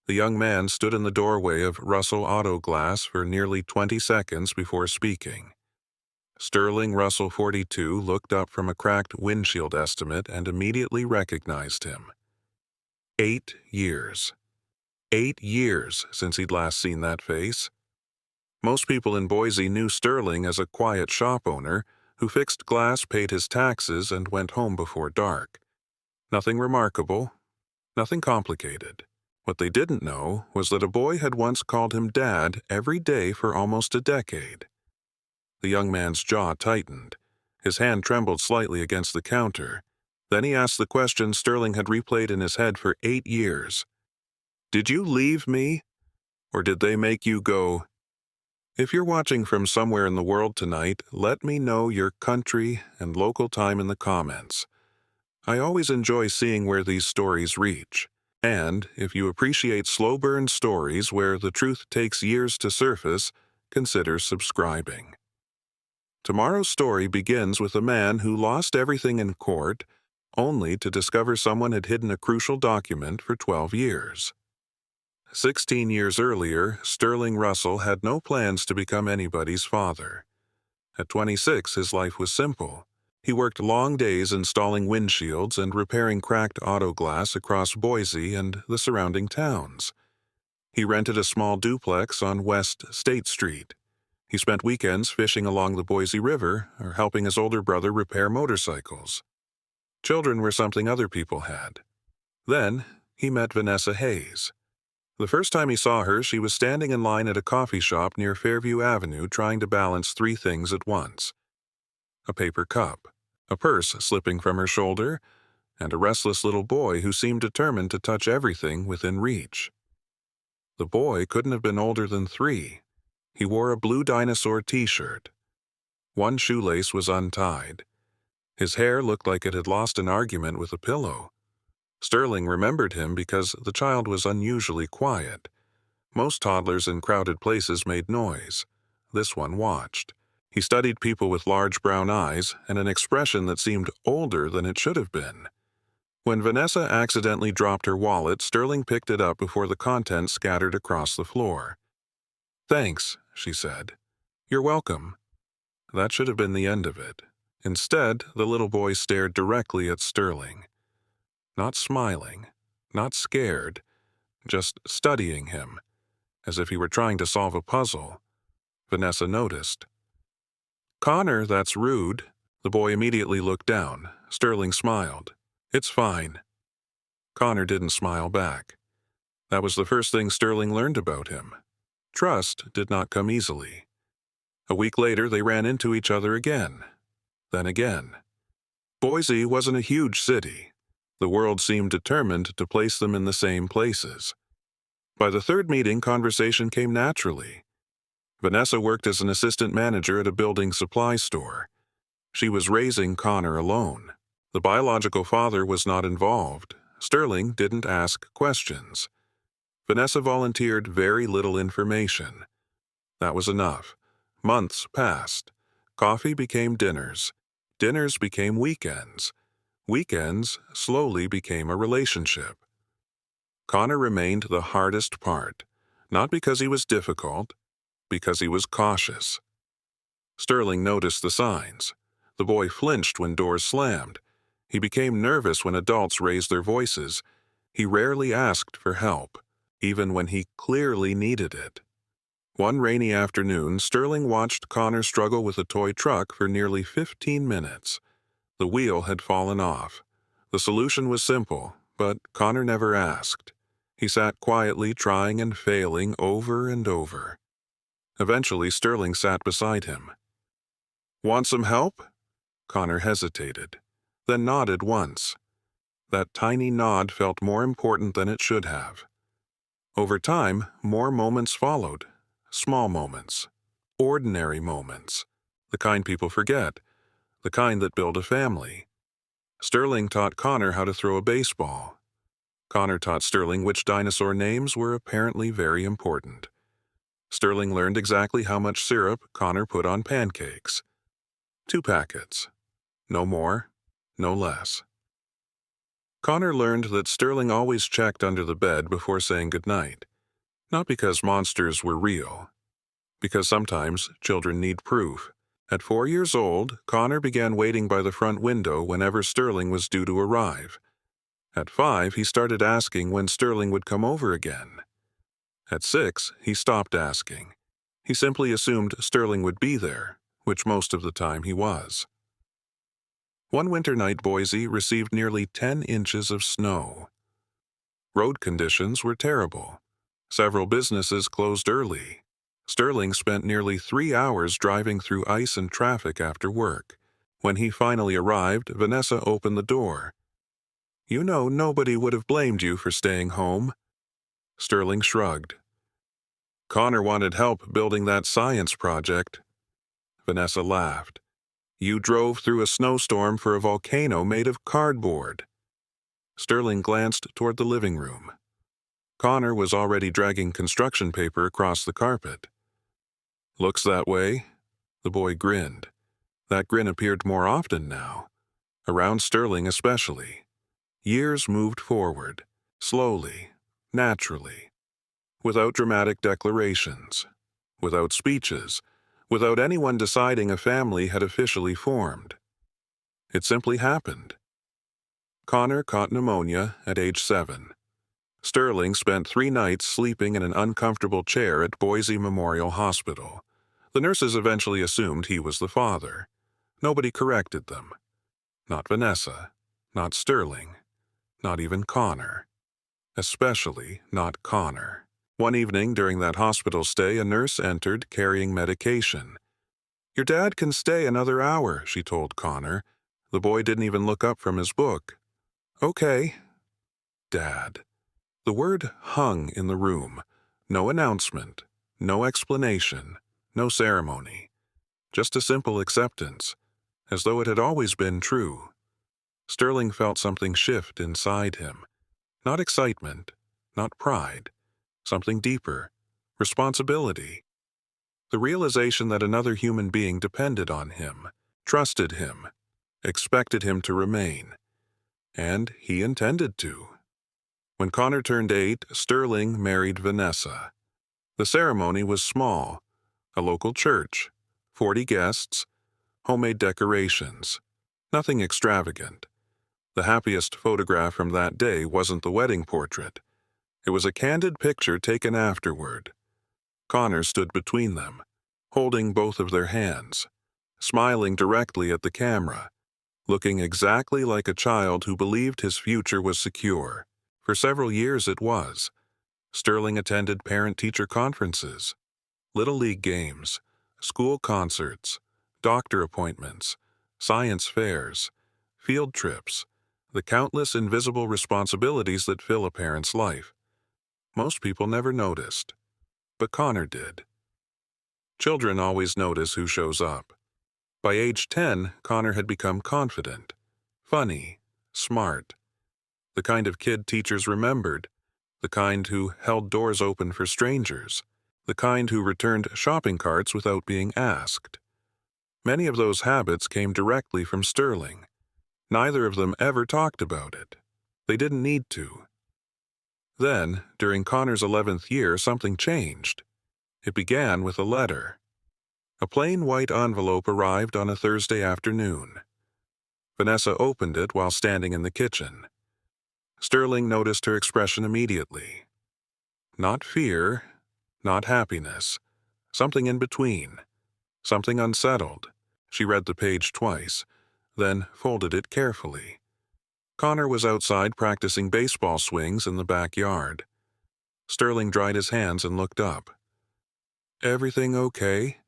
The young man stood in the doorway of Russell Auto Glass for nearly 20 seconds before speaking. Sterling Russell 42 looked up from a cracked windshield estimate and immediately recognized him. 8 years. 8 years since he'd last seen that face. Most people in Boise knew Sterling as a quiet shop owner who fixed glass, paid his taxes, and went home before dark. Nothing remarkable, nothing complicated. What they didn't know was that a boy had once called him Dad every day for almost a decade. The young man's jaw tightened. His hand trembled slightly against the counter. Then he asked the question Sterling had replayed in his head for 8 years. Did you leave me? Or did they make you go? If you're watching from somewhere in the world tonight, let me know your country and local time in the comments. I always enjoy seeing where these stories reach. And if you appreciate slow burn stories where the truth takes years to surface, consider subscribing. Tomorrow's story begins with a man who lost everything in court, only to discover someone had hidden a crucial document for 12 years. 16 years earlier, Sterling Russell had no plans to become anybody's father. At 26, his life was simple. He worked long days installing windshields and repairing cracked auto glass across Boise and the surrounding towns. He rented a small duplex on West State Street. He spent weekends fishing along the Boise River or helping his older brother repair motorcycles. Children were something other people had. Then he met Vanessa Hayes. The first time he saw her, she was standing in line at a coffee shop near Fairview Avenue trying to balance 3 things at once: a paper cup, a purse slipping from her shoulder, and a restless little boy who seemed determined to touch everything within reach. The boy couldn't have been older than 3. He wore a blue dinosaur t-shirt. One shoelace was untied. His hair looked like it had lost an argument with a pillow. Sterling remembered him because the child was unusually quiet. Most toddlers in crowded places made noise. This one watched. He studied people with large brown eyes and an expression that seemed older than it should have been. When Vanessa accidentally dropped her wallet, Sterling picked it up before the contents scattered across the floor. "Thanks," she said. "You're welcome." That should have been the end of it. Instead, the little boy stared directly at Sterling. Not smiling, not scared, just studying him, as if he were trying to solve a puzzle. Vanessa noticed. "Connor, that's rude." The boy immediately looked down. Sterling smiled. "It's fine." Connor didn't smile back. That was the first thing Sterling learned about him. Trust did not come easily. A week later, they ran into each other again. Then again. Boise wasn't a huge city. The world seemed determined to place them in the same places. By the third meeting, conversation came naturally. Vanessa worked as an assistant manager at a building supply store. She was raising Connor alone. The biological father was not involved. Sterling didn't ask questions. Vanessa volunteered very little information. That was enough. Months passed. Coffee became dinners. Dinners became weekends. Weekends slowly became a relationship. Connor remained the hardest part, not because he was difficult, because he was cautious. Sterling noticed the signs. The boy flinched when doors slammed. He became nervous when adults raised their voices. He rarely asked for help, even when he clearly needed it. One rainy afternoon, Sterling watched Connor struggle with a toy truck for nearly 15 minutes. The wheel had fallen off. The solution was simple, but Connor never asked. He sat quietly, trying and failing over and over. Eventually, Sterling sat beside him. "Want some help?" Connor hesitated, then nodded once. That tiny nod felt more important than it should have. Over time, more moments followed. Small moments. Ordinary moments. The kind people forget. The kind that build a family. Sterling taught Connor how to throw a baseball. Connor taught Sterling which dinosaur names were apparently very important. Sterling learned exactly how much syrup Connor put on pancakes. 2 packets. No more, no less. Connor learned that Sterling always checked under the bed before saying goodnight. Not because monsters were real, because sometimes children need proof. At 4 years old, Connor began waiting by the front window whenever Sterling was due to arrive. At 5, he started asking when Sterling would come over again. At 6, he stopped asking. He simply assumed Sterling would be there, which most of the time he was. One winter night, Boise received nearly 10 inches of snow. Road conditions were terrible. Several businesses closed early. Sterling spent nearly 3 hours driving through ice and traffic after work. When he finally arrived, Vanessa opened the door. "You know nobody would have blamed you for staying home." Sterling shrugged. "Connor wanted help building that science project." Vanessa laughed. "You drove through a snowstorm for a volcano made of cardboard." Sterling glanced toward the living room. Connor was already dragging construction paper across the carpet. "Looks that way." The boy grinned. That grin appeared more often now, around Sterling especially. Years moved forward, slowly, naturally, without dramatic declarations, without speeches, without anyone deciding a family had officially formed. It simply happened. Connor caught pneumonia at age 7. Sterling spent 3 nights sleeping in an uncomfortable chair at Boise Memorial Hospital. The nurses eventually assumed he was the father. Nobody corrected them. Not Vanessa, not Sterling, not even Connor. Especially not Connor. One evening during that hospital stay, a nurse entered carrying medication. "Your dad can stay another hour," she told Connor. The boy didn't even look up from his book. "Okay." Dad. The word hung in the room. No announcement, no explanation, no ceremony. Just a simple acceptance, as though it had always been true. Sterling felt something shift inside him. Not excitement, not pride. Something deeper. Responsibility. The realization that another human being depended on him, trusted him, expected him to remain. And he intended to. When Connor turned 8, Sterling married Vanessa. The ceremony was small. A local church, 40 guests, homemade decorations. Nothing extravagant. The happiest photograph from that day wasn't the wedding portrait. It was a candid picture taken afterward. Connor stood between them, holding both of their hands, smiling directly at the camera, looking exactly like a child who believed his future was secure. For several years it was. Sterling attended parent-teacher conferences, little league games, school concerts, doctor appointments, science fairs, field trips, the countless invisible responsibilities that fill a parent's life. Most people never noticed, but Connor did. Children always notice who shows up. By age 10, Connor had become confident, funny, smart. The kind of kid teachers remembered, the kind who held doors open for strangers, the kind who returned shopping carts without being asked. Many of those habits came directly from Sterling. Neither of them ever talked about it. They didn't need to. Then, during Connor's 11th year, something changed. It began with a letter. A plain white envelope arrived on a Thursday afternoon. Vanessa opened it while standing in the kitchen. Sterling noticed her expression immediately. Not fear, not happiness. Something in between. Something unsettled. She read the page twice, then folded it carefully. Connor was outside practicing baseball swings in the backyard. Sterling dried his hands and looked up. "Everything okay?"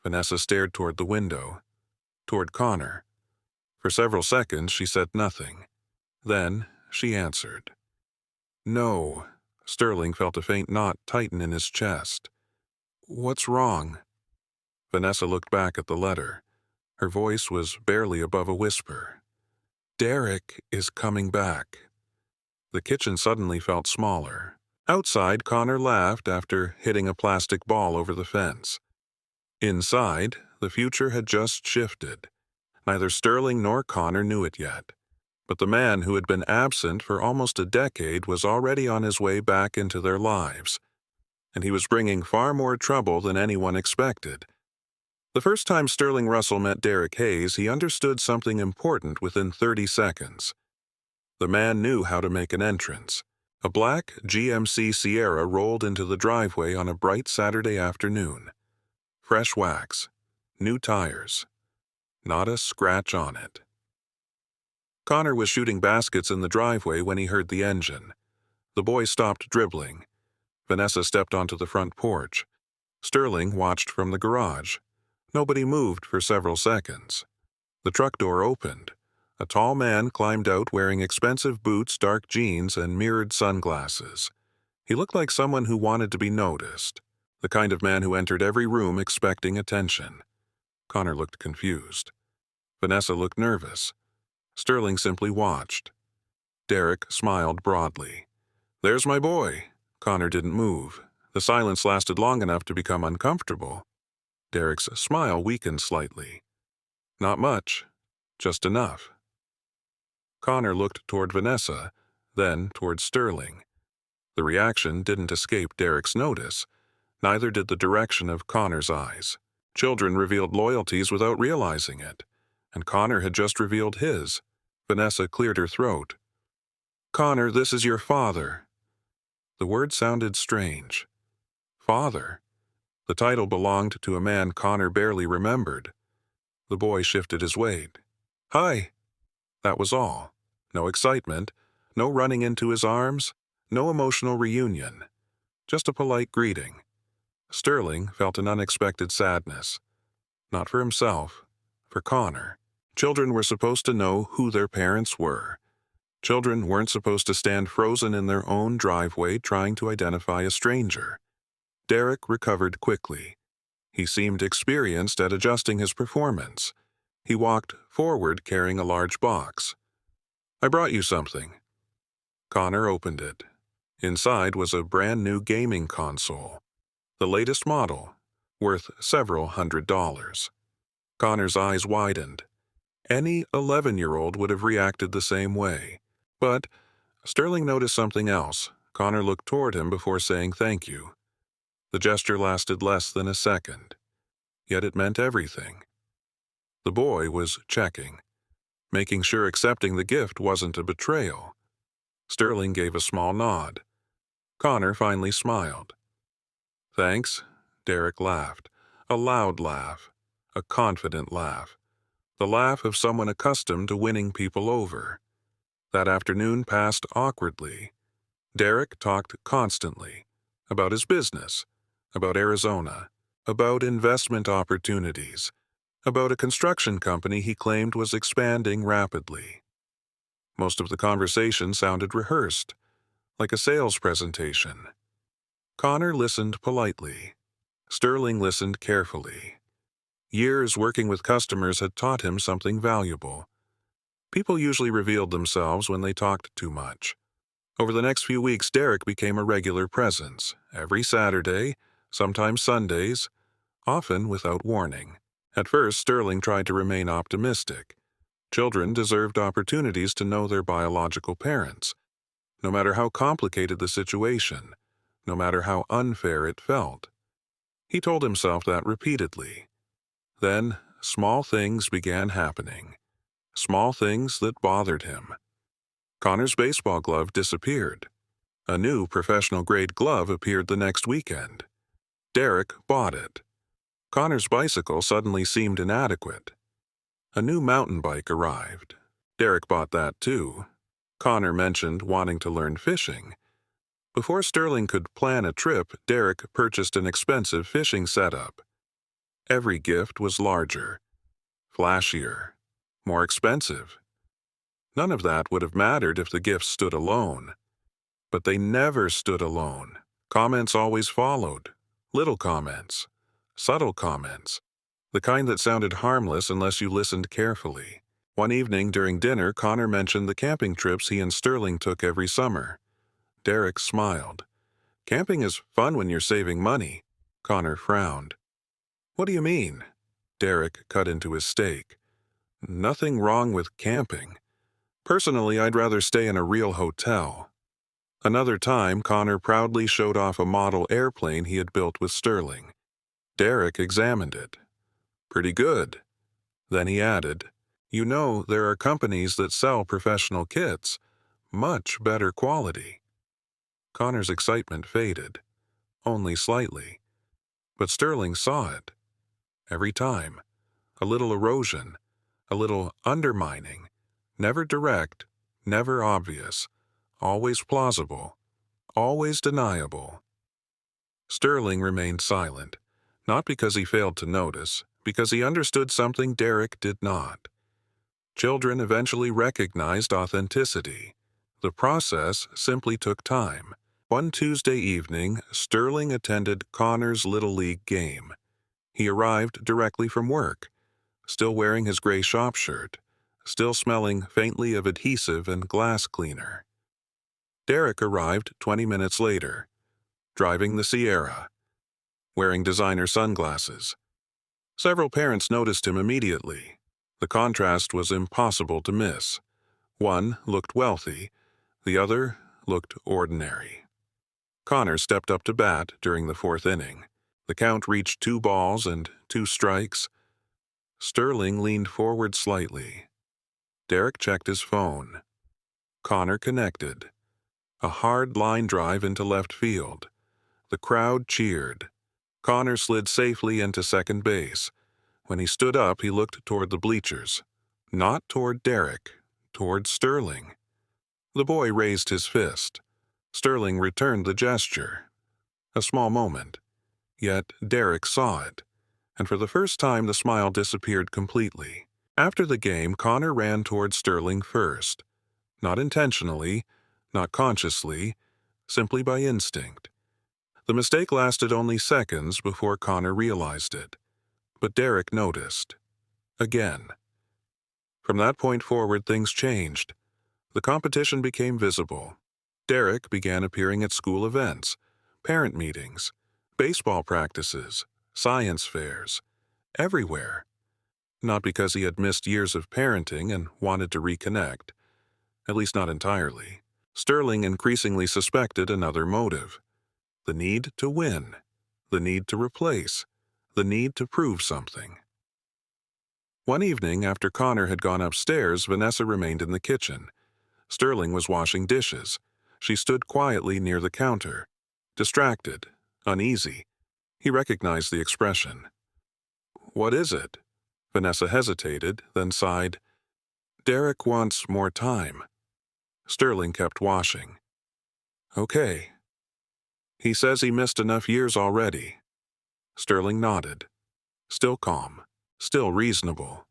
Vanessa stared toward the window, toward Connor. For several seconds she said nothing. Then she answered. "No." Sterling felt a faint knot tighten in his chest. "What's wrong?" Vanessa looked back at the letter. Her voice was barely above a whisper. "Derek is coming back." The kitchen suddenly felt smaller. Outside, Connor laughed after hitting a plastic ball over the fence. Inside, the future had just shifted. Neither Sterling nor Connor knew it yet. But the man who had been absent for almost a decade was already on his way back into their lives, and he was bringing far more trouble than anyone expected. The first time Sterling Russell met Derek Hayes, he understood something important within 30 seconds. The man knew how to make an entrance. A black GMC Sierra rolled into the driveway on a bright Saturday afternoon. Fresh wax, new tires, not a scratch on it. Connor was shooting baskets in the driveway when he heard the engine. The boy stopped dribbling. Vanessa stepped onto the front porch. Sterling watched from the garage. Nobody moved for several seconds. The truck door opened. A tall man climbed out wearing expensive boots, dark jeans, and mirrored sunglasses. He looked like someone who wanted to be noticed, the kind of man who entered every room expecting attention. Connor looked confused. Vanessa looked nervous. Sterling simply watched. Derek smiled broadly. "There's my boy." Connor didn't move. The silence lasted long enough to become uncomfortable. Derek's smile weakened slightly. Not much, just enough. Connor looked toward Vanessa, then toward Sterling. The reaction didn't escape Derek's notice. Neither did the direction of Connor's eyes. Children revealed loyalties without realizing it, and Connor had just revealed his. Vanessa cleared her throat. "Connor, this is your father." The word sounded strange. Father. The title belonged to a man Connor barely remembered. The boy shifted his weight. "Hi." That was all. No excitement, no running into his arms, no emotional reunion. Just a polite greeting. Sterling felt an unexpected sadness. Not for himself, for Connor. Children were supposed to know who their parents were. Children weren't supposed to stand frozen in their own driveway trying to identify a stranger. Derek recovered quickly. He seemed experienced at adjusting his performance. He walked forward carrying a large box. "I brought you something." Connor opened it. Inside was a brand new gaming console. The latest model, worth several $100s. Connor's eyes widened. Any 11-year-old would have reacted the same way. But Sterling noticed something else. Connor looked toward him before saying thank you. The gesture lasted less than a second. Yet it meant everything. The boy was checking, making sure accepting the gift wasn't a betrayal. Sterling gave a small nod. Connor finally smiled. "Thanks," Derek laughed. A loud laugh. A confident laugh. The laugh of someone accustomed to winning people over. That afternoon passed awkwardly. Derek talked constantly. About his business. About Arizona. About investment opportunities. About a construction company he claimed was expanding rapidly. Most of the conversation sounded rehearsed, like a sales presentation. Connor listened politely. Sterling listened carefully. Years working with customers had taught him something valuable. People usually revealed themselves when they talked too much. Over the next few weeks, Derek became a regular presence, every Saturday, sometimes Sundays, often without warning. At first, Sterling tried to remain optimistic. Children deserved opportunities to know their biological parents, no matter how complicated the situation, no matter how unfair it felt. He told himself that repeatedly. Then, small things began happening. Small things that bothered him. Connor's baseball glove disappeared. A new professional-grade glove appeared the next weekend. Derek bought it. Connor's bicycle suddenly seemed inadequate. A new mountain bike arrived. Derek bought that too. Connor mentioned wanting to learn fishing. Before Sterling could plan a trip, Derek purchased an expensive fishing setup. Every gift was larger, flashier, more expensive. None of that would have mattered if the gifts stood alone. But they never stood alone. Comments always followed. Little comments. Subtle comments. The kind that sounded harmless unless you listened carefully. One evening during dinner, Connor mentioned the camping trips he and Sterling took every summer. Derek smiled. "Camping is fun when you're saving money." Connor frowned. "What do you mean?" Derek cut into his steak. "Nothing wrong with camping. Personally, I'd rather stay in a real hotel. Another time, Connor proudly showed off a model airplane he had built with Sterling. Derek examined it. Pretty good. Then he added, "You know, there are companies that sell professional kits. Much better quality." Connor's excitement faded, only slightly. But Sterling saw it. Every time. A little erosion, a little undermining. Never direct, never obvious. Always plausible. Always deniable. Sterling remained silent, not because he failed to notice, because he understood something Derek did not. Children eventually recognized authenticity. The process simply took time. One Tuesday evening, Sterling attended Connor's Little League game. He arrived directly from work, still wearing his gray shop shirt, still smelling faintly of adhesive and glass cleaner. Derek arrived 20 minutes later, driving the Sierra, wearing designer sunglasses. Several parents noticed him immediately. The contrast was impossible to miss. One looked wealthy, the other looked ordinary. Connor stepped up to bat during the fourth inning. The count reached 2 balls and 2 strikes. Sterling leaned forward slightly. Derek checked his phone. Connor connected. A hard line drive into left field. The crowd cheered. Connor slid safely into second base. When he stood up, he looked toward the bleachers. Not toward Derek, toward Sterling. The boy raised his fist. Sterling returned the gesture. A small moment. Yet Derek saw it, and for the first time the smile disappeared completely. After the game, Connor ran toward Sterling first. Not intentionally, not consciously, simply by instinct. The mistake lasted only seconds before Connor realized it. But Derek noticed. Again. From that point forward, things changed. The competition became visible. Derek began appearing at school events, parent meetings, baseball practices, science fairs, everywhere. Not because he had missed years of parenting and wanted to reconnect, at least not entirely. Sterling increasingly suspected another motive. The need to win, the need to replace, the need to prove something. One evening, after Connor had gone upstairs, Vanessa remained in the kitchen. Sterling was washing dishes. She stood quietly near the counter, distracted, uneasy. He recognized the expression. "What is it?" Vanessa hesitated, then sighed. "Derek wants more time." Sterling kept washing. "Okay." "He says he missed enough years already." Sterling nodded. Still calm, still reasonable.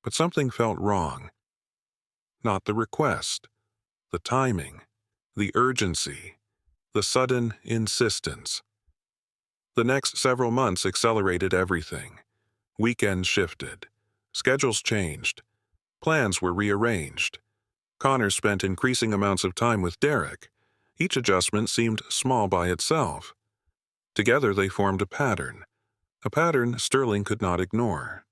But something felt wrong. Not the request, the timing, the urgency, the sudden insistence. The next several months accelerated everything. Weekends shifted. Schedules changed. Plans were rearranged. Connor spent increasing amounts of time with Derek. Each adjustment seemed small by itself. Together they formed a pattern Sterling could not ignore.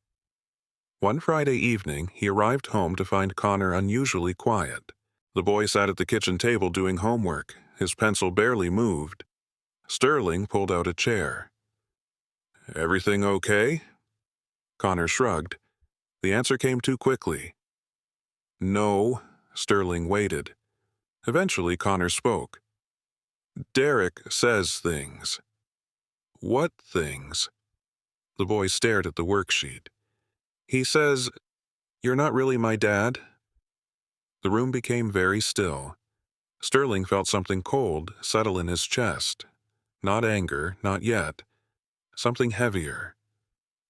One Friday evening, he arrived home to find Connor unusually quiet. The boy sat at the kitchen table doing homework. His pencil barely moved. Sterling pulled out a chair. "Everything okay?" Connor shrugged. The answer came too quickly. "No." Sterling waited. Eventually, Connor spoke. "Derek says things." "What things?" The boy stared at the worksheet. "He says, 'You're not really my dad.'" The room became very still. Sterling felt something cold settle in his chest. Not anger, not yet. Something heavier.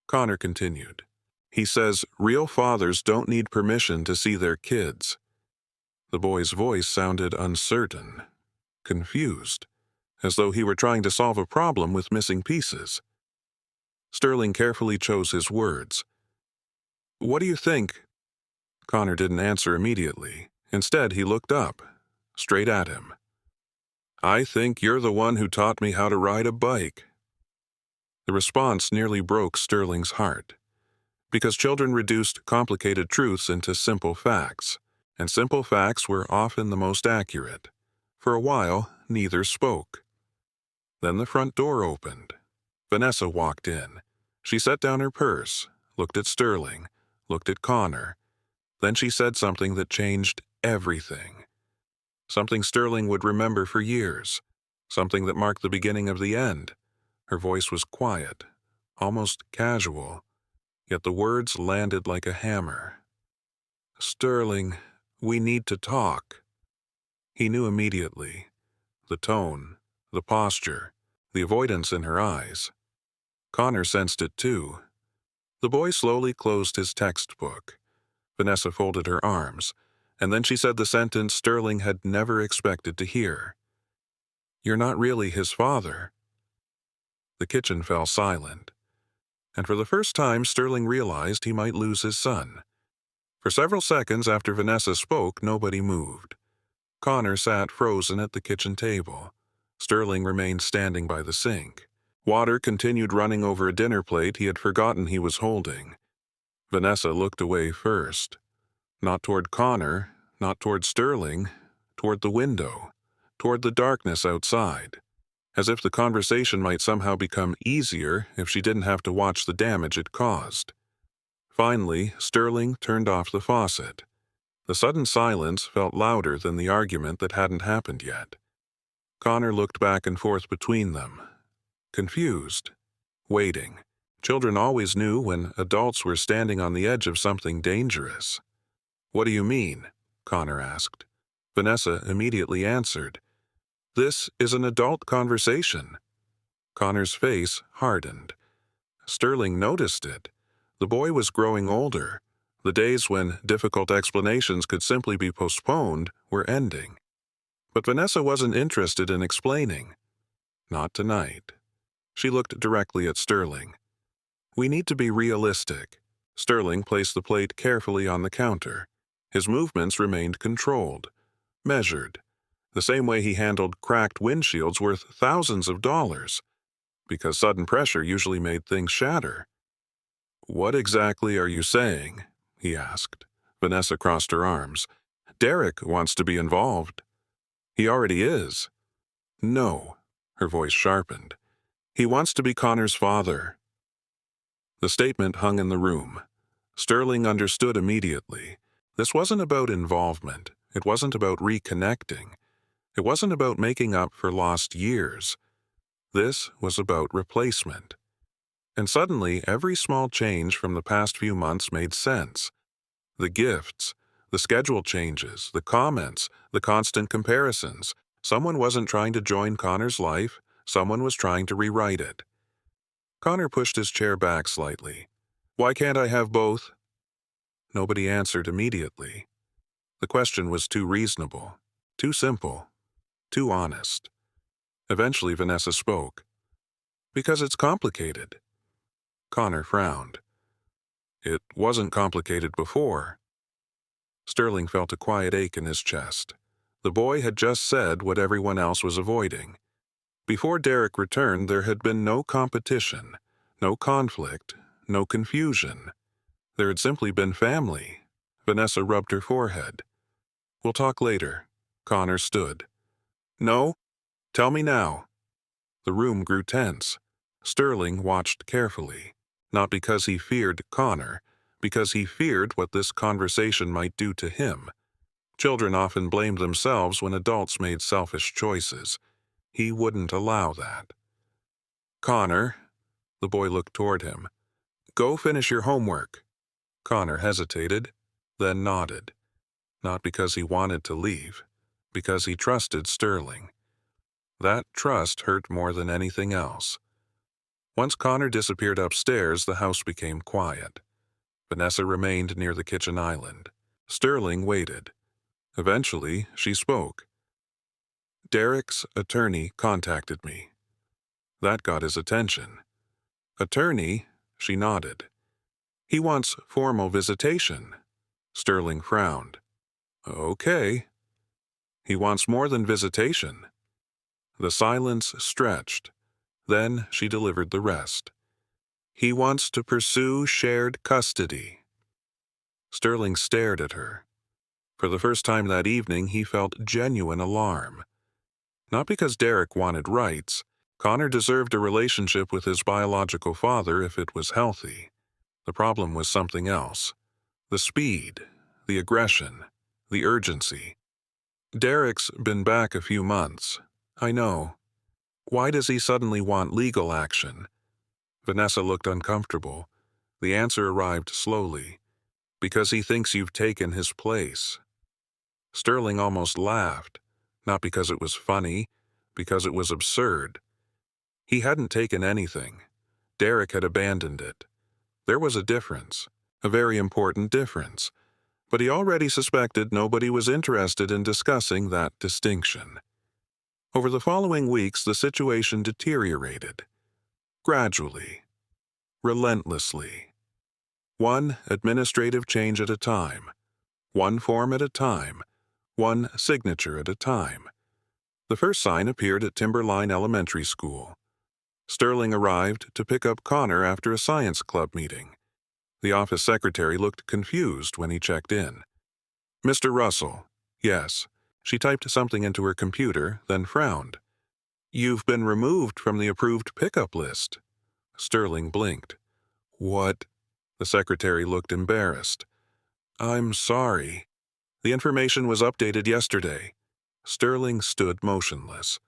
Connor continued. "He says real fathers don't need permission to see their kids." The boy's voice sounded uncertain, confused, as though he were trying to solve a problem with missing pieces. Sterling carefully chose his words. "What do you think?" Connor didn't answer immediately. Instead, he looked up, straight at him. "I think you're the one who taught me how to ride a bike." The response nearly broke Sterling's heart, because children reduced complicated truths into simple facts, and simple facts were often the most accurate. For a while, neither spoke. Then the front door opened. Vanessa walked in. She set down her purse, looked at Sterling, looked at Connor. Then she said something that changed everything. Something Sterling would remember for years. Something that marked the beginning of the end. Her voice was quiet, almost casual, yet the words landed like a hammer. "Sterling, we need to talk." He knew immediately. The tone, the posture, the avoidance in her eyes. Connor sensed it too. The boy slowly closed his textbook. Vanessa folded her arms, and then she said the sentence Sterling had never expected to hear. "You're not really his father." The kitchen fell silent, and for the first time Sterling realized he might lose his son. For several seconds after Vanessa spoke, nobody moved. Connor sat frozen at the kitchen table. Sterling remained standing by the sink. Water continued running over a dinner plate he had forgotten he was holding. Vanessa looked away first. Not toward Connor, not toward Sterling, toward the window, toward the darkness outside, as if the conversation might somehow become easier if she didn't have to watch the damage it caused. Finally, Sterling turned off the faucet. The sudden silence felt louder than the argument that hadn't happened yet. Connor looked back and forth between them, confused, waiting. Children always knew when adults were standing on the edge of something dangerous. "What do you mean?" Connor asked. Vanessa immediately answered, "This is an adult conversation." Connor's face hardened. Sterling noticed it. The boy was growing older. The days when difficult explanations could simply be postponed were ending. But Vanessa wasn't interested in explaining. Not tonight. She looked directly at Sterling. "We need to be realistic." Sterling placed the plate carefully on the counter. His movements remained controlled, measured, the same way he handled cracked windshields worth thousands of dollars, because sudden pressure usually made things shatter. "What exactly are you saying?" he asked. Vanessa crossed her arms. "Derek wants to be involved." "He already is." "No." Her voice sharpened. "He wants to be Connor's father." The statement hung in the room. Sterling understood immediately. This wasn't about involvement. It wasn't about reconnecting. It wasn't about making up for lost years. This was about replacement. And suddenly, every small change from the past few months made sense. The gifts, the schedule changes, the comments, the constant comparisons. Someone wasn't trying to join Connor's life. Someone was trying to rewrite it. Connor pushed his chair back slightly. "Why can't I have both?" Nobody answered immediately. The question was too reasonable, too simple, too honest. Eventually Vanessa spoke. "Because it's complicated." Connor frowned. "It wasn't complicated before." Sterling felt a quiet ache in his chest. The boy had just said what everyone else was avoiding. Before Derek returned, there had been no competition, no conflict, no confusion. There had simply been family. Vanessa rubbed her forehead. "We'll talk later." Connor stood. "No, tell me now." The room grew tense. Sterling watched carefully, not because he feared Connor, because he feared what this conversation might do to him. Children often blamed themselves when adults made selfish choices. He wouldn't allow that. "Connor," the boy looked toward him, "go finish your homework." Connor hesitated, then nodded. Not because he wanted to leave, because he trusted Sterling. That trust hurt more than anything else. Once Connor disappeared upstairs, the house became quiet. Vanessa remained near the kitchen island. Sterling waited. Eventually, she spoke. "Derek's attorney contacted me." That got his attention. "Attorney?" She nodded. "He wants formal visitation." Sterling frowned. "Okay." "He wants more than visitation." The silence stretched. Then she delivered the rest. "He wants to pursue shared custody." Sterling stared at her. For the first time that evening, he felt genuine alarm. Not because Derek wanted rights. Connor deserved a relationship with his biological father if it was healthy. The problem was something else. The speed, the aggression, the urgency. Derek's been back a few months. I know. Why does he suddenly want legal action? Vanessa looked uncomfortable. The answer arrived slowly. Because he thinks you've taken his place. Sterling almost laughed, not because it was funny, because it was absurd. He hadn't taken anything. Derek had abandoned it. There was a difference, a very important difference, but he already suspected nobody was interested in discussing that distinction. Over the following weeks, the situation deteriorated. Gradually. Relentlessly. One administrative change at a time. One form at a time. One signature at a time. The first sign appeared at Timberline Elementary School. Sterling arrived to pick up Connor after a science club meeting. The office secretary looked confused when he checked in. Mr. Russell. Yes. She typed something into her computer, then frowned. You've been removed from the approved pickup list. Sterling blinked. What? The secretary looked embarrassed. I'm sorry. The information was updated yesterday. Sterling stood motionless.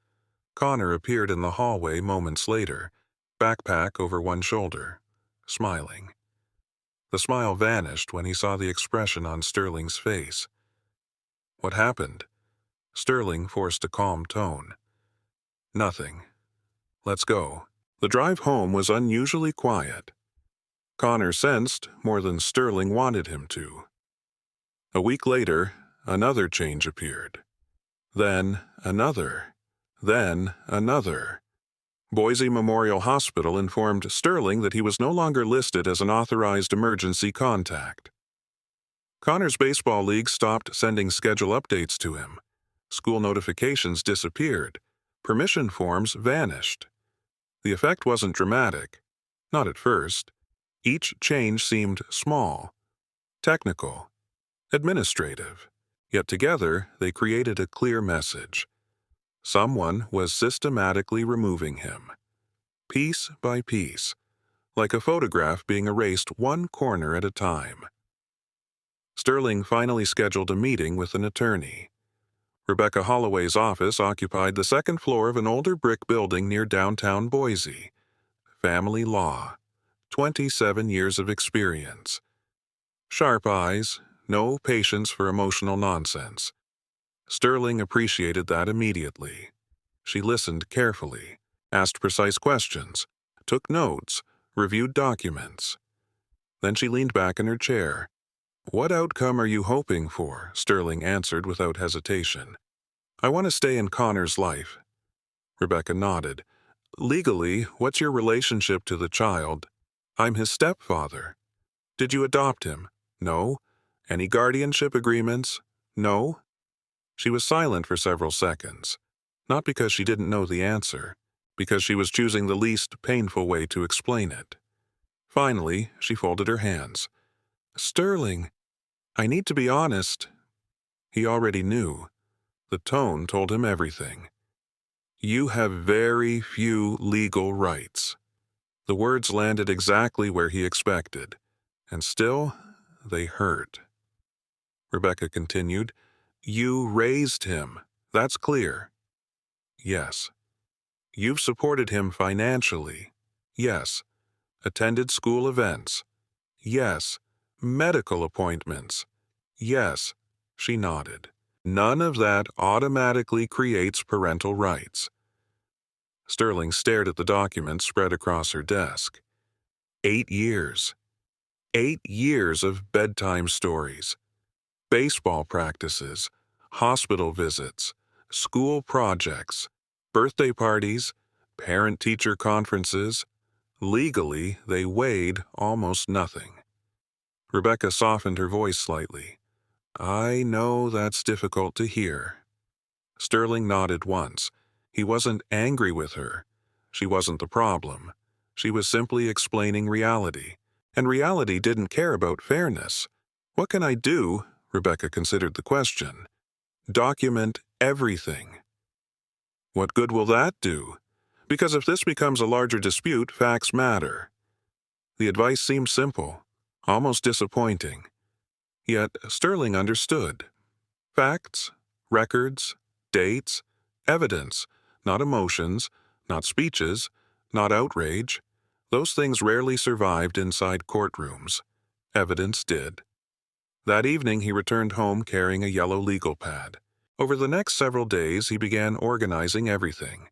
Connor appeared in the hallway moments later, backpack over one shoulder, smiling. The smile vanished when he saw the expression on Sterling's face. What happened? Sterling forced a calm tone. Nothing. Let's go. The drive home was unusually quiet. Connor sensed more than Sterling wanted him to. A week later, another change appeared. Then another. Then another. Boise Memorial Hospital informed Sterling that he was no longer listed as an authorized emergency contact. Connor's baseball league stopped sending schedule updates to him. School notifications disappeared. Permission forms vanished. The effect wasn't dramatic. Not at first. Each change seemed small, technical, administrative. Yet together, they created a clear message. Someone was systematically removing him. Piece by piece, like a photograph being erased one corner at a time. Sterling finally scheduled a meeting with an attorney. Rebecca Holloway's office occupied the second floor of an older brick building near downtown Boise. Family law. 27 years of experience. Sharp eyes, no patience for emotional nonsense. Sterling appreciated that immediately. She listened carefully, asked precise questions, took notes, reviewed documents. Then she leaned back in her chair. What outcome are you hoping for? Sterling answered without hesitation. I want to stay in Connor's life. Rebecca nodded. Legally, what's your relationship to the child? I'm his stepfather. Did you adopt him? No. Any guardianship agreements? No. She was silent for several seconds, not because she didn't know the answer, because she was choosing the least painful way to explain it. Finally, she folded her hands. Sterling, I need to be honest. He already knew. The tone told him everything. You have very few legal rights. The words landed exactly where he expected, and still, they hurt. Rebecca continued, You raised him. That's clear. Yes. You've supported him financially. Yes. Attended school events. Yes. Medical appointments. Yes. She nodded. None of that automatically creates parental rights. Sterling stared at the documents spread across her desk. 8 years. 8 years of bedtime stories. Baseball practices. Hospital visits. School projects. Birthday parties. Parent-teacher conferences. Legally, they weighed almost nothing. Rebecca softened her voice slightly. I know that's difficult to hear. Sterling nodded once. He wasn't angry with her. She wasn't the problem. She was simply explaining reality. And reality didn't care about fairness. What can I do? Rebecca considered the question. Document everything. What good will that do? Because if this becomes a larger dispute, facts matter. The advice seemed simple, almost disappointing. Yet Sterling understood. Facts, records, dates, evidence, not emotions, not speeches, not outrage. Those things rarely survived inside courtrooms. Evidence did. That evening he returned home carrying a yellow legal pad. Over the next several days he began organizing everything.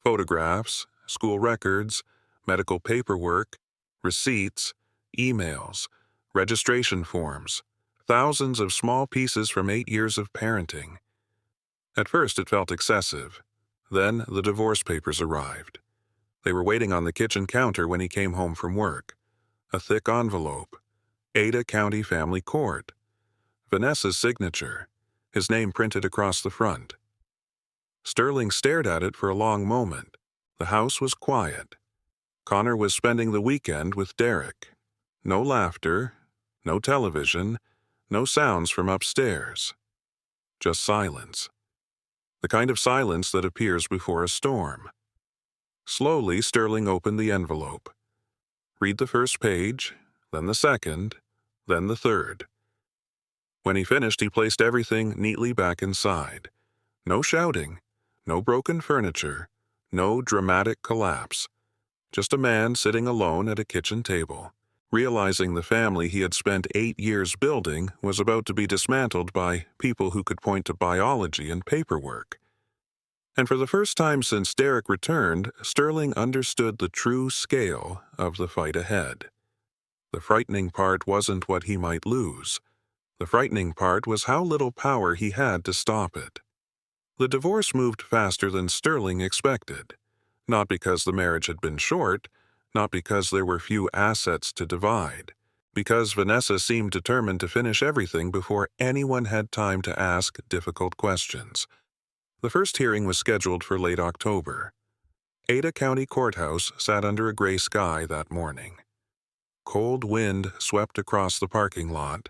Photographs, school records, medical paperwork, receipts, emails, registration forms, thousands of small pieces from 8 years of parenting. At first it felt excessive. Then the divorce papers arrived. They were waiting on the kitchen counter when he came home from work. A thick envelope. Ada County Family Court. Vanessa's signature. His name printed across the front. Sterling stared at it for a long moment. The house was quiet. Connor was spending the weekend with Derek. No laughter, no television, no sounds from upstairs. Just silence. The kind of silence that appears before a storm. Slowly, Sterling opened the envelope. Read the first page, then the second, then the third. When he finished, he placed everything neatly back inside. No shouting, no broken furniture, no dramatic collapse. Just a man sitting alone at a kitchen table, realizing the family he had spent 8 years building was about to be dismantled by people who could point to biology and paperwork. And for the first time since Derek returned, Sterling understood the true scale of the fight ahead. The frightening part wasn't what he might lose. The frightening part was how little power he had to stop it. The divorce moved faster than Sterling expected. Not because the marriage had been short, not because there were few assets to divide, because Vanessa seemed determined to finish everything before anyone had time to ask difficult questions. The first hearing was scheduled for late October. Ada County Courthouse sat under a gray sky that morning. Cold wind swept across the parking lot.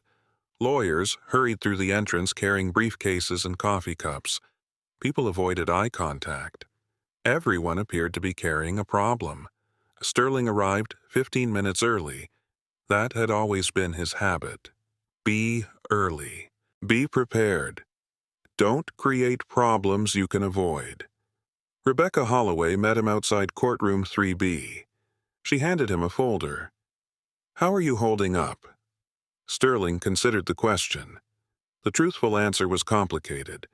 Lawyers hurried through the entrance carrying briefcases and coffee cups. People avoided eye contact. Everyone appeared to be carrying a problem. Sterling arrived 15 minutes early. That had always been his habit. Be early. Be prepared. Don't create problems you can avoid. Rebecca Holloway met him outside courtroom 3B. She handed him a folder. How are you holding up? Sterling considered the question. The truthful answer was complicated.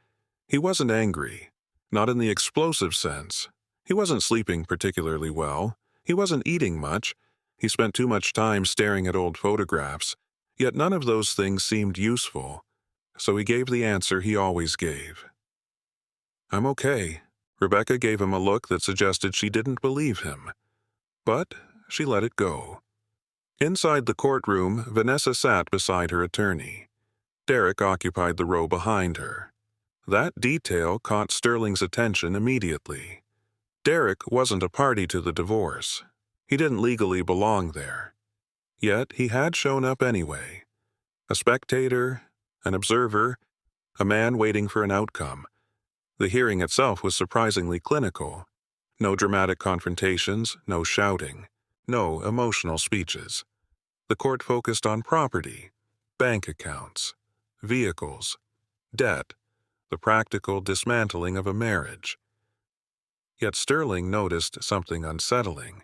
He wasn't angry, not in the explosive sense. He wasn't sleeping particularly well. He wasn't eating much. He spent too much time staring at old photographs. Yet none of those things seemed useful. So he gave the answer he always gave. I'm okay. Rebecca gave him a look that suggested she didn't believe him. But she let it go. Inside the courtroom, Vanessa sat beside her attorney. Derek occupied the row behind her. That detail caught Sterling's attention immediately. Derek wasn't a party to the divorce. He didn't legally belong there. Yet he had shown up anyway. A spectator, an observer, a man waiting for an outcome. The hearing itself was surprisingly clinical. No dramatic confrontations, no shouting, no emotional speeches. The court focused on property, bank accounts, vehicles, debt, the practical dismantling of a marriage. Yet Sterling noticed something unsettling.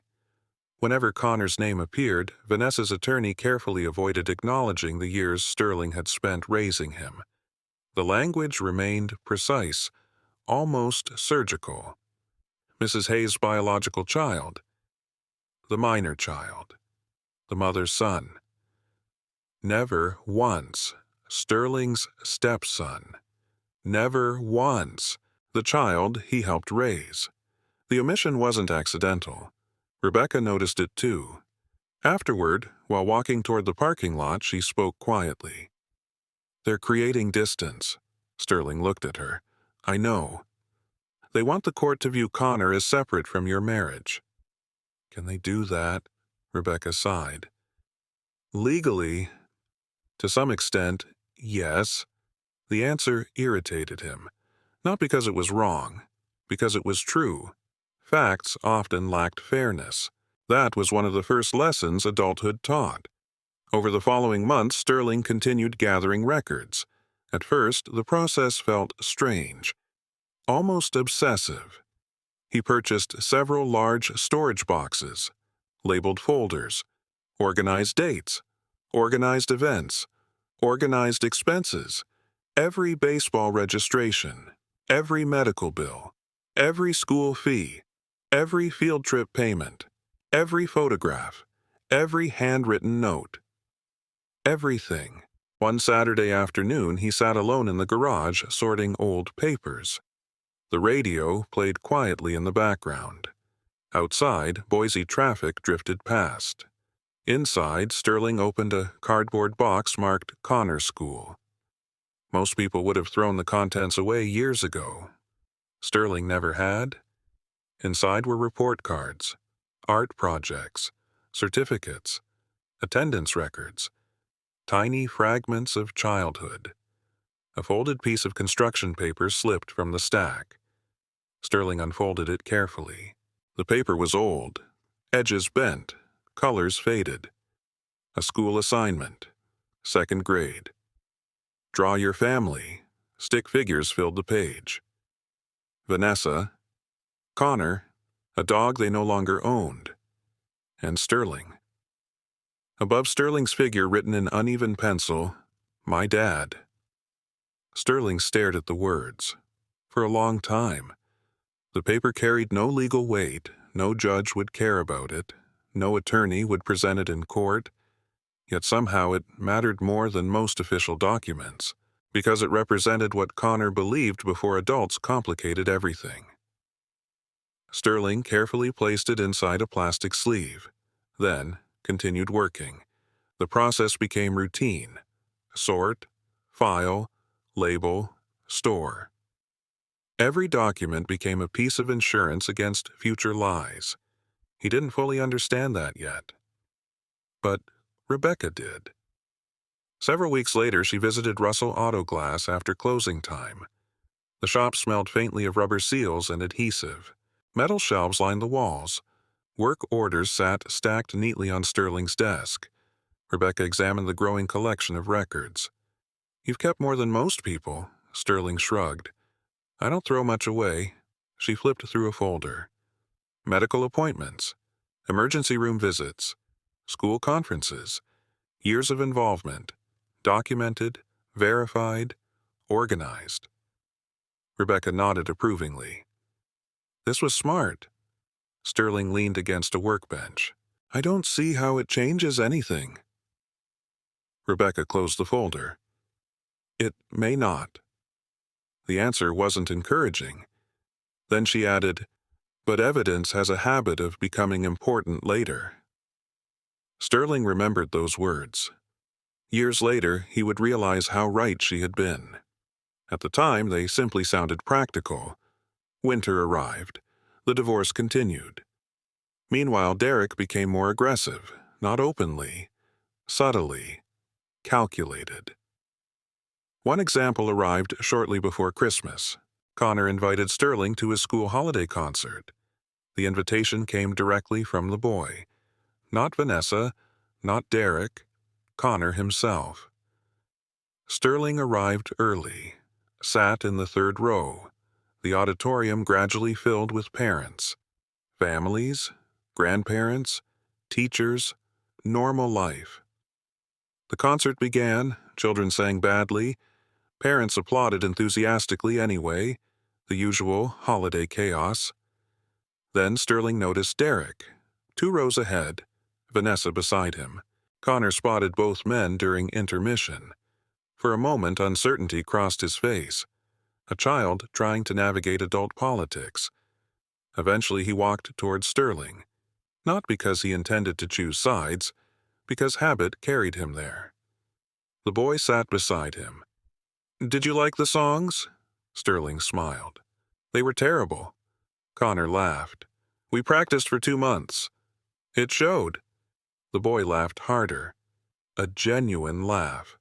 Whenever Connor's name appeared, Vanessa's attorney carefully avoided acknowledging the years Sterling had spent raising him. The language remained precise, almost surgical. Mrs. Hayes' biological child, the minor child, the mother's son. Never once Sterling's stepson. Never once the child he helped raise. The omission wasn't accidental. Rebecca noticed it too. Afterward, while walking toward the parking lot, she spoke quietly. They're creating distance. Sterling looked at her. I know. They want the court to view Connor as separate from your marriage. Can they do that? Rebecca sighed. Legally, to some extent, yes. The answer irritated him, not because it was wrong, because it was true. Facts often lacked fairness. That was one of the first lessons adulthood taught. Over the following months, Sterling continued gathering records. At first, the process felt strange, almost obsessive. He purchased several large storage boxes, labeled folders, organized dates, organized events, organized expenses, every baseball registration, every medical bill, every school fee, every field trip payment, every photograph, every handwritten note. Everything. One Saturday afternoon, he sat alone in the garage sorting old papers. The radio played quietly in the background. Outside, Boise traffic drifted past. Inside, Sterling opened a cardboard box marked Connor School. Most people would have thrown the contents away years ago. Sterling never had. Inside were report cards, art projects, certificates, attendance records, tiny fragments of childhood. A folded piece of construction paper slipped from the stack. Sterling unfolded it carefully. The paper was old, edges bent, colors faded. A school assignment, 2nd grade. Draw your family. Stick figures filled the page. Vanessa, Connor, a dog they no longer owned, and Sterling. Above Sterling's figure, written in uneven pencil, "My dad." Sterling stared at the words. For a long time. The paper carried no legal weight, no judge would care about it, no attorney would present it in court, yet somehow it mattered more than most official documents, because it represented what Connor believed before adults complicated everything. Sterling carefully placed it inside a plastic sleeve, then continued working. The process became routine. Sort, file, label, store. Every document became a piece of insurance against future lies. He didn't fully understand that yet. But Rebecca did. Several weeks later, she visited Russell Auto Glass after closing time. The shop smelled faintly of rubber seals and adhesive. Metal shelves lined the walls. Work orders sat stacked neatly on Sterling's desk. Rebecca examined the growing collection of records. "You've kept more than most people," Sterling shrugged. "I don't throw much away." She flipped through a folder. Medical appointments, emergency room visits, school conferences, years of involvement, documented, verified, organized. Rebecca nodded approvingly. This was smart. Sterling leaned against a workbench. "I don't see how it changes anything." Rebecca closed the folder. "It may not." The answer wasn't encouraging. Then she added, "But evidence has a habit of becoming important later." Sterling remembered those words. Years later, he would realize how right she had been. At the time, they simply sounded practical. Winter arrived. The divorce continued. Meanwhile, Derek became more aggressive, not openly, subtly, calculated. One example arrived shortly before Christmas. Connor invited Sterling to his school holiday concert. The invitation came directly from the boy. Not Vanessa, not Derek, Connor himself. Sterling arrived early, sat in the 3rd row. The auditorium gradually filled with parents, families, grandparents, teachers, normal life. The concert began, children sang badly, parents applauded enthusiastically anyway, the usual holiday chaos. Then Sterling noticed Derek, 2 rows ahead, Vanessa beside him. Connor spotted both men during intermission. For a moment, uncertainty crossed his face. A child trying to navigate adult politics. Eventually, he walked toward Sterling, not because he intended to choose sides, because habit carried him there. The boy sat beside him. "Did you like the songs?" Sterling smiled. "They were terrible." Connor laughed. "We practiced for 2 months. It showed." The boy laughed harder. A genuine laugh.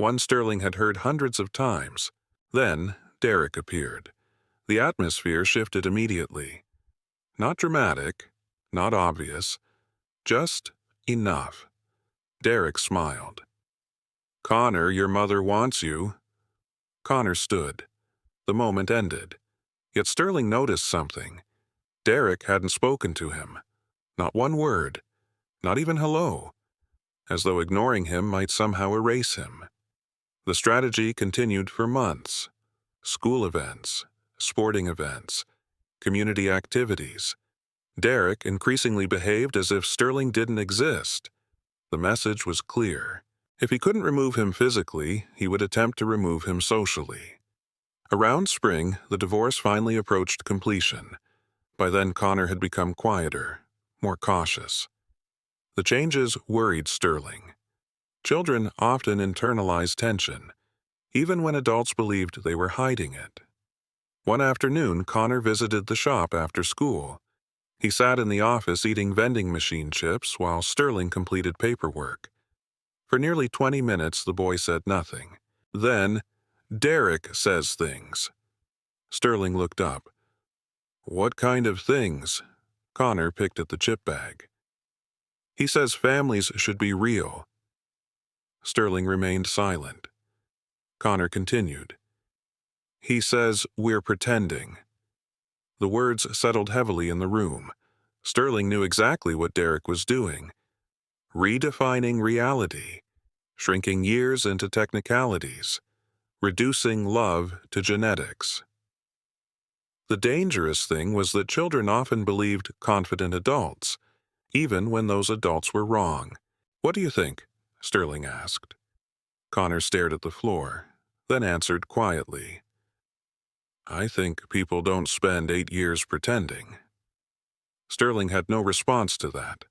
one Sterling had heard hundreds of times. Then, Derek appeared. The atmosphere shifted immediately. Not dramatic, not obvious, just enough. Derek smiled. "Connor, your mother wants you." Connor stood. The moment ended. Yet Sterling noticed something. Derek hadn't spoken to him. Not one word. Not even hello. As though ignoring him might somehow erase him. The strategy continued for months. School events, sporting events, community activities. Derek increasingly behaved as if Sterling didn't exist. The message was clear. If he couldn't remove him physically, he would attempt to remove him socially. Around spring, the divorce finally approached completion. By then, Connor had become quieter, more cautious. The changes worried Sterling. Children often internalize tension, even when adults believed they were hiding it. One afternoon, Connor visited the shop after school. He sat in the office eating vending machine chips while Sterling completed paperwork. For nearly 20 minutes, the boy said nothing. Then, Derek says things. Sterling looked up. "What kind of things?" Connor picked at the chip bag. "He says families should be real." Sterling remained silent. Connor continued. "He says we're pretending." The words settled heavily in the room. Sterling knew exactly what Derek was doing. Redefining reality, shrinking years into technicalities, reducing love to genetics. The dangerous thing was that children often believed confident adults, even when those adults were wrong. "What do you think?" Sterling asked. Connor stared at the floor, then answered quietly. "I think people don't spend 8 years pretending." Sterling had no response to that,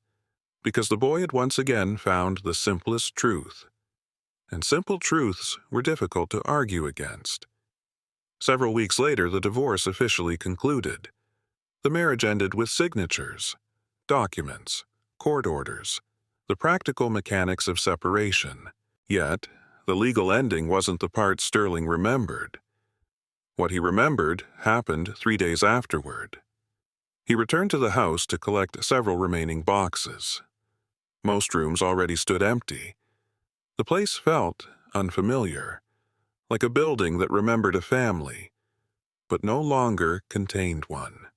because the boy had once again found the simplest truth. And simple truths were difficult to argue against. Several weeks later, the divorce officially concluded. The marriage ended with signatures, documents, court orders, the practical mechanics of separation. Yet, the legal ending wasn't the part Sterling remembered. What he remembered happened 3 days afterward. He returned to the house to collect several remaining boxes. Most rooms already stood empty. The place felt unfamiliar, like a building that remembered a family, but no longer contained one.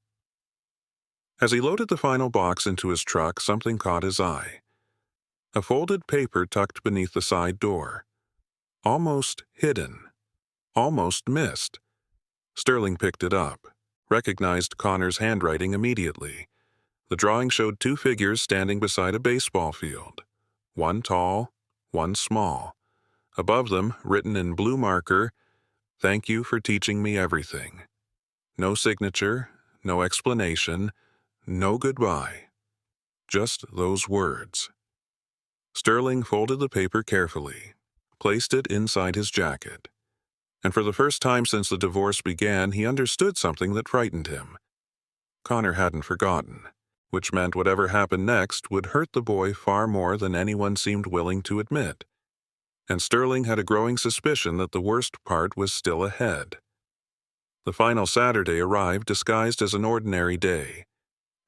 As he loaded the final box into his truck, something caught his eye. A folded paper tucked beneath the side door. Almost hidden. Almost missed. Sterling picked it up, recognized Connor's handwriting immediately. The drawing showed 2 figures standing beside a baseball field. One tall, one small. Above them, written in blue marker, "Thank you for teaching me everything." No signature, no explanation, no goodbye. Just those words. Sterling folded the paper carefully, placed it inside his jacket. And for the first time since the divorce began, he understood something that frightened him. Connor hadn't forgotten, which meant whatever happened next would hurt the boy far more than anyone seemed willing to admit. And Sterling had a growing suspicion that the worst part was still ahead. The final Saturday arrived disguised as an ordinary day.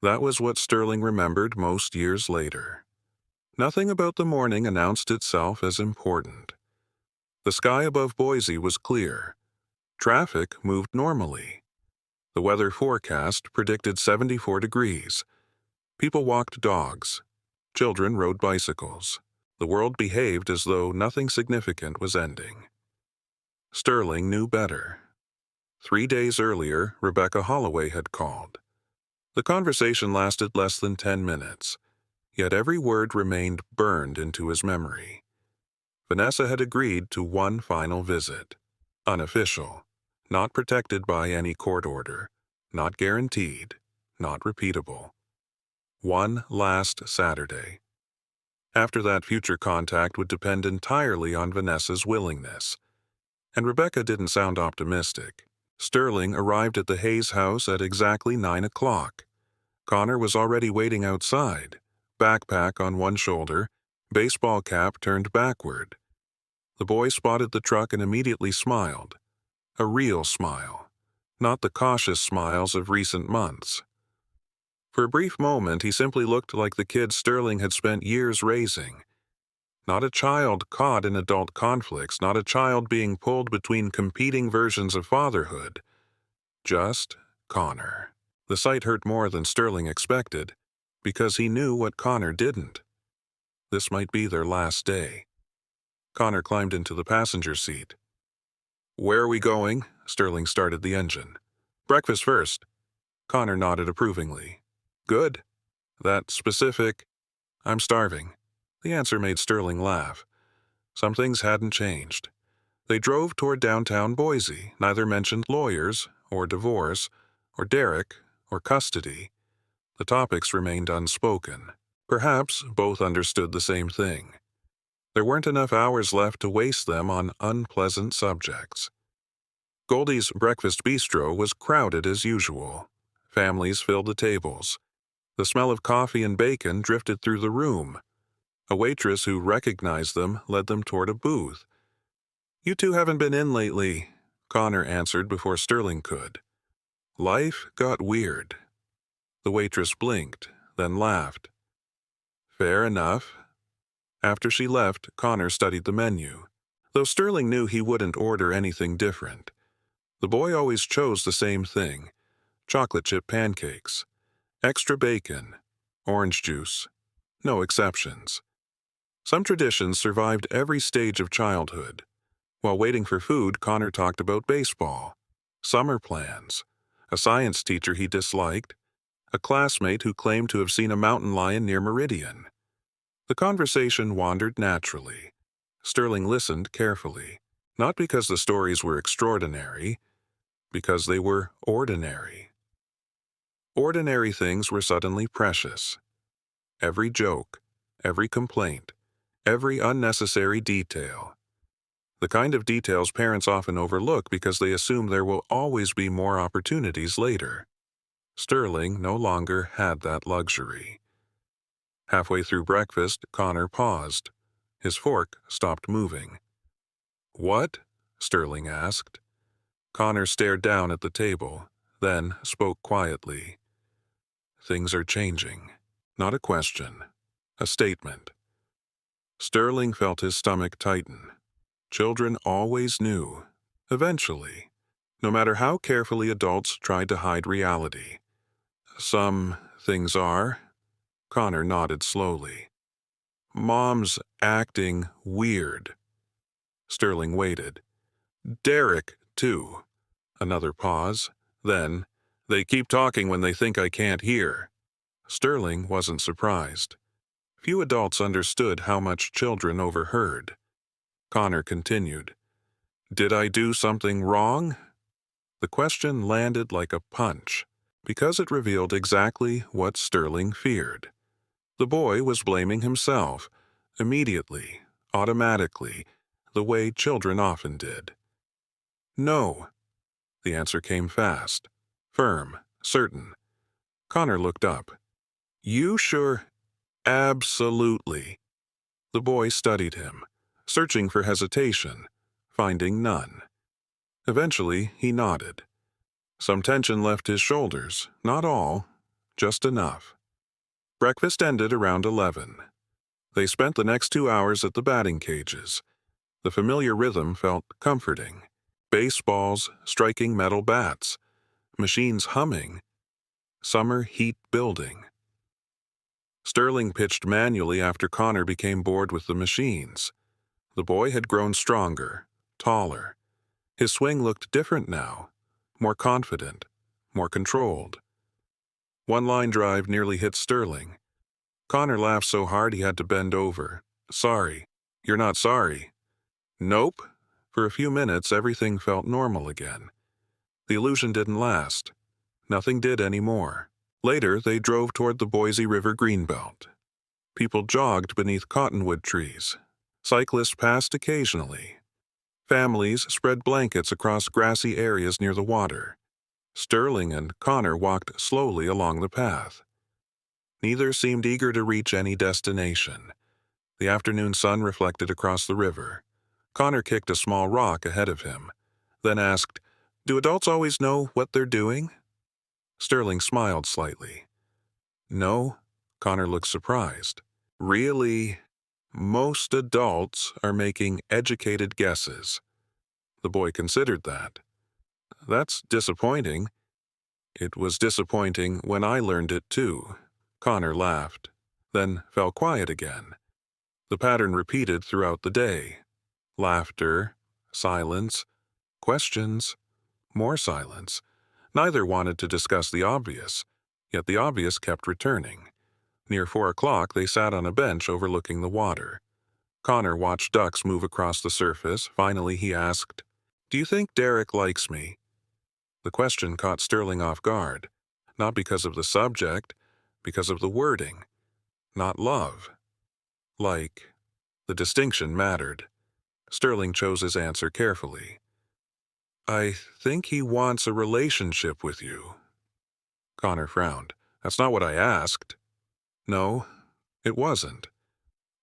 That was what Sterling remembered most years later. Nothing about the morning announced itself as important. The sky above Boise was clear. Traffic moved normally. The weather forecast predicted 74 degrees. People walked dogs. Children rode bicycles. The world behaved as though nothing significant was ending. Sterling knew better. 3 days earlier, Rebecca Holloway had called. The conversation lasted less than 10 minutes, yet every word remained burned into his memory. Vanessa had agreed to one final visit. Unofficial, not protected by any court order, not guaranteed, not repeatable. One last Saturday. After that, future contact would depend entirely on Vanessa's willingness. And Rebecca didn't sound optimistic. Sterling arrived at the Hayes house at exactly 9 o'clock. Connor was already waiting outside, backpack on one shoulder, baseball cap turned backward. The boy spotted the truck and immediately smiled. A real smile, not the cautious smiles of recent months. For a brief moment, he simply looked like the kid Sterling had spent years raising. Not a child caught in adult conflicts, not a child being pulled between competing versions of fatherhood. Just Connor. The sight hurt more than Sterling expected, because he knew what Connor didn't. This might be their last day. Connor climbed into the passenger seat. "Where are we going?" Sterling started the engine. "Breakfast first." Connor nodded approvingly. "Good. That specific, I'm starving." The answer made Sterling laugh. Some things hadn't changed. They drove toward downtown Boise. Neither mentioned lawyers, or divorce, or Derek, or custody. The topics remained unspoken. Perhaps both understood the same thing. There weren't enough hours left to waste them on unpleasant subjects. Goldie's Breakfast Bistro was crowded as usual. Families filled the tables. The smell of coffee and bacon drifted through the room. A waitress who recognized them led them toward a booth. "You two haven't been in lately," Connor answered before Sterling could. "Life got weird." The waitress blinked, then laughed. "Fair enough." After she left, Connor studied the menu. Though Sterling knew he wouldn't order anything different. The boy always chose the same thing: chocolate chip pancakes, extra bacon, orange juice, no exceptions. Some traditions survived every stage of childhood. While waiting for food, Connor talked about baseball, summer plans, a science teacher he disliked, a classmate who claimed to have seen a mountain lion near Meridian. The conversation wandered naturally. Sterling listened carefully, not because the stories were extraordinary, because they were ordinary. Ordinary things were suddenly precious. Every joke, every complaint, every unnecessary detail. The kind of details parents often overlook because they assume there will always be more opportunities later. Sterling no longer had that luxury. Halfway through breakfast, Connor paused. His fork stopped moving. "What?" Sterling asked. Connor stared down at the table, then spoke quietly. "Things are changing." Not a question, a statement. Sterling felt his stomach tighten. Children always knew. Eventually. No matter how carefully adults tried to hide reality. "Some things are." Connor nodded slowly. "Mom's acting weird." Sterling waited. "Derek, too." Another pause. Then, "They keep talking when they think I can't hear." Sterling wasn't surprised. Few adults understood how much children overheard. Connor continued. "Did I do something wrong?" The question landed like a punch, because it revealed exactly what Sterling feared. The boy was blaming himself, immediately, automatically, the way children often did. "No." The answer came fast, firm, certain. Connor looked up. "You sure?" "Absolutely." The boy studied him, searching for hesitation, finding none. Eventually, he nodded. Some tension left his shoulders, not all, just enough. Breakfast ended around 11. They spent the next 2 hours at the batting cages. The familiar rhythm felt comforting. Baseballs striking metal bats, machines humming, summer heat building. Sterling pitched manually after Connor became bored with the machines. The boy had grown stronger, taller. His swing looked different now, more confident, more controlled. One line drive nearly hit Sterling. Connor laughed so hard he had to bend over. "Sorry." "You're not sorry." "Nope." For a few minutes, everything felt normal again. The illusion didn't last. Nothing did anymore. Later, they drove toward the Boise River Greenbelt. People jogged beneath cottonwood trees. Cyclists passed occasionally. Families spread blankets across grassy areas near the water. Sterling and Connor walked slowly along the path. Neither seemed eager to reach any destination. The afternoon sun reflected across the river. Connor kicked a small rock ahead of him, then asked, "Do adults always know what they're doing?" Sterling smiled slightly. "No." Connor looked surprised. "Really, most adults are making educated guesses." The boy considered that. "That's disappointing." "It was disappointing when I learned it too." Connor laughed, then fell quiet again. The pattern repeated throughout the day. Laughter, silence, questions, more silence. Neither wanted to discuss the obvious, yet the obvious kept returning. Near 4 o'clock, they sat on a bench overlooking the water. Connor watched ducks move across the surface. Finally, he asked, "Do you think Derek likes me?" The question caught Sterling off guard, not because of the subject, because of the wording. Not love. Like. The distinction mattered. Sterling chose his answer carefully. "I think he wants a relationship with you." Connor frowned. "That's not what I asked." "No, it wasn't."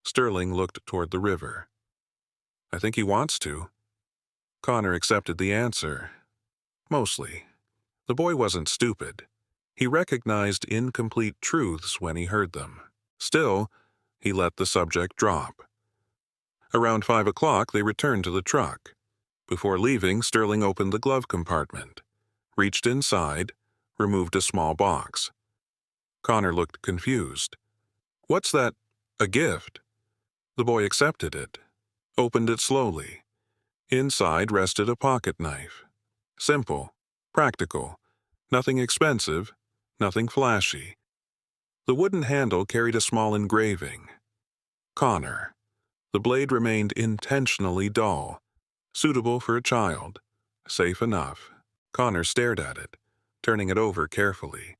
Sterling looked toward the river. "I think he wants to." Connor accepted the answer. Mostly. The boy wasn't stupid. He recognized incomplete truths when he heard them. Still, he let the subject drop. Around 5 o'clock, they returned to the truck. Before leaving, Sterling opened the glove compartment, reached inside, removed a small box. Connor looked confused. "What's that? A gift?" The boy accepted it, opened it slowly. Inside rested a pocket knife. Simple, practical, nothing expensive, nothing flashy. The wooden handle carried a small engraving. Connor. The blade remained intentionally dull, suitable for a child. Safe enough. Connor stared at it, turning it over carefully.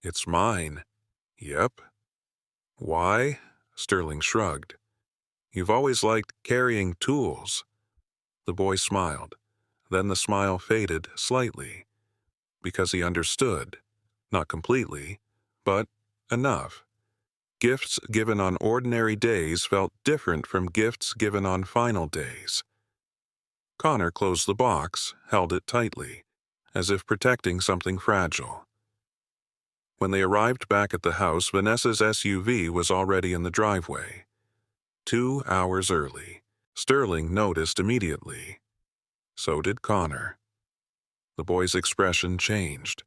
"It's mine." "Yep." "Why?" Sterling shrugged. "You've always liked carrying tools." The boy smiled. Then the smile faded slightly. Because he understood. Not completely, but enough. Gifts given on ordinary days felt different from gifts given on final days. Connor closed the box, held it tightly, as if protecting something fragile. When they arrived back at the house, Vanessa's SUV was already in the driveway. 2 hours early. Sterling noticed immediately. So did Connor. The boy's expression changed.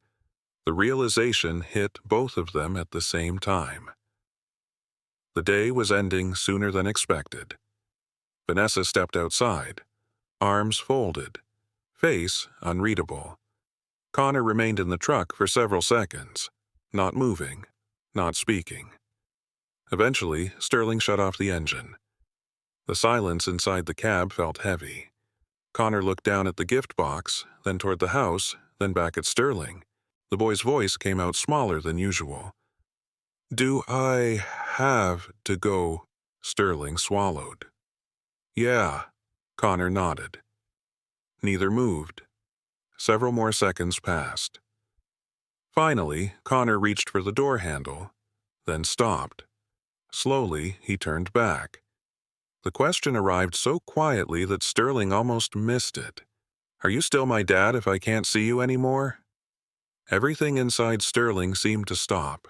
The realization hit both of them at the same time. The day was ending sooner than expected. Vanessa stepped outside, arms folded, face unreadable. Connor remained in the truck for several seconds, not moving, not speaking. Eventually, Sterling shut off the engine. The silence inside the cab felt heavy. Connor looked down at the gift box, then toward the house, then back at Sterling. The boy's voice came out smaller than usual. "Do I have to go?" Sterling swallowed. "Yeah." Connor nodded. Neither moved. Several more seconds passed. Finally, Connor reached for the door handle, then stopped. Slowly, he turned back. The question arrived so quietly that Sterling almost missed it. "Are you still my dad if I can't see you anymore?" Everything inside Sterling seemed to stop.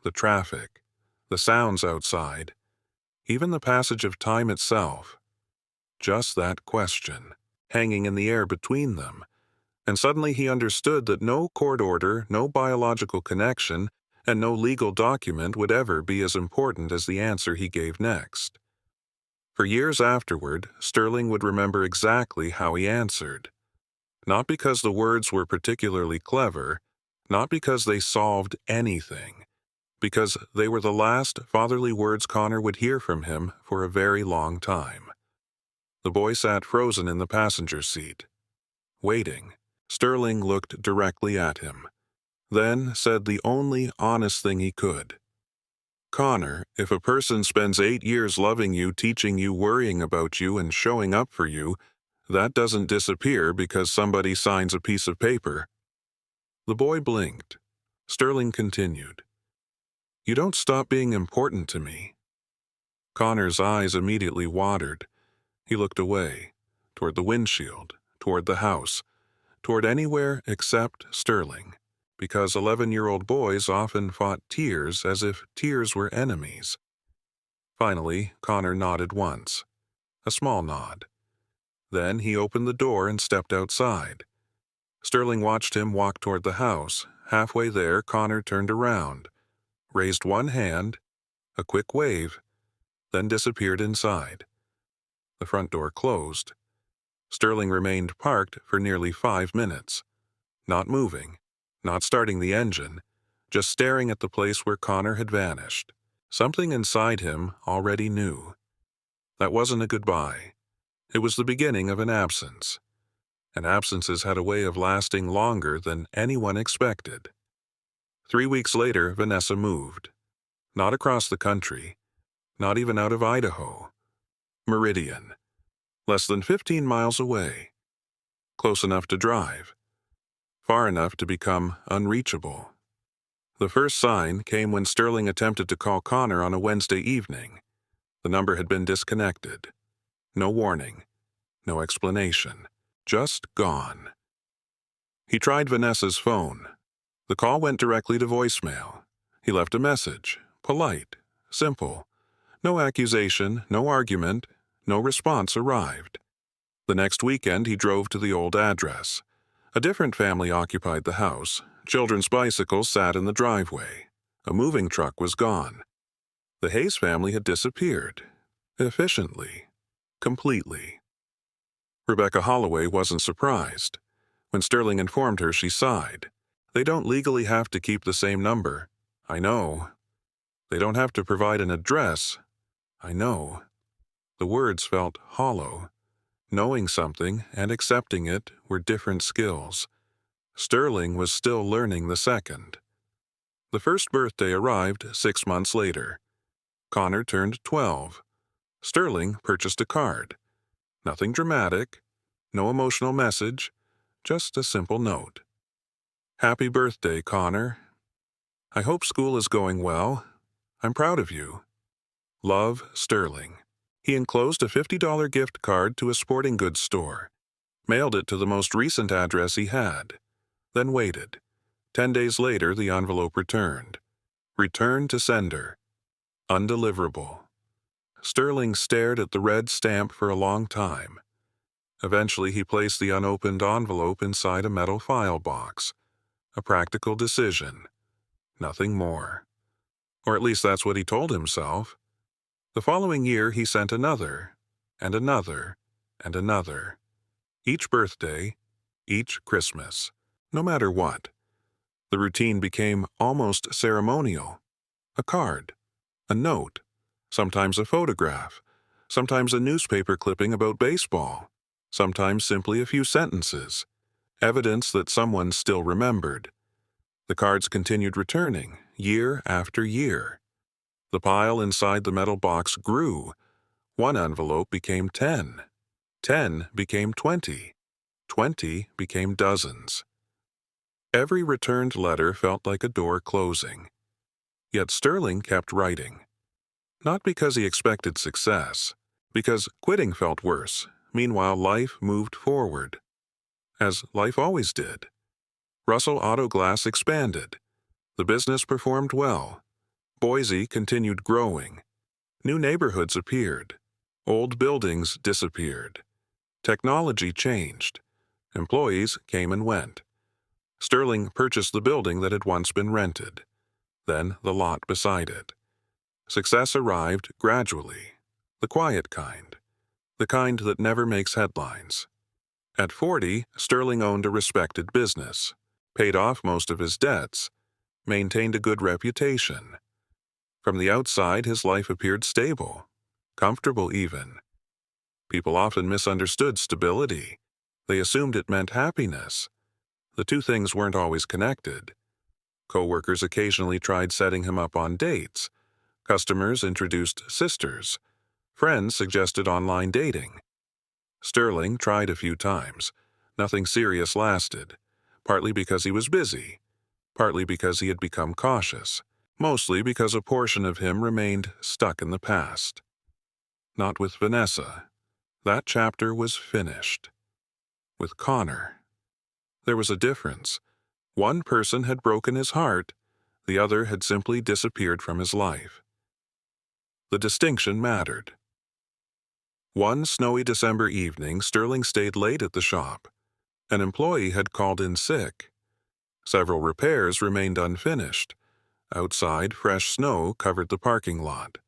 The traffic, the sounds outside, even the passage of time itself. Just that question, hanging in the air between them. And suddenly he understood that no court order, no biological connection, and no legal document would ever be as important as the answer he gave next. For years afterward, Sterling would remember exactly how he answered. Not because the words were particularly clever, not because they solved anything, because they were the last fatherly words Connor would hear from him for a very long time. The boy sat frozen in the passenger seat, waiting. Sterling looked directly at him, then said the only honest thing he could. "Connor, if a person spends 8 years loving you, teaching you, worrying about you, and showing up for you, that doesn't disappear because somebody signs a piece of paper." The boy blinked. Sterling continued. "You don't stop being important to me." Connor's eyes immediately watered. He looked away, toward the windshield, toward the house, toward anywhere except Sterling, because 11-year-old boys often fought tears as if tears were enemies. Finally, Connor nodded once, a small nod. Then he opened the door and stepped outside. Sterling watched him walk toward the house. Halfway there, Connor turned around, raised one hand, a quick wave, then disappeared inside. The front door closed. Sterling remained parked for nearly 5 minutes, not moving, not starting the engine, just staring at the place where Connor had vanished. Something inside him already knew. That wasn't a goodbye. It was the beginning of an absence. And absences had a way of lasting longer than anyone expected. 3 weeks later, Vanessa moved. Not across the country, not even out of Idaho. Meridian. Less than 15 miles away. Close enough to drive. Far enough to become unreachable. The first sign came when Sterling attempted to call Connor on a Wednesday evening. The number had been disconnected. No warning. No explanation. Just gone. He tried Vanessa's phone. The call went directly to voicemail. He left a message. Polite. Simple. No accusation, no argument, no response arrived. The next weekend he drove to the old address. A different family occupied the house. Children's bicycles sat in the driveway. A moving truck was gone. The Hayes family had disappeared. Efficiently. Completely. Rebecca Holloway wasn't surprised. When Sterling informed her, she sighed. They don't legally have to keep the same number. I know. They don't have to provide an address. I know. The words felt hollow. Knowing something and accepting it were different skills. Sterling was still learning the second. The first birthday arrived 6 months later. Connor turned 12. Sterling purchased a card. Nothing dramatic, no emotional message, just a simple note. Happy birthday, Connor. I hope school is going well. I'm proud of you. Love, Sterling. He enclosed a $50 gift card to a sporting goods store, mailed it to the most recent address he had, then waited. 10 days later, the envelope returned. Returned to sender. Undeliverable. Sterling stared at the red stamp for a long time. Eventually, he placed the unopened envelope inside a metal file box. A practical decision. Nothing more. Or at least that's what he told himself. The following year, he sent another, and another, and another. Each birthday, each Christmas. No matter what. The routine became almost ceremonial. A card. A note. Sometimes a photograph. Sometimes a newspaper clipping about baseball. Sometimes simply a few sentences. Evidence that someone still remembered. The cards continued returning, year after year. The pile inside the metal box grew. One envelope became 10. 10 became 20. 20 became dozens. Every returned letter felt like a door closing. Yet Sterling kept writing. Not because he expected success, because quitting felt worse. Meanwhile, life moved forward. As life always did. Russell Auto Glass expanded. The business performed well. Boise continued growing. New neighborhoods appeared. Old buildings disappeared. Technology changed. Employees came and went. Sterling purchased the building that had once been rented. Then the lot beside it. Success arrived gradually. The quiet kind. The kind that never makes headlines. At 40, Sterling owned a respected business, paid off most of his debts, maintained a good reputation. From the outside, his life appeared stable, comfortable even. People often misunderstood stability. They assumed it meant happiness. The two things weren't always connected. Co-workers occasionally tried setting him up on dates. Customers introduced sisters. Friends suggested online dating. Sterling tried a few times. Nothing serious lasted, partly because he was busy, partly because he had become cautious, mostly because a portion of him remained stuck in the past. Not with Vanessa. That chapter was finished. With Connor, there was a difference. One person had broken his heart, the other had simply disappeared from his life. The distinction mattered. One snowy December evening, Sterling stayed late at the shop. An employee had called in sick. Several repairs remained unfinished. Outside, fresh snow covered the parking lot.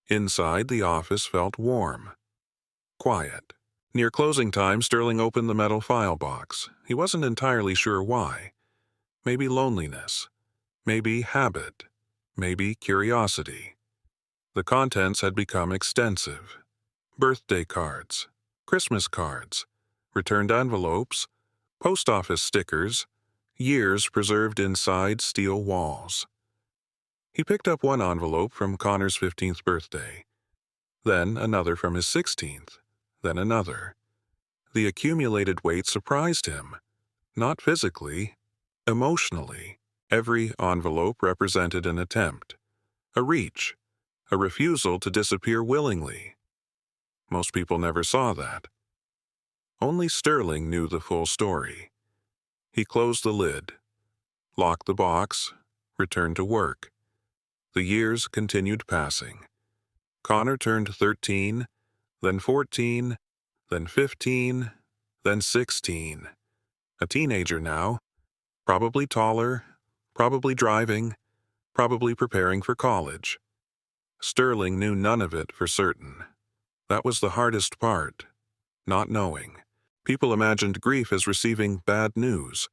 Inside, the office felt warm. Quiet. Near closing time, Sterling opened the metal file box. He wasn't entirely sure why. Maybe loneliness. Maybe habit. Maybe curiosity. The contents had become extensive. Birthday cards, Christmas cards, returned envelopes, post office stickers, years preserved inside steel walls. He picked up one envelope from Connor's 15th birthday, then another from his 16th, then another. The accumulated weight surprised him, not physically, emotionally. Every envelope represented an attempt, a reach, a refusal to disappear willingly. Most people never saw that. Only Sterling knew the full story. He closed the lid, locked the box, returned to work. The years continued passing. Connor turned 13, then 14, then 15, then 16. A teenager now, probably taller, probably driving, probably preparing for college. Sterling knew none of it for certain. That was the hardest part, not knowing. People imagined grief as receiving bad news.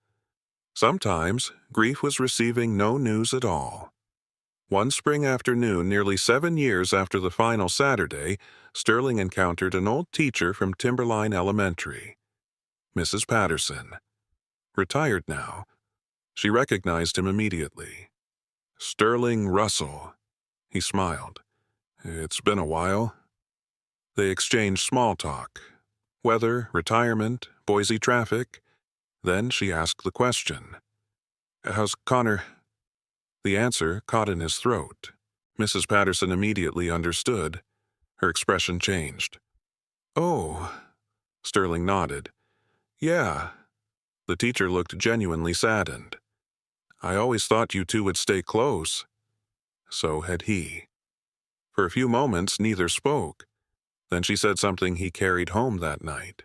Sometimes, grief was receiving no news at all. One spring afternoon, nearly 7 years after the final Saturday, Sterling encountered an old teacher from Timberline Elementary, Mrs. Patterson. Retired now, she recognized him immediately. "Sterling Russell," he smiled. "It's been a while." They exchanged small talk. Weather, retirement, Boise traffic. Then she asked the question. "How's Connor?" The answer caught in his throat. Mrs. Patterson immediately understood. Her expression changed. "Oh," Sterling nodded. "Yeah." The teacher looked genuinely saddened. "I always thought you two would stay close." So had he. For a few moments, neither spoke. Then she said something he carried home that night.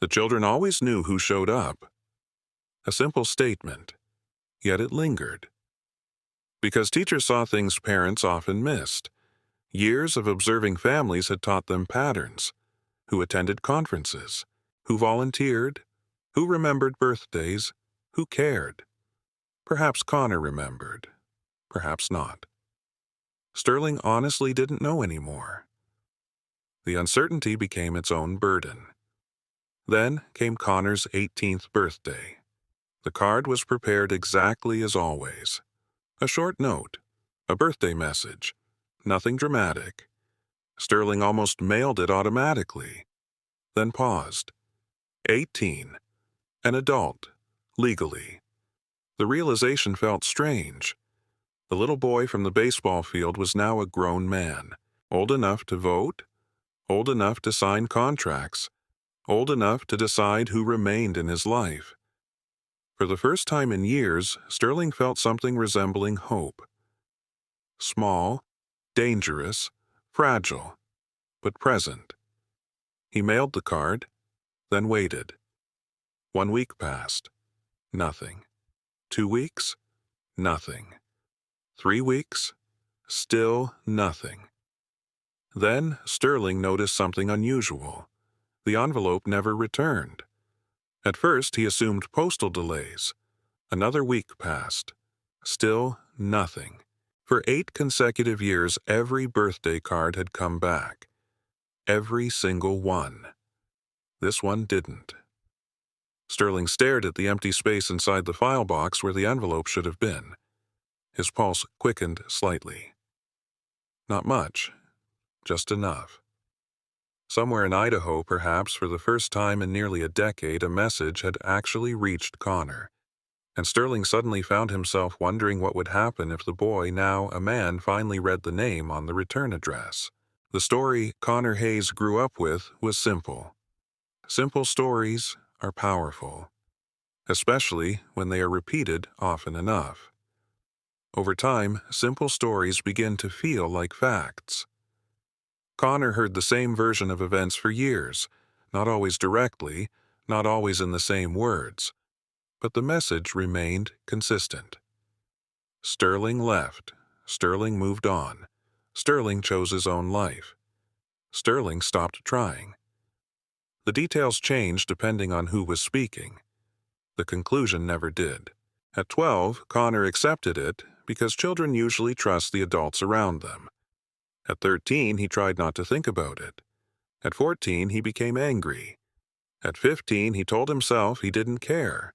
The children always knew who showed up. A simple statement, yet it lingered. Because teachers saw things parents often missed. Years of observing families had taught them patterns. Who attended conferences, who volunteered, who remembered birthdays, who cared. Perhaps Connor remembered, perhaps not. Sterling honestly didn't know anymore. The uncertainty became its own burden. Then came Connor's 18th birthday. The card was prepared exactly as always. A short note, a birthday message, nothing dramatic. Sterling almost mailed it automatically, then paused. 18. An adult, legally. The realization felt strange. The little boy from the baseball field was now a grown man, old enough to vote, old enough to sign contracts, old enough to decide who remained in his life. For the first time in years, Sterling felt something resembling hope. Small, dangerous, fragile, but present. He mailed the card, then waited. 1 week passed. Nothing. 2 weeks? Nothing. 3 weeks? Still nothing. Then Sterling noticed something unusual. The envelope never returned. At first, he assumed postal delays. Another week passed. Still nothing. For 8 consecutive years, every birthday card had come back. Every single one. This one didn't. Sterling stared at the empty space inside the file box where the envelope should have been. His pulse quickened slightly. Not much, just enough. Somewhere in Idaho, perhaps for the first time in nearly a decade, a message had actually reached Connor. And Sterling suddenly found himself wondering what would happen if the boy, now a man, finally read the name on the return address. The story Connor Hayes grew up with was simple. Simple stories are powerful, especially when they are repeated often enough. Over time, simple stories begin to feel like facts. Connor heard the same version of events for years, not always directly, not always in the same words, but the message remained consistent. Sterling left. Sterling moved on. Sterling chose his own life. Sterling stopped trying. The details changed depending on who was speaking. The conclusion never did. At 12, Connor accepted it because children usually trust the adults around them. At 13, he tried not to think about it. At 14, he became angry. At 15, he told himself he didn't care.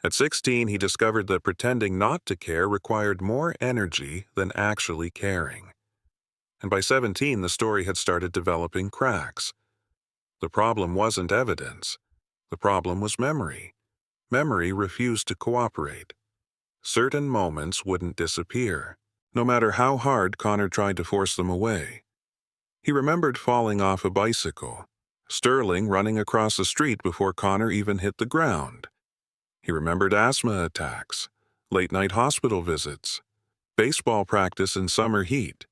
At 16, he discovered that pretending not to care required more energy than actually caring. And by 17, the story had started developing cracks. The problem wasn't evidence. The problem was memory. Memory refused to cooperate. Certain moments wouldn't disappear, no matter how hard Connor tried to force them away. He remembered falling off a bicycle, Sterling running across the street before Connor even hit the ground. He remembered asthma attacks, late-night hospital visits, baseball practice in summer heat.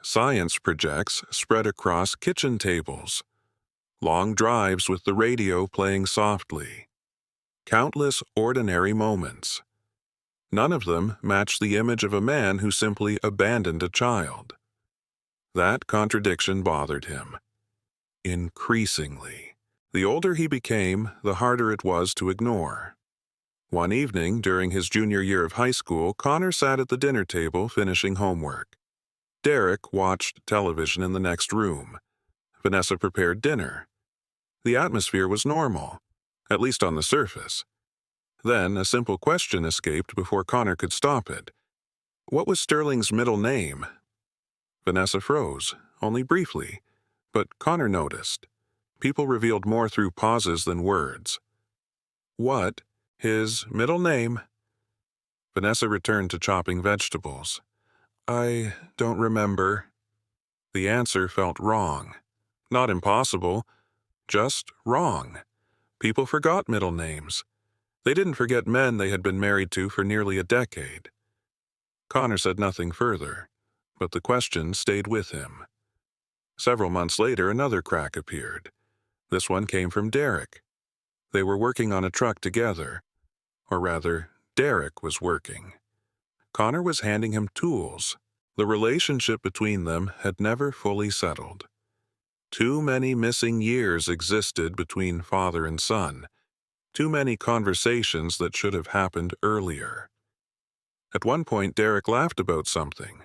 Science projects spread across kitchen tables, long drives with the radio playing softly. Countless ordinary moments. None of them matched the image of a man who simply abandoned a child. That contradiction bothered him. Increasingly. The older he became, the harder it was to ignore. One evening, during his junior year of high school, Connor sat at the dinner table finishing homework. Derek watched television in the next room. Vanessa prepared dinner. The atmosphere was normal, at least on the surface. Then a simple question escaped before Connor could stop it. What was Sterling's middle name? Vanessa froze, only briefly, but Connor noticed. People revealed more through pauses than words. What? His middle name? Vanessa returned to chopping vegetables. I don't remember. The answer felt wrong. Not impossible, just wrong. People forgot middle names. They didn't forget men they had been married to for nearly a decade. Connor said nothing further, but the question stayed with him. Several months later, another crack appeared. This one came from Derek. They were working on a truck together. Or rather, Derek was working. Connor was handing him tools. The relationship between them had never fully settled. Too many missing years existed between father and son. Too many conversations that should have happened earlier. At one point, Derek laughed about something.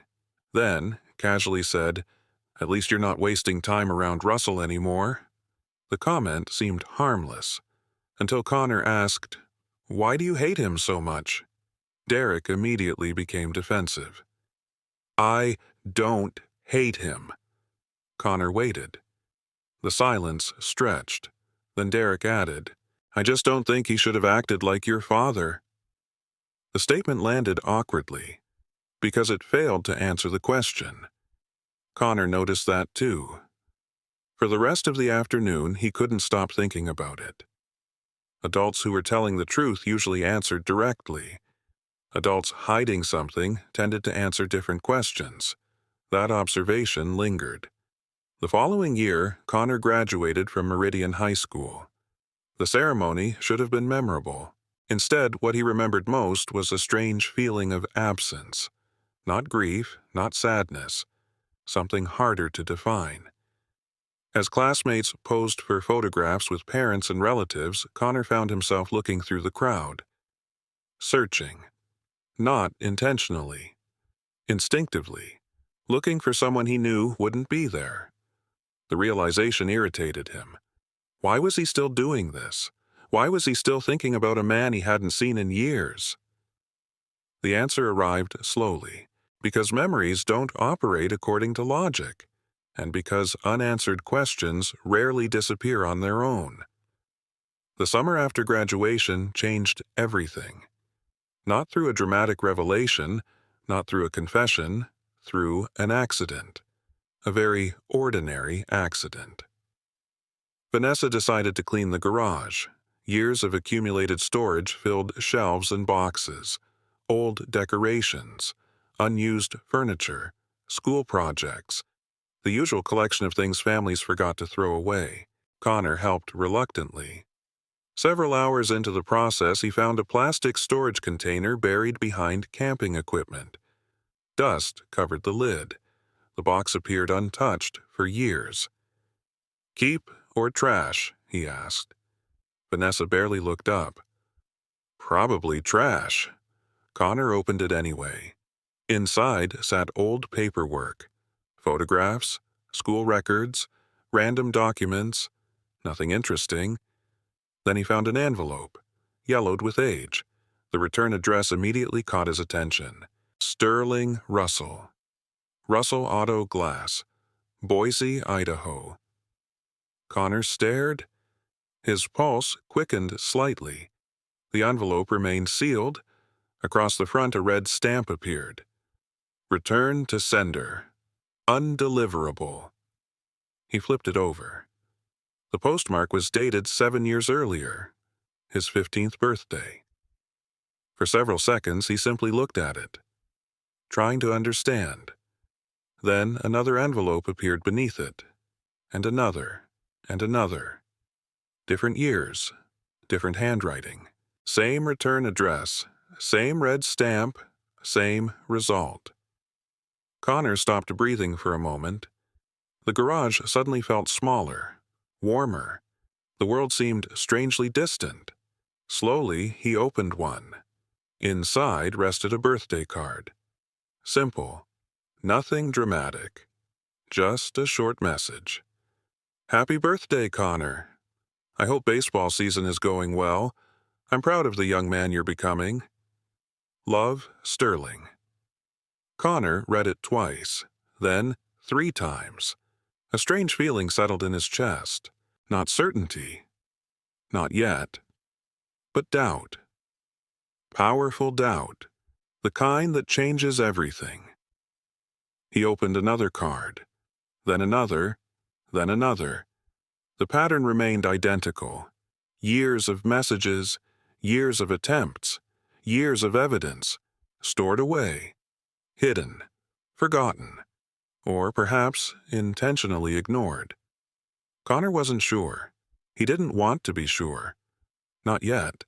Then, casually said, "At least you're not wasting time around Russell anymore." The comment seemed harmless, until Connor asked, "Why do you hate him so much?" Derek immediately became defensive. "I don't hate him." Connor waited. The silence stretched. Then Derek added, "I just don't think he should have acted like your father." The statement landed awkwardly, because it failed to answer the question. Connor noticed that too. For the rest of the afternoon, he couldn't stop thinking about it. Adults who were telling the truth usually answered directly. Adults hiding something tended to answer different questions. That observation lingered. The following year, Connor graduated from Meridian High School. The ceremony should have been memorable. Instead, what he remembered most was a strange feeling of absence. Not grief, not sadness. Something harder to define. As classmates posed for photographs with parents and relatives, Connor found himself looking through the crowd. Searching. Not intentionally. Instinctively. Looking for someone he knew wouldn't be there. The realization irritated him. Why was he still doing this? Why was he still thinking about a man he hadn't seen in years? The answer arrived slowly, because memories don't operate according to logic, and because unanswered questions rarely disappear on their own. The summer after graduation changed everything. Not through a dramatic revelation, not through a confession, through an accident. A very ordinary accident. Vanessa decided to clean the garage. Years of accumulated storage filled shelves and boxes, old decorations, unused furniture, school projects, the usual collection of things families forgot to throw away. Connor helped reluctantly. Several hours into the process, he found a plastic storage container buried behind camping equipment. Dust covered the lid. The box appeared untouched for years. "Keep or trash?" he asked. Vanessa barely looked up. "Probably trash." Connor opened it anyway. Inside sat old paperwork, photographs, school records, random documents, nothing interesting. Then he found an envelope, yellowed with age. The return address immediately caught his attention. Sterling Russell. Russell Auto Glass, Boise, Idaho. Connor stared. His pulse quickened slightly. The envelope remained sealed. Across the front, a red stamp appeared. Return to sender. Undeliverable. He flipped it over. The postmark was dated 7 years earlier, his 15th birthday. For several seconds, he simply looked at it, trying to understand. Then another envelope appeared beneath it, and another, and another. Different years, different handwriting. Same return address, same red stamp, same result. Connor stopped breathing for a moment. The garage suddenly felt smaller, warmer. The world seemed strangely distant. Slowly, he opened one. Inside rested a birthday card. Simple. Nothing dramatic. Just a short message. "Happy birthday, Connor. I hope baseball season is going well. I'm proud of the young man you're becoming. Love, Sterling." Connor read it twice, then 3 times. A strange feeling settled in his chest. Not certainty. Not yet. But doubt. Powerful doubt. The kind that changes everything. He opened another card. Then another. Then another. The pattern remained identical. Years of messages, years of attempts, years of evidence, stored away, hidden, forgotten, or perhaps intentionally ignored. Connor wasn't sure. He didn't want to be sure. Not yet.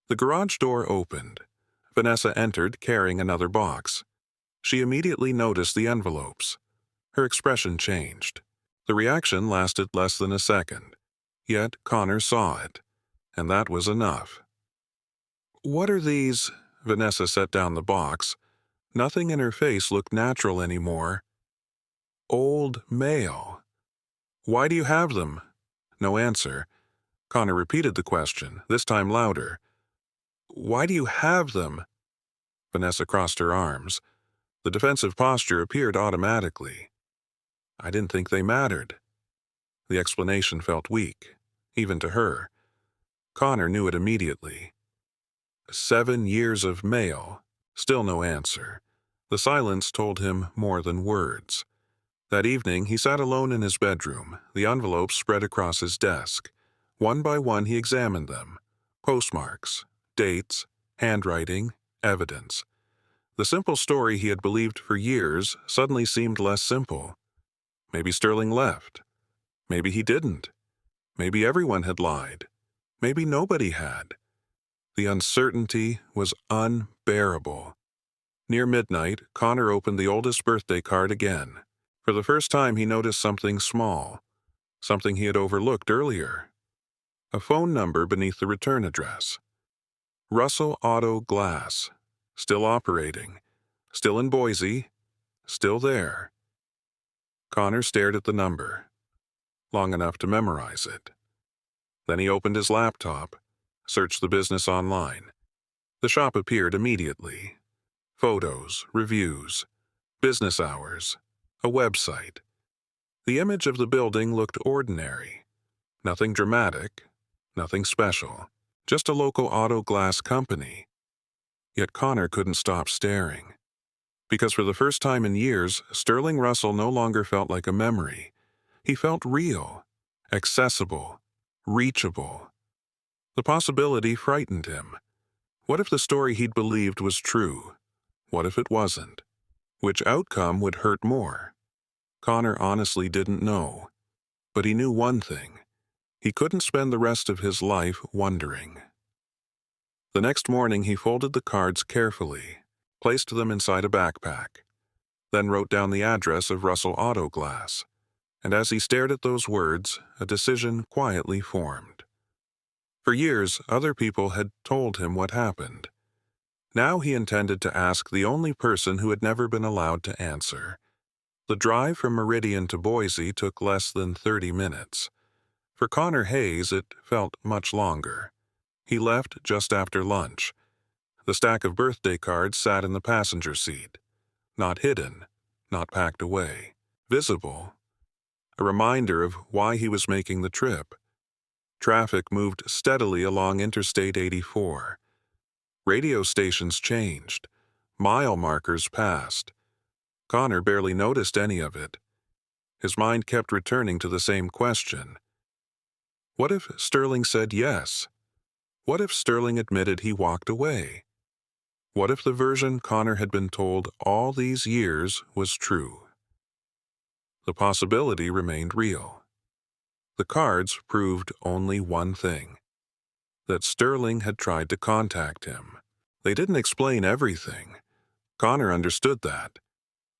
The garage door opened. Vanessa entered carrying another box. She immediately noticed the envelopes. Her expression changed. The reaction lasted less than a second. Yet Connor saw it, and that was enough. "What are these?" Vanessa set down the box. Nothing in her face looked natural anymore. "Old mail. Why do you have them?" No answer. Connor repeated the question, this time louder. "Why do you have them?" Vanessa crossed her arms. The defensive posture appeared automatically. "I didn't think they mattered." The explanation felt weak, even to her. Connor knew it immediately. 7 years of mail. Still no answer. The silence told him more than words. That evening, he sat alone in his bedroom, the envelopes spread across his desk. One by one, he examined them. Postmarks, dates, handwriting, evidence. The simple story he had believed for years suddenly seemed less simple. Maybe Sterling left. Maybe he didn't. Maybe everyone had lied. Maybe nobody had. The uncertainty was unbearable. Near midnight, Connor opened the oldest birthday card again. For the first time, he noticed something small, something he had overlooked earlier. A phone number beneath the return address. Russell Auto Glass. Still operating. Still in Boise. Still there. Connor stared at the number, long enough to memorize it. Then he opened his laptop, searched the business online. The shop appeared immediately. Photos, reviews, business hours, a website. The image of the building looked ordinary. Nothing dramatic, nothing special. Just a local auto glass company. Yet Connor couldn't stop staring. Because for the first time in years, Sterling Russell no longer felt like a memory. He felt real, accessible, reachable. The possibility frightened him. What if the story he'd believed was true? What if it wasn't? Which outcome would hurt more? Connor honestly didn't know. But he knew one thing. He couldn't spend the rest of his life wondering. The next morning he folded the cards carefully, placed them inside a backpack, then wrote down the address of Russell Auto Glass. And as he stared at those words, a decision quietly formed. For years, other people had told him what happened. Now he intended to ask the only person who had never been allowed to answer. The drive from Meridian to Boise took less than 30 minutes. For Connor Hayes, it felt much longer. He left just after lunch. The stack of birthday cards sat in the passenger seat. Not hidden, not packed away. Visible. A reminder of why he was making the trip. Traffic moved steadily along Interstate 84. Radio stations changed. Mile markers passed. Connor barely noticed any of it. His mind kept returning to the same question. What if Sterling said yes? What if Sterling admitted he walked away? What if the version Connor had been told all these years was true? The possibility remained real. The cards proved only one thing: that Sterling had tried to contact him. They didn't explain everything. Connor understood that.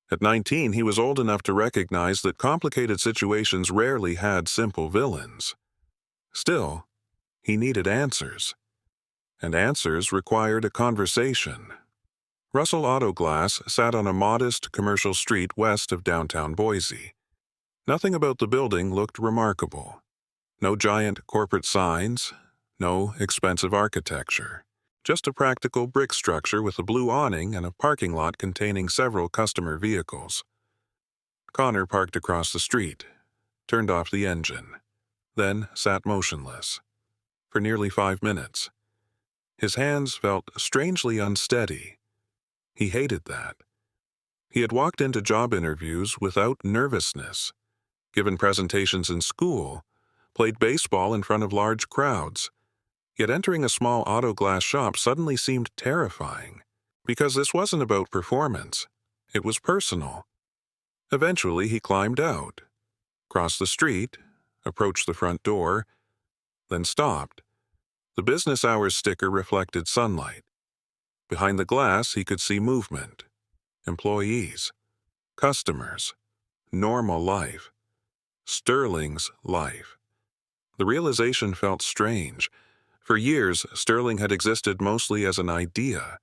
At 19, he was old enough to recognize that complicated situations rarely had simple villains. Still, he needed answers. And answers required a conversation. Russell Auto Glass sat on a modest commercial street west of downtown Boise. Nothing about the building looked remarkable. No giant corporate signs, no expensive architecture. Just a practical brick structure with a blue awning and a parking lot containing several customer vehicles. Connor parked across the street, turned off the engine, then sat motionless. For nearly 5 minutes. His hands felt strangely unsteady. He hated that. He had walked into job interviews without nervousness, given presentations in school, played baseball in front of large crowds. Yet entering a small auto glass shop suddenly seemed terrifying, because this wasn't about performance. It was personal. Eventually, he climbed out, crossed the street, approached the front door, then stopped. The business hours sticker reflected sunlight. Behind the glass, he could see movement, employees, customers, normal life, Sterling's life. The realization felt strange. For years, Sterling had existed mostly as an idea,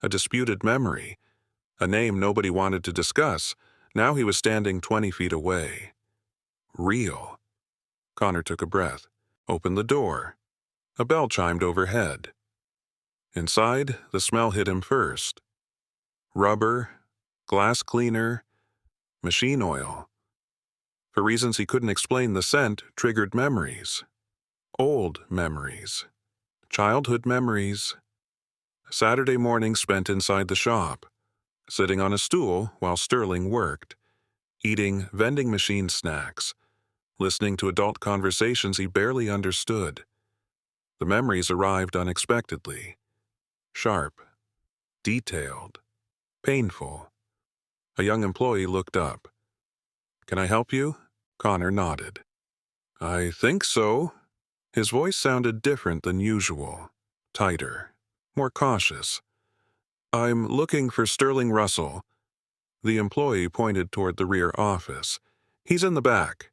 a disputed memory, a name nobody wanted to discuss. Now he was standing 20 feet away. Real. Connor took a breath, opened the door. A bell chimed overhead. Inside, the smell hit him first. Rubber, glass cleaner, machine oil. For reasons he couldn't explain, the scent triggered memories. Old memories. Childhood memories. Saturday morning spent inside the shop, sitting on a stool while Sterling worked, eating vending machine snacks, listening to adult conversations he barely understood. The memories arrived unexpectedly. Sharp, detailed, painful. A young employee looked up. "Can I help you?" Connor nodded. "I think so." His voice sounded different than usual, tighter, more cautious. "I'm looking for Sterling Russell." The employee pointed toward the rear office. "He's in the back."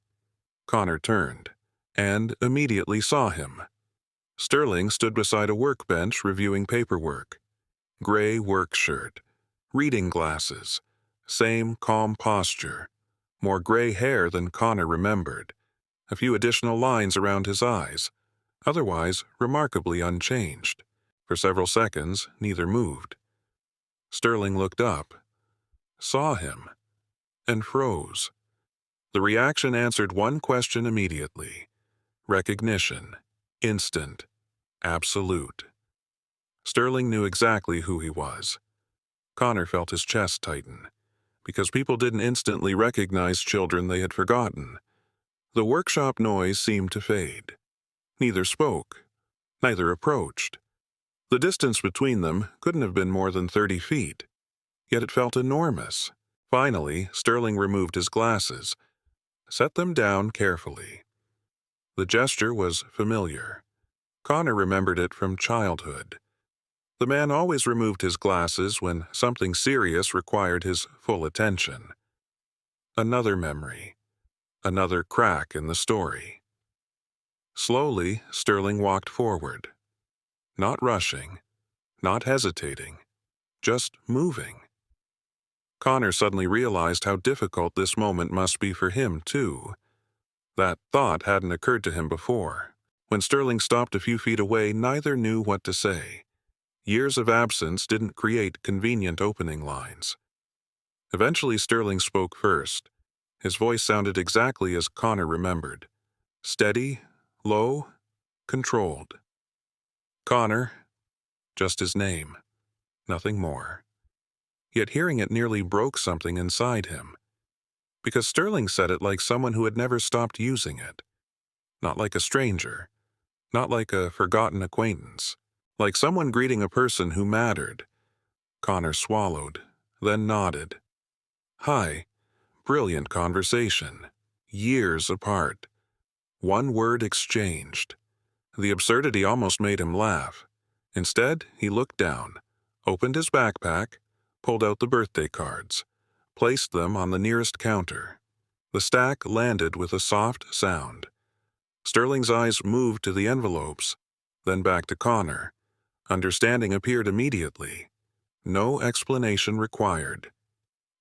Connor turned, and immediately saw him. Sterling stood beside a workbench reviewing paperwork. Gray work shirt, reading glasses, same calm posture, more gray hair than Connor remembered, a few additional lines around his eyes, otherwise remarkably unchanged. For several seconds, neither moved. Sterling looked up, saw him, and froze. The reaction answered one question immediately. Recognition. Instant. Absolute. Sterling knew exactly who he was. Connor felt his chest tighten, because people didn't instantly recognize children they had forgotten. The workshop noise seemed to fade. Neither spoke. Neither approached. The distance between them couldn't have been more than 30 feet, yet it felt enormous. Finally, Sterling removed his glasses, set them down carefully. The gesture was familiar. Connor remembered it from childhood. The man always removed his glasses when something serious required his full attention. Another memory. Another crack in the story. Slowly, Sterling walked forward. Not rushing, not hesitating, just moving. Connor suddenly realized how difficult this moment must be for him, too. That thought hadn't occurred to him before. When Sterling stopped a few feet away, neither knew what to say. Years of absence didn't create convenient opening lines. Eventually, Sterling spoke first. His voice sounded exactly as Connor remembered. Steady, low, controlled. Connor, just his name, nothing more. Yet hearing it nearly broke something inside him. Because Sterling said it like someone who had never stopped using it. Not like a stranger. Not like a forgotten acquaintance. Like someone greeting a person who mattered. Connor swallowed, then nodded. Hi. Brilliant conversation. Years apart. One word exchanged. The absurdity almost made him laugh. Instead, he looked down, opened his backpack, pulled out the birthday cards, placed them on the nearest counter. The stack landed with a soft sound. Sterling's eyes moved to the envelopes, then back to Connor. Understanding appeared immediately. No explanation required.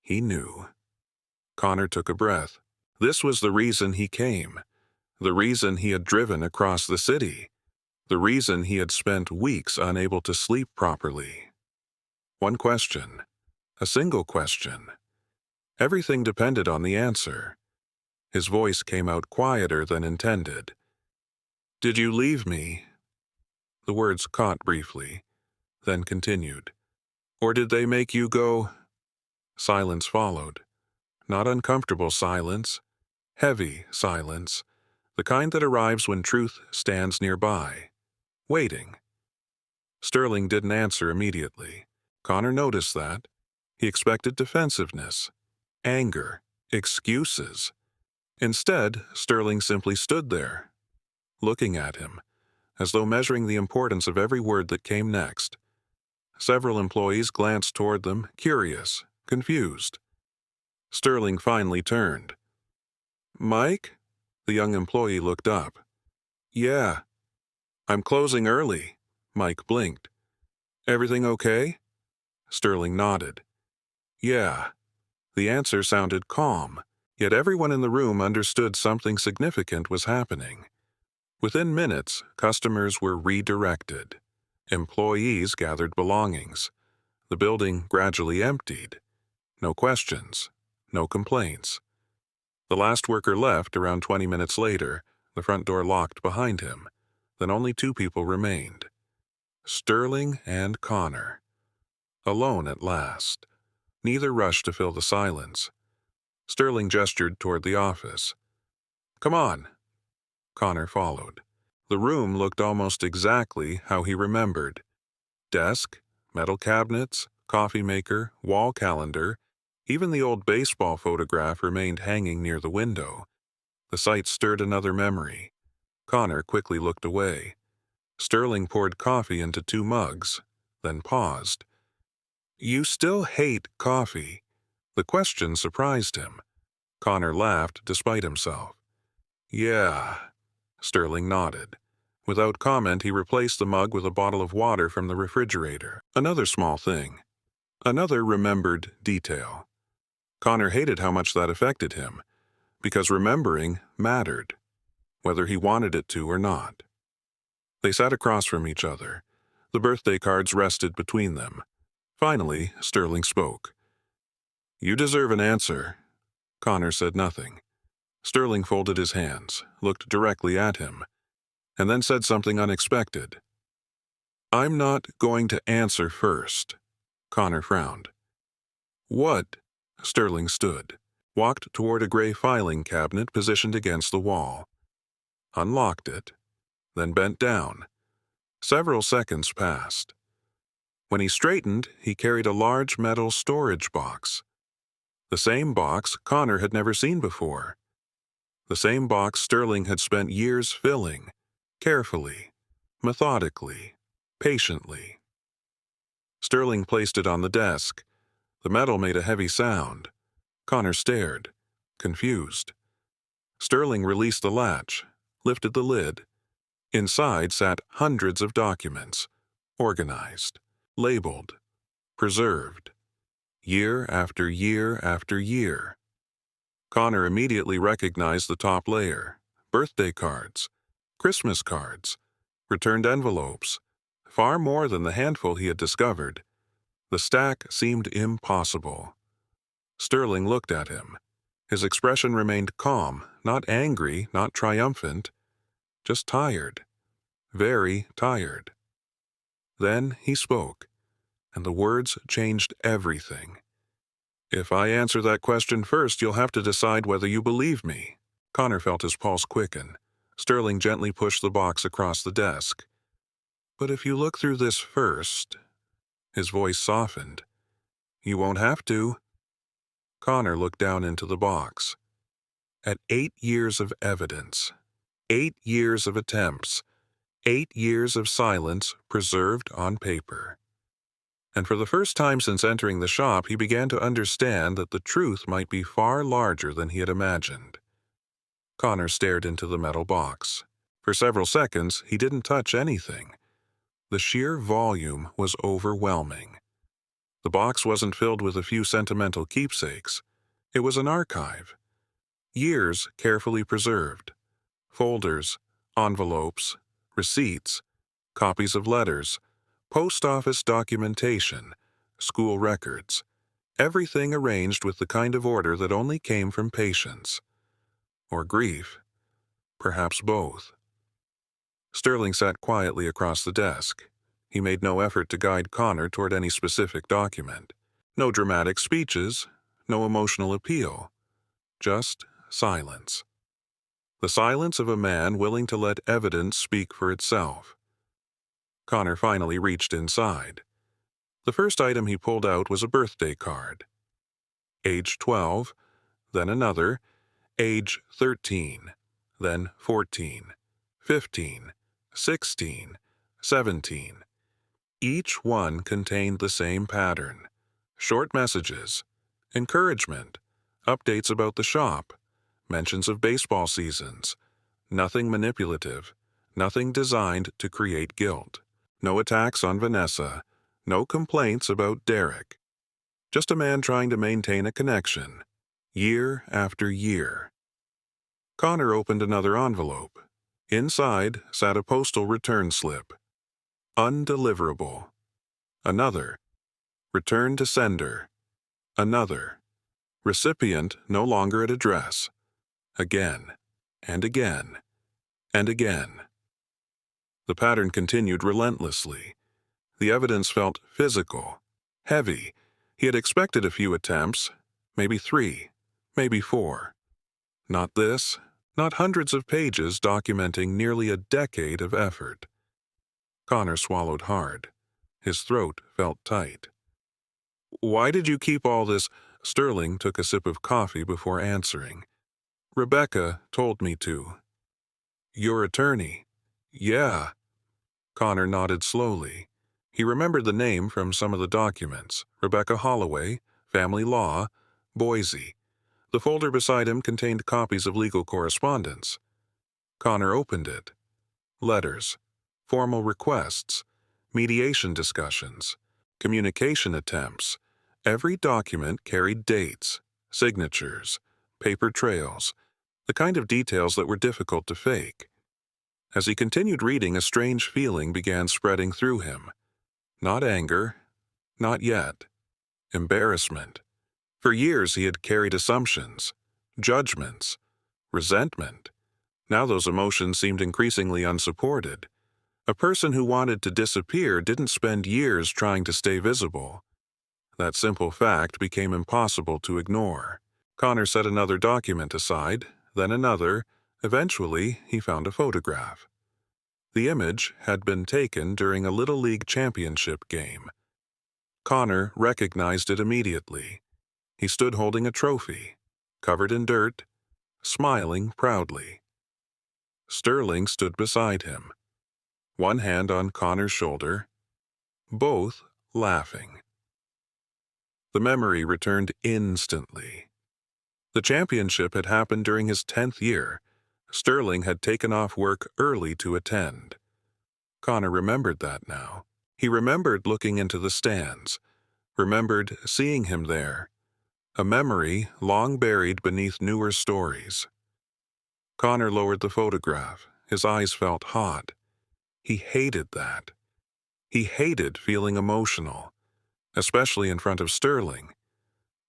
He knew. Connor took a breath. This was the reason he came. The reason he had driven across the city. The reason he had spent weeks unable to sleep properly. One question. A single question. Everything depended on the answer. His voice came out quieter than intended. Did you leave me? The words caught briefly, then continued. Or did they make you go? Silence followed. Not uncomfortable silence. Heavy silence. The kind that arrives when truth stands nearby. Waiting. Sterling didn't answer immediately. Connor noticed that. He expected defensiveness, anger, excuses. Instead, Sterling simply stood there, looking at him, as though measuring the importance of every word that came next. Several employees glanced toward them, curious, confused. Sterling finally turned. Mike? The young employee looked up. Yeah. I'm closing early. Mike blinked. Everything okay? Sterling nodded. Yeah. The answer sounded calm, yet everyone in the room understood something significant was happening. Within minutes, customers were redirected. Employees gathered belongings. The building gradually emptied. No questions. No complaints. The last worker left around 20 minutes later, the front door locked behind him. Then only two people remained. Sterling and Connor. Alone at last. Neither rushed to fill the silence. Sterling gestured toward the office. Come on. Connor followed. The room looked almost exactly how he remembered. Desk, metal cabinets, coffee maker, wall calendar, even the old baseball photograph remained hanging near the window. The sight stirred another memory. Connor quickly looked away. Sterling poured coffee into 2 mugs, then paused. You still hate coffee? The question surprised him. Connor laughed despite himself. Yeah. Sterling nodded. Without comment, he replaced the mug with a bottle of water from the refrigerator. Another small thing. Another remembered detail. Connor hated how much that affected him, because remembering mattered, whether he wanted it to or not. They sat across from each other. The birthday cards rested between them. Finally, Sterling spoke. You deserve an answer. Connor said nothing. Sterling folded his hands, looked directly at him, and then said something unexpected. I'm not going to answer first. Connor frowned. "What?" Sterling stood, walked toward a gray filing cabinet positioned against the wall, unlocked it, then bent down. Several seconds passed. When he straightened, he carried a large metal storage box. The same box Connor had never seen before. The same box Sterling had spent years filling, carefully, methodically, patiently. Sterling placed it on the desk. The metal made a heavy sound. Connor stared, confused. Sterling released the latch, lifted the lid. Inside sat hundreds of documents, organized, labeled, preserved, year after year after year. Connor immediately recognized the top layer: birthday cards, Christmas cards, returned envelopes, far more than the handful he had discovered. The stack seemed impossible. Sterling looked at him. His expression remained calm, not angry, not triumphant, just tired, very tired. Then he spoke, and the words changed everything. "If I answer that question first, you'll have to decide whether you believe me." Connor felt his pulse quicken. Sterling gently pushed the box across the desk. "But if you look through this first," his voice softened, "you won't have to." Connor looked down into the box. At 8 years of evidence, 8 years of attempts, 8 years of silence preserved on paper. And for the first time since entering the shop, he began to understand that the truth might be far larger than he had imagined. Connor stared into the metal box. For several seconds, he didn't touch anything. The sheer volume was overwhelming. The box wasn't filled with a few sentimental keepsakes. It was an archive. Years carefully preserved. Folders, envelopes, receipts, copies of letters, post office documentation, school records. Everything arranged with the kind of order that only came from patience. Or grief. Perhaps both. Sterling sat quietly across the desk. He made no effort to guide Connor toward any specific document. No dramatic speeches, no emotional appeal. Just silence. The silence of a man willing to let evidence speak for itself. Connor finally reached inside. The first item he pulled out was a birthday card. Age 12, then another, age 13, then 14, 15, 16, 17. Each one contained the same pattern: short messages, encouragement, updates about the shop, mentions of baseball seasons. Nothing manipulative, nothing designed to create guilt. No attacks on Vanessa, no complaints about Derek. Just a man trying to maintain a connection, year after year. Connor opened another envelope. Inside sat a postal return slip. Undeliverable. Another. Return to sender. Another. Recipient no longer at address. Again, and again, and again. The pattern continued relentlessly. The evidence felt physical, heavy. He had expected a few attempts, maybe 3, maybe 4. Not this, not hundreds of pages documenting nearly a decade of effort. Connor swallowed hard. His throat felt tight. "Why did you keep all this?" Sterling took a sip of coffee before answering. "Rebecca told me to." "Your attorney?" "Yeah." Connor nodded slowly. He remembered the name from some of the documents: Rebecca Holloway, Family Law, Boise. The folder beside him contained copies of legal correspondence. Connor opened it. Letters, formal requests, mediation discussions, communication attempts. Every document carried dates, signatures, paper trails, the kind of details that were difficult to fake. As he continued reading, a strange feeling began spreading through him. Not anger, not yet. Embarrassment. For years he had carried assumptions, judgments, resentment. Now those emotions seemed increasingly unsupported. A person who wanted to disappear didn't spend years trying to stay visible. That simple fact became impossible to ignore. Connor set another document aside, then another. Eventually, he found a photograph. The image had been taken during a Little League championship game. Connor recognized it immediately. He stood holding a trophy, covered in dirt, smiling proudly. Sterling stood beside him, one hand on Connor's shoulder, both laughing. The memory returned instantly. The championship had happened during his 10th year. Sterling had taken off work early to attend. Connor remembered that now. He remembered looking into the stands, remembered seeing him there, a memory long buried beneath newer stories. Connor lowered the photograph. His eyes felt hot. He hated that. He hated feeling emotional, especially in front of Sterling.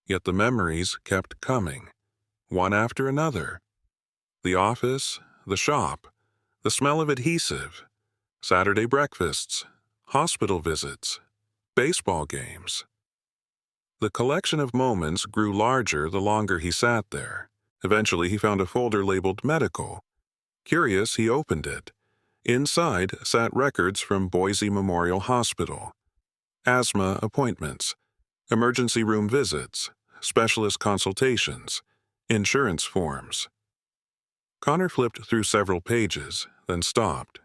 Yet the memories kept coming, one after another. The office, the shop, the smell of adhesive, Saturday breakfasts, hospital visits, baseball games. The collection of moments grew larger the longer he sat there. Eventually, he found a folder labeled medical. Curious, he opened it. Inside sat records from Boise Memorial Hospital, asthma appointments, emergency room visits, specialist consultations, insurance forms. Connor flipped through several pages, then stopped.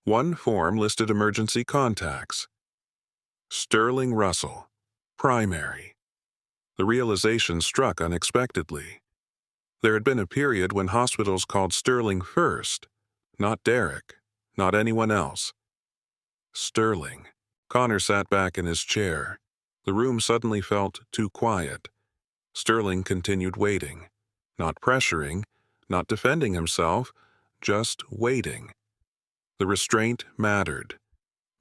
One form listed emergency contacts. Sterling Russell, primary. The realization struck unexpectedly. There had been a period when hospitals called Sterling first, not Derek, not anyone else. Sterling. Connor sat back in his chair. The room suddenly felt too quiet. Sterling continued waiting, not pressuring, not defending himself, just waiting. The restraint mattered.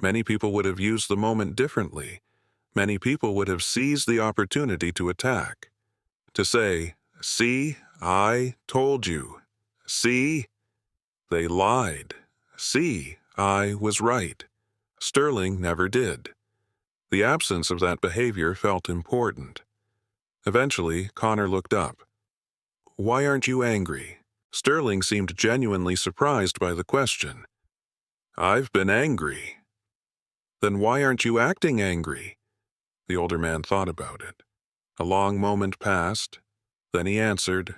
Many people would have used the moment differently. Many people would have seized the opportunity to attack. To say, "See, I told you. See, they lied. See, I was right." Sterling never did. The absence of that behavior felt important. Eventually, Connor looked up. "Why aren't you angry?" Sterling seemed genuinely surprised by the question. "I've been angry." "Then why aren't you acting angry?" The older man thought about it. A long moment passed. Then he answered,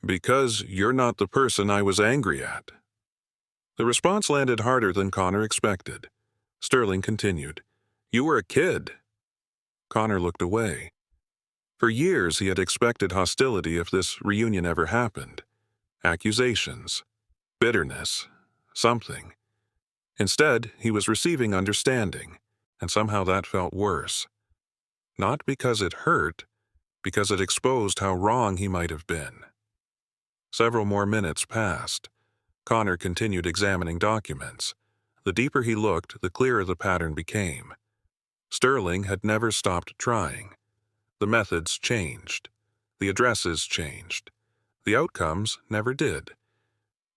"Because you're not the person I was angry at." The response landed harder than Connor expected. Sterling continued, "You were a kid." Connor looked away. For years he had expected hostility if this reunion ever happened. Accusations, bitterness, something. Instead, he was receiving understanding, and somehow that felt worse. Not because it hurt, because it exposed how wrong he might have been. Several more minutes passed. Connor continued examining documents. The deeper he looked, the clearer the pattern became. Sterling had never stopped trying. The methods changed. The addresses changed. The outcomes never did.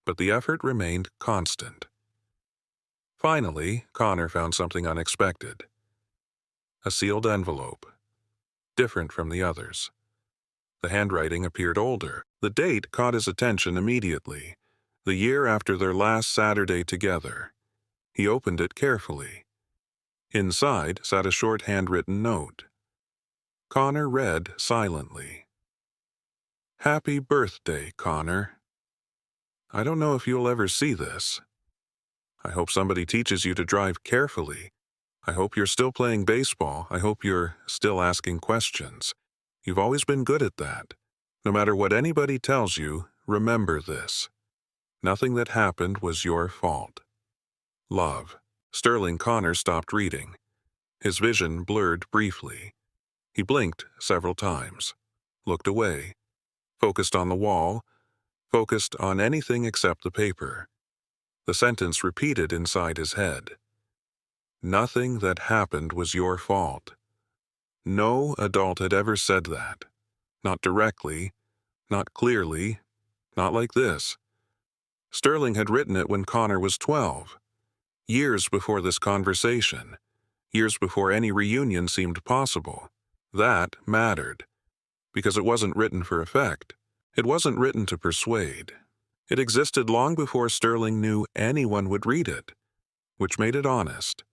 But the effort remained constant. Finally, Connor found something unexpected. A sealed envelope. Different from the others. The handwriting appeared older. The date caught his attention immediately. The year after their last Saturday together. He opened it carefully. Inside sat a short handwritten note. Connor read silently. "Happy birthday, Connor. I don't know if you'll ever see this. I hope somebody teaches you to drive carefully. I hope you're still playing baseball. I hope you're still asking questions. You've always been good at that. No matter what anybody tells you, remember this. Nothing that happened was your fault. Love." Sterling Connor stopped reading. His vision blurred briefly. He blinked several times, looked away, focused on the wall, focused on anything except the paper. The sentence repeated inside his head. Nothing that happened was your fault. No adult had ever said that. Not directly, not clearly, not like this. Sterling had written it when Connor was 12, years before this conversation, years before any reunion seemed possible. That mattered, because it wasn't written for effect. It wasn't written to persuade. It existed long before Sterling knew anyone would read it, which made it honest.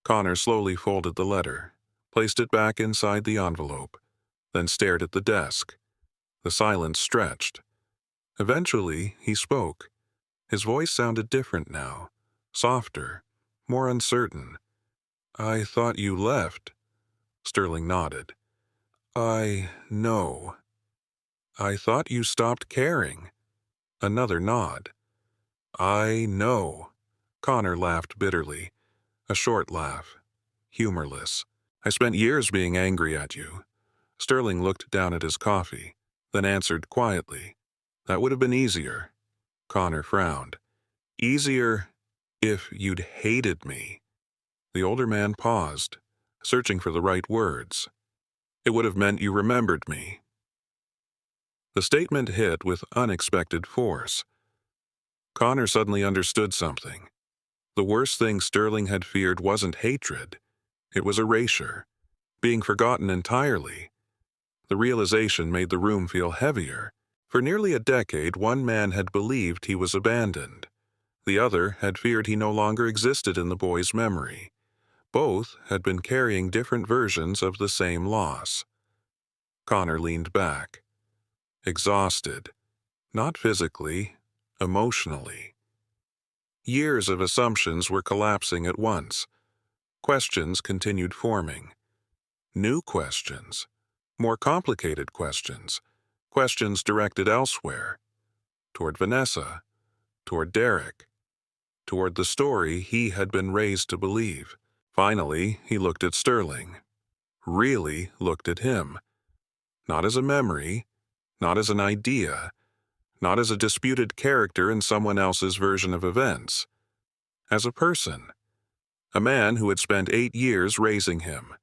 Connor slowly folded the letter, placed it back inside the envelope, then stared at the desk. The silence stretched. Eventually, he spoke. His voice sounded different now, softer, more uncertain. "I thought you left." Sterling nodded. "I know. I thought you stopped caring." Another nod. "I know." Connor laughed bitterly, a short laugh, humorless. "I spent years being angry at you." Sterling looked down at his coffee, then answered quietly. "That would have been easier." Connor frowned. "Easier if you'd hated me." The older man paused, searching for the right words. "It would have meant you remembered me." The statement hit with unexpected force. Connor suddenly understood something. The worst thing Sterling had feared wasn't hatred. It was erasure, being forgotten entirely. The realization made the room feel heavier. For nearly a decade, one man had believed he was abandoned. The other had feared he no longer existed in the boy's memory. Both had been carrying different versions of the same loss. Connor leaned back, exhausted, not physically, emotionally. Years of assumptions were collapsing at once. Questions continued forming. New questions, more complicated questions, questions directed elsewhere, toward Vanessa, toward Derek, toward the story he had been raised to believe. Finally, he looked at Sterling. Really looked at him. Not as a memory, not as an idea, not as a disputed character in someone else's version of events. As a person. A man who had spent 8 years raising him,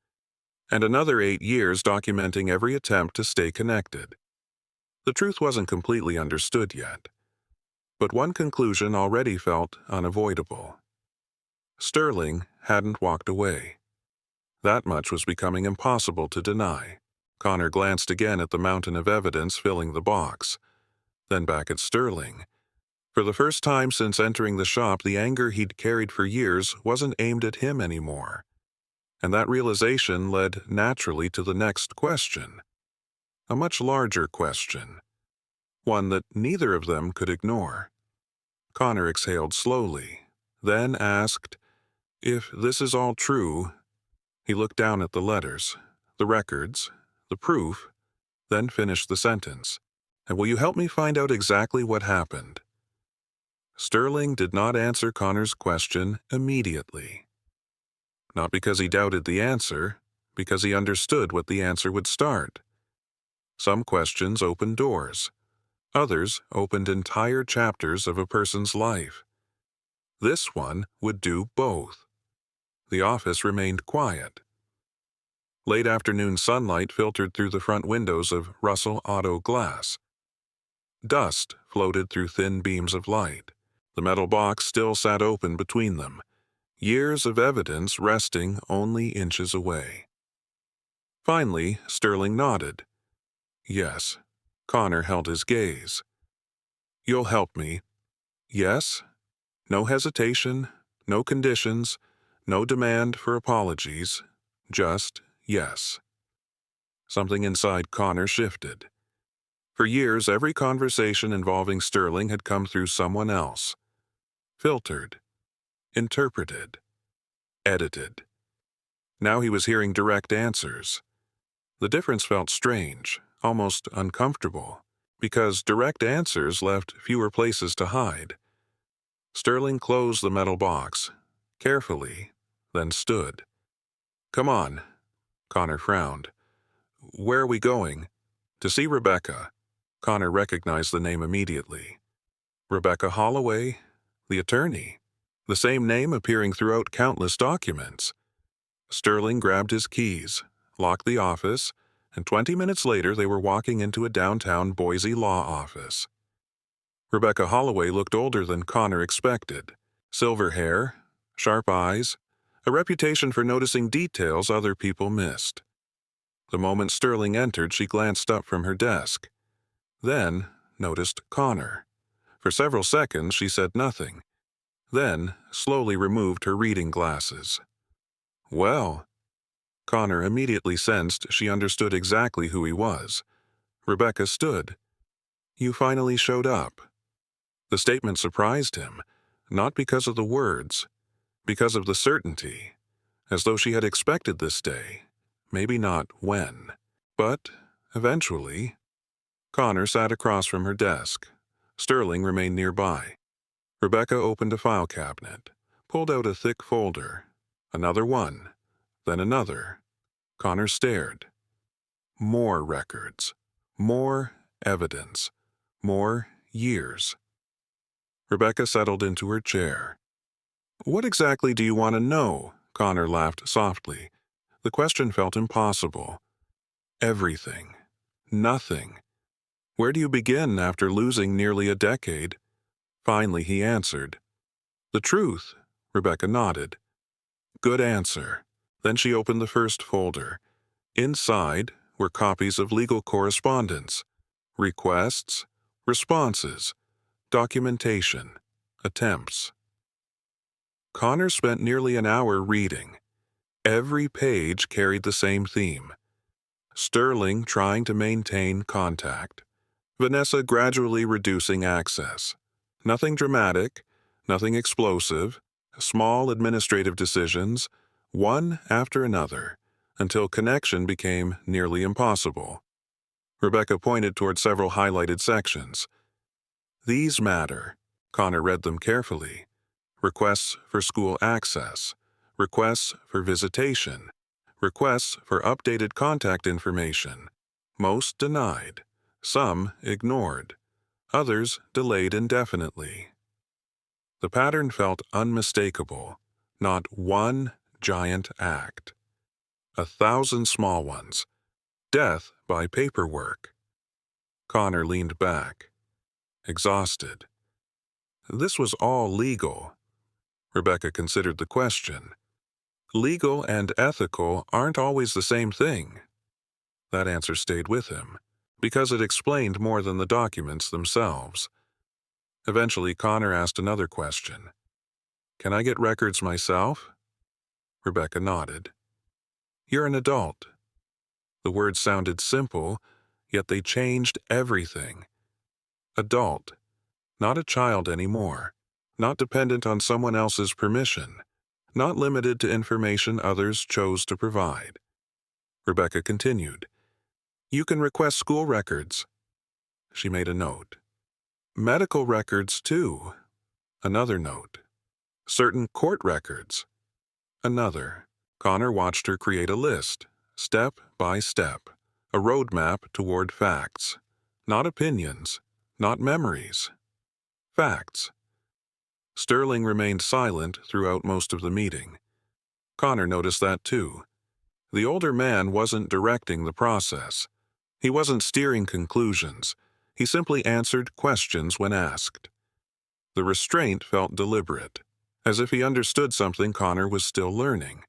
and another 8 years documenting every attempt to stay connected. The truth wasn't completely understood yet, but one conclusion already felt unavoidable. Sterling hadn't walked away. That much was becoming impossible to deny. Connor glanced again at the mountain of evidence filling the box, then back at Sterling. For the first time since entering the shop, the anger he'd carried for years wasn't aimed at him anymore. And that realization led naturally to the next question. A much larger question. One that neither of them could ignore. Connor exhaled slowly, then asked, "If this is all true..." He looked down at the letters, the records, the proof, then finished the sentence. "And will you help me find out exactly what happened?" Sterling did not answer Connor's question immediately. Not because he doubted the answer, because he understood what the answer would start. Some questions opened doors. Others opened entire chapters of a person's life. This one would do both. The office remained quiet. Late afternoon sunlight filtered through the front windows of Russell Auto Glass. Dust floated through thin beams of light. The metal box still sat open between them, years of evidence resting only inches away. Finally, Sterling nodded. "Yes." Connor held his gaze. "You'll help me." "Yes?" No hesitation, no conditions, no demand for apologies, just yes. Something inside Connor shifted. For years, every conversation involving Sterling had come through someone else. Filtered, interpreted, edited. Now he was hearing direct answers. The difference felt strange, almost uncomfortable, because direct answers left fewer places to hide. Sterling closed the metal box, carefully, then stood. "Come on." Connor frowned. "Where are we going?" "To see Rebecca." Connor recognized the name immediately. Rebecca Holloway, the attorney. The same name appearing throughout countless documents. Sterling grabbed his keys, locked the office, and 20 minutes later they were walking into a downtown Boise law office. Rebecca Holloway looked older than Connor expected. Silver hair, sharp eyes, a reputation for noticing details other people missed. The moment Sterling entered, she glanced up from her desk. Then noticed Connor. For several seconds, she said nothing, then slowly removed her reading glasses. Well, Connor immediately sensed she understood exactly who he was. Rebecca stood. You finally showed up. The statement surprised him, not because of the words, because of the certainty, as though she had expected this day, maybe not when. But, eventually, Connor sat across from her desk. Sterling remained nearby. Rebecca opened a file cabinet, pulled out a thick folder. Another one, then another. Connor stared. More records. More evidence. More years. Rebecca settled into her chair. What exactly do you want to know? Connor laughed softly. The question felt impossible. Everything. Nothing. Where do you begin after losing nearly a decade? Finally, he answered. The truth. Rebecca nodded. Good answer. Then she opened the first folder. Inside were copies of legal correspondence, requests, responses, documentation, attempts. Connor spent nearly an hour reading. Every page carried the same theme. Sterling trying to maintain contact. Vanessa gradually reducing access. Nothing dramatic, nothing explosive, small administrative decisions, one after another, until connection became nearly impossible. Rebecca pointed toward several highlighted sections. These matter. Connor read them carefully. Requests for school access, requests for visitation, requests for updated contact information. Most denied, some ignored, others delayed indefinitely. The pattern felt unmistakable, not one giant act. 1,000 small ones. Death by paperwork. Connor leaned back, exhausted. This was all legal. Rebecca considered the question. Legal and ethical aren't always the same thing. That answer stayed with him, because it explained more than the documents themselves. Eventually, Connor asked another question. Can I get records myself? Rebecca nodded. You're an adult. The words sounded simple, yet they changed everything. Adult, not a child anymore, not dependent on someone else's permission, not limited to information others chose to provide. Rebecca continued. You can request school records. She made a note. Medical records, too. Another note. Certain court records. Another. Connor watched her create a list, step by step, a roadmap toward facts. Not opinions, not memories. Facts. Sterling remained silent throughout most of the meeting. Connor noticed that too. The older man wasn't directing the process. He wasn't steering conclusions. He simply answered questions when asked. The restraint felt deliberate, as if he understood something Connor was still learning.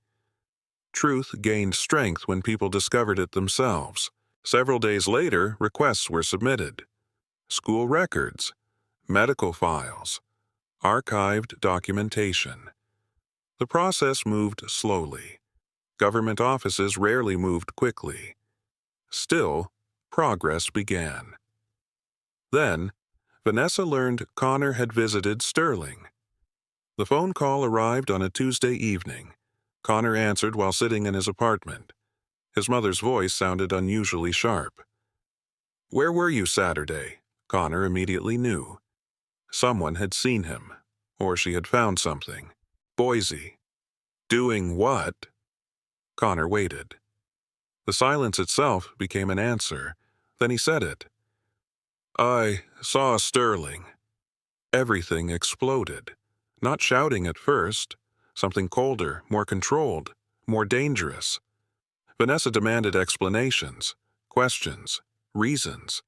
Truth gained strength when people discovered it themselves. Several days later, requests were submitted. School records, medical files, archived documentation. The process moved slowly. Government offices rarely moved quickly. Still, progress began. Then, Vanessa learned Connor had visited Sterling. The phone call arrived on a Tuesday evening. Connor answered while sitting in his apartment. His mother's voice sounded unusually sharp. Where were you Saturday? Connor immediately knew. Someone had seen him, or she had found something. Boise. Doing what? Connor waited. The silence itself became an answer. Then he said it. I saw Sterling. Everything exploded. Not shouting at first. Something colder, more controlled, more dangerous. Vanessa demanded explanations, questions, reasons.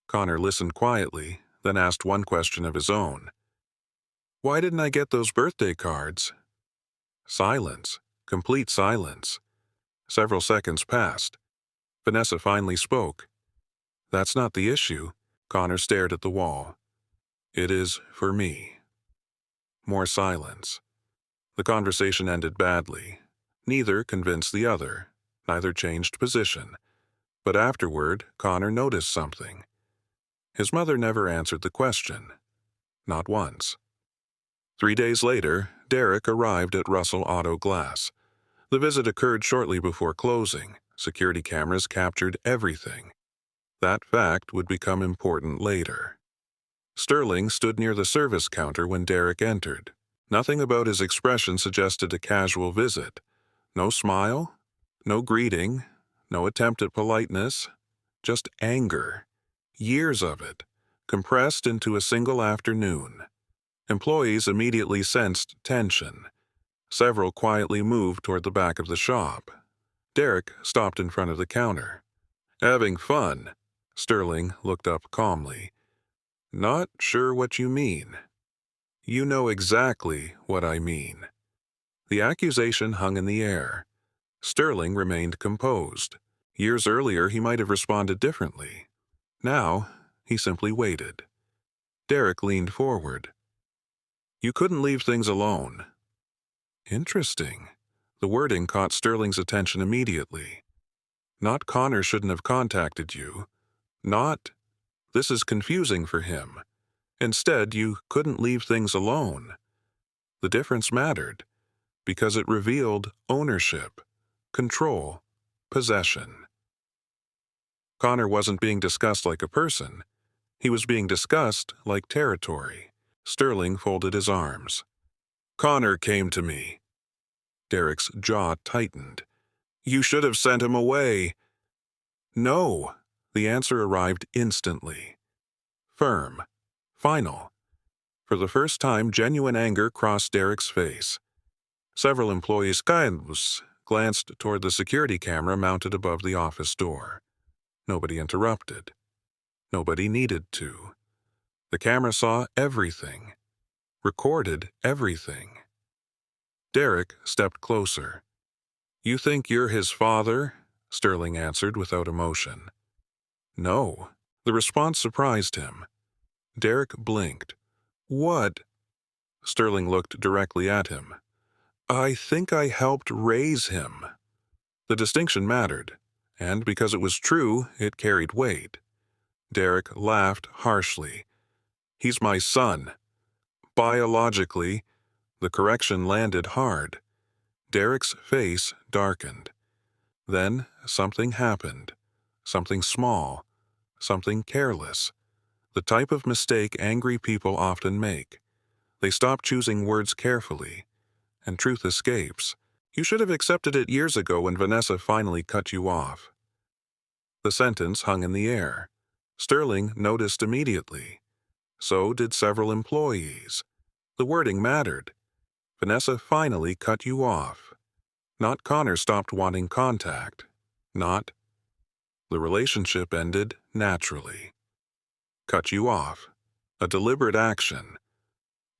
Connor listened quietly, then asked one question of his own. Why didn't I get those birthday cards? Silence. Complete silence. Several seconds passed. Vanessa finally spoke. "That's not the issue." Connor stared at the wall. "It is for me." More silence. The conversation ended badly. Neither convinced the other. Neither changed position. But afterward, Connor noticed something. His mother never answered the question. Not once. 3 days later, Derek arrived at Russell Auto Glass. The visit occurred shortly before closing. Security cameras captured everything. That fact would become important later. Sterling stood near the service counter when Derek entered. Nothing about his expression suggested a casual visit. No smile, no greeting, no attempt at politeness, just anger. Years of it, compressed into a single afternoon. Employees immediately sensed tension. Several quietly moved toward the back of the shop. Derek stopped in front of the counter. "Having fun?" Sterling looked up calmly. "Not sure what you mean." "You know exactly what I mean." The accusation hung in the air. Sterling remained composed. Years earlier, he might have responded differently. Now, he simply waited. Derek leaned forward. "You couldn't leave things alone." Interesting. The wording caught Sterling's attention immediately. Not "Connor shouldn't have contacted you." Not "this is confusing for him." Instead, "you couldn't leave things alone." The difference mattered, because it revealed ownership, control, possession. Connor wasn't being discussed like a person. He was being discussed like territory. Sterling folded his arms. "Connor came to me." Derek's jaw tightened. "You should have sent him away." "No." The answer arrived instantly. Firm. Final. For the first time, genuine anger crossed Derek's face. Several employees glanced toward the security camera mounted above the office door. Nobody interrupted. Nobody needed to. The camera saw everything. Recorded everything. Derek stepped closer. "You think you're his father?" Sterling answered without emotion. "No." The response surprised him. Derek blinked. "What?" Sterling looked directly at him. "I think I helped raise him." The distinction mattered, and because it was true, it carried weight. Derek laughed harshly. "He's my son." Biologically, the correction landed hard. Derek's face darkened. Then something happened. Something small. Something careless. The type of mistake angry people often make. They stop choosing words carefully, and truth escapes. "You should have accepted it years ago when Vanessa finally cut you off." The sentence hung in the air. Sterling noticed immediately. So did several employees. The wording mattered. Vanessa finally cut you off. Not Connor stopped wanting contact. Not. The relationship ended naturally. Cut you off. A deliberate action.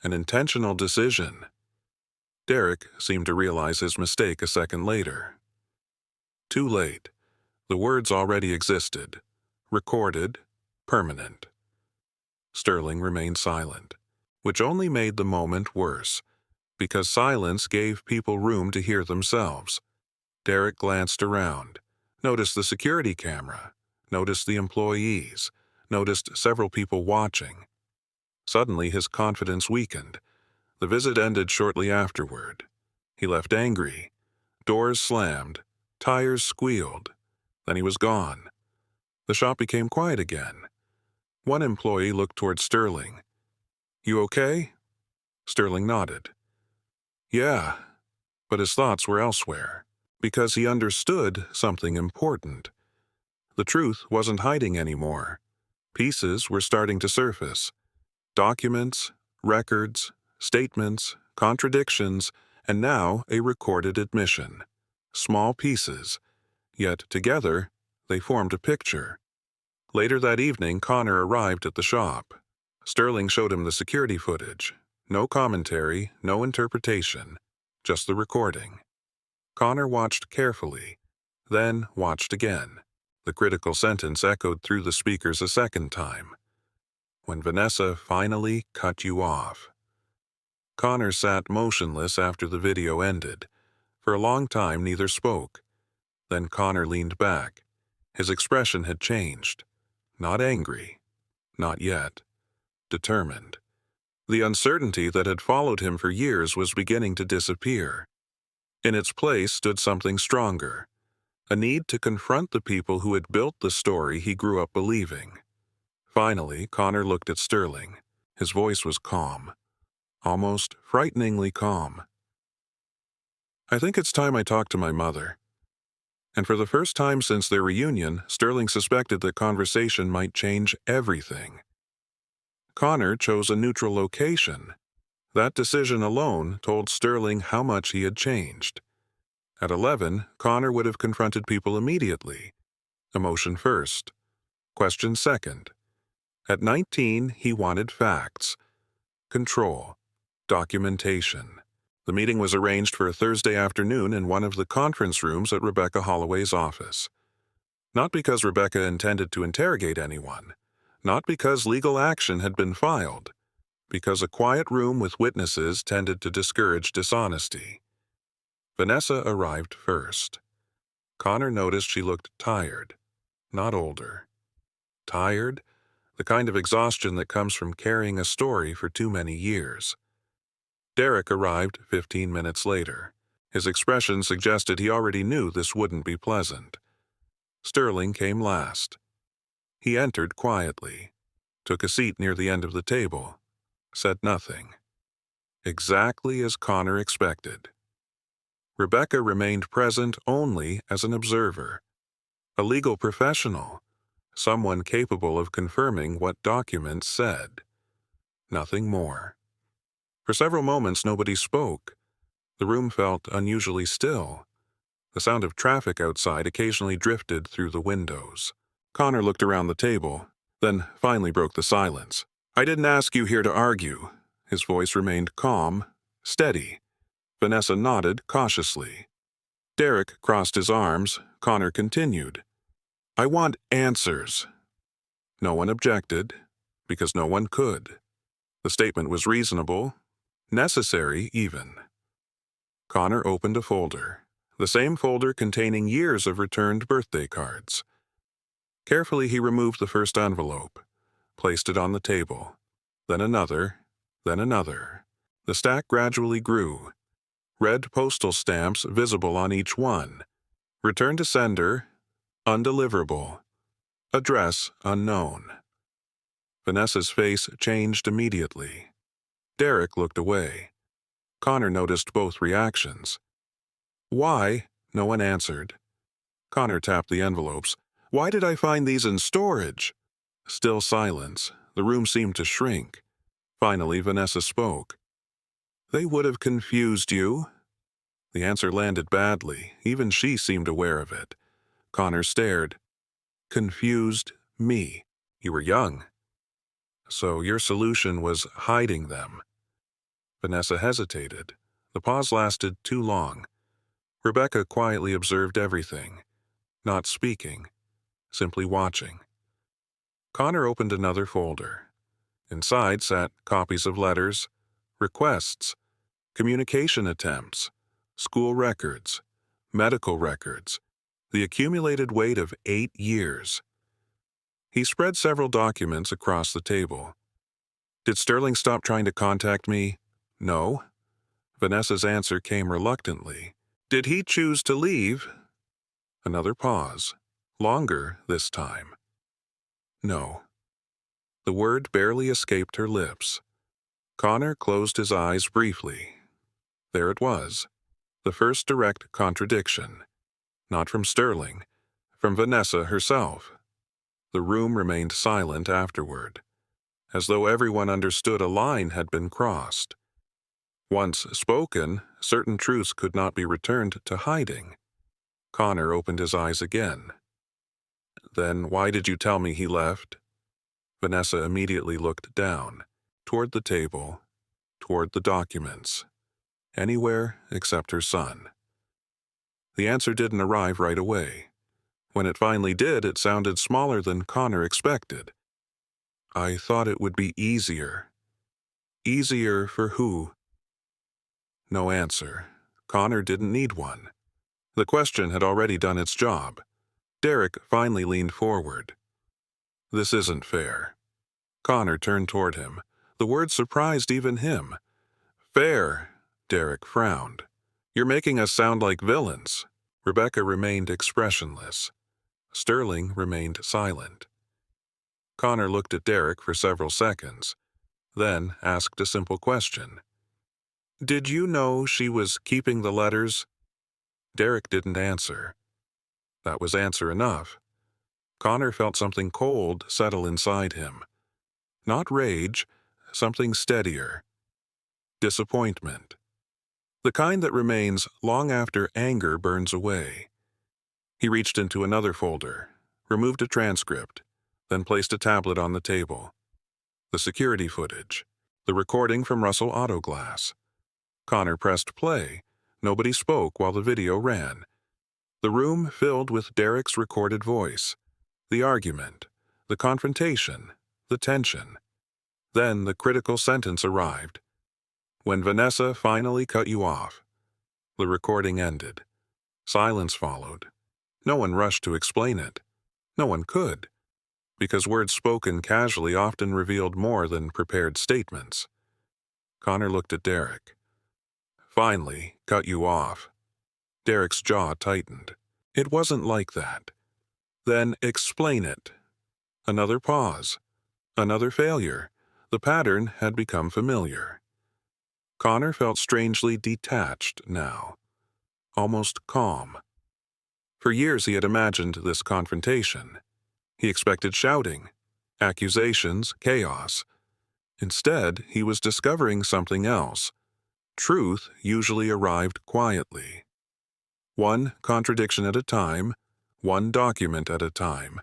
An intentional decision. Derek seemed to realize his mistake a second later. Too late. The words already existed. Recorded. Permanent. Sterling remained silent, which only made the moment worse, because silence gave people room to hear themselves. Derek glanced around, noticed the security camera, noticed the employees, noticed several people watching. Suddenly his confidence weakened. The visit ended shortly afterward. He left angry. Doors slammed. Tires squealed. Then he was gone. The shop became quiet again. One employee looked toward Sterling. "You okay?" Sterling nodded. "Yeah," but his thoughts were elsewhere, because he understood something important. The truth wasn't hiding anymore. Pieces were starting to surface. Documents, records, statements, contradictions, and now a recorded admission. Small pieces, yet together they formed a picture. Later that evening, Connor arrived at the shop. Sterling showed him the security footage. No commentary, no interpretation. just the recording. Connor watched carefully, then watched again. The critical sentence echoed through the speakers a second time. When Vanessa finally cut you off. Connor sat motionless after the video ended. For a long time, neither spoke. Then Connor leaned back. His expression had changed. Not angry. Not yet. Determined. The uncertainty that had followed him for years was beginning to disappear. In its place stood something stronger. A need to confront the people who had built the story he grew up believing. Finally, Connor looked at Sterling. His voice was calm. Almost frighteningly calm. "I think it's time I talked to my mother." And for the first time since their reunion, Sterling suspected the conversation might change everything. Connor chose a neutral location. That decision alone told Sterling how much he had changed. At 11, Connor would have confronted people immediately. Emotion first. Question second. At 19, he wanted facts. Control. Documentation. The meeting was arranged for a Thursday afternoon in one of the conference rooms at Rebecca Holloway's office. Not because Rebecca intended to interrogate anyone. Not because legal action had been filed. Because a quiet room with witnesses tended to discourage dishonesty. Vanessa arrived first. Connor noticed she looked tired, not older. Tired? The kind of exhaustion that comes from carrying a story for too many years. Derek arrived 15 minutes later. His expression suggested he already knew this wouldn't be pleasant. Sterling came last. He entered quietly, took a seat near the end of the table, said nothing. Exactly as Connor expected. Rebecca remained present only as an observer. A legal professional. Someone capable of confirming what documents said. Nothing more. For several moments nobody spoke. The room felt unusually still. The sound of traffic outside occasionally drifted through the windows. Connor looked around the table, then finally broke the silence. "I didn't ask you here to argue." His voice remained calm, steady. Vanessa nodded cautiously. Derek crossed his arms. Connor continued. "I want answers." No one objected, because no one could. The statement was reasonable, necessary even. Connor opened a folder, the same folder containing years of returned birthday cards. Carefully he removed the first envelope, placed it on the table, then another, then another. The stack gradually grew. Red postal stamps visible on each one. Return to sender, undeliverable. Address unknown. Vanessa's face changed immediately. Derek looked away. Connor noticed both reactions. "Why?" No one answered. Connor tapped the envelopes. "Why did I find these in storage?" Still silence. The room seemed to shrink. Finally, Vanessa spoke. "They would have confused you." The answer landed badly. Even she seemed aware of it. Connor stared. "Confused me. You were young. So your solution was hiding them." Vanessa hesitated. The pause lasted too long. Rebecca quietly observed everything, not speaking, simply watching. Connor opened another folder. Inside sat copies of letters, requests, communication attempts, school records, medical records, the accumulated weight of 8 years. He spread several documents across the table. "Did Sterling stop trying to contact me?" "No." Vanessa's answer came reluctantly. "Did he choose to leave?" Another pause. Longer this time. "No." The word barely escaped her lips. Connor closed his eyes briefly. There it was. The first direct contradiction. Not from Sterling. From Vanessa herself. The room remained silent afterward, as though everyone understood a line had been crossed. Once spoken, certain truths could not be returned to hiding. Connor opened his eyes again. "Then why did you tell me he left?" Vanessa immediately looked down, toward the table, toward the documents. Anywhere except her son. The answer didn't arrive right away. When it finally did, it sounded smaller than Connor expected. I thought it would be easier. Easier for who? No answer. Connor didn't need one. The question had already done its job. Derek finally leaned forward. This isn't fair. Connor turned toward him. The word surprised even him. Fair, Derek frowned. You're making us sound like villains. Rebecca remained expressionless. Sterling remained silent. Connor looked at Derek for several seconds, then asked a simple question. Did you know she was keeping the letters? Derek didn't answer. That was answer enough. Connor felt something cold settle inside him. Not rage, something steadier. Disappointment. The kind that remains long after anger burns away. He reached into another folder, removed a transcript, then placed a tablet on the table. The security footage. The recording from Russell Auto Glass. Connor pressed play. Nobody spoke while the video ran. The room filled with Derek's recorded voice. The argument. The confrontation. The tension. Then the critical sentence arrived. When Vanessa finally cut you off. The recording ended. Silence followed. No one rushed to explain it. No one could, because words spoken casually often revealed more than prepared statements. Connor looked at Derek. Finally, cut you off. Derek's jaw tightened. It wasn't like that. Then explain it. Another pause. Another failure. The pattern had become familiar. Connor felt strangely detached now. Almost calm. For years he had imagined this confrontation. He expected shouting, accusations, chaos. Instead, he was discovering something else. Truth usually arrived quietly. One contradiction at a time, one document at a time,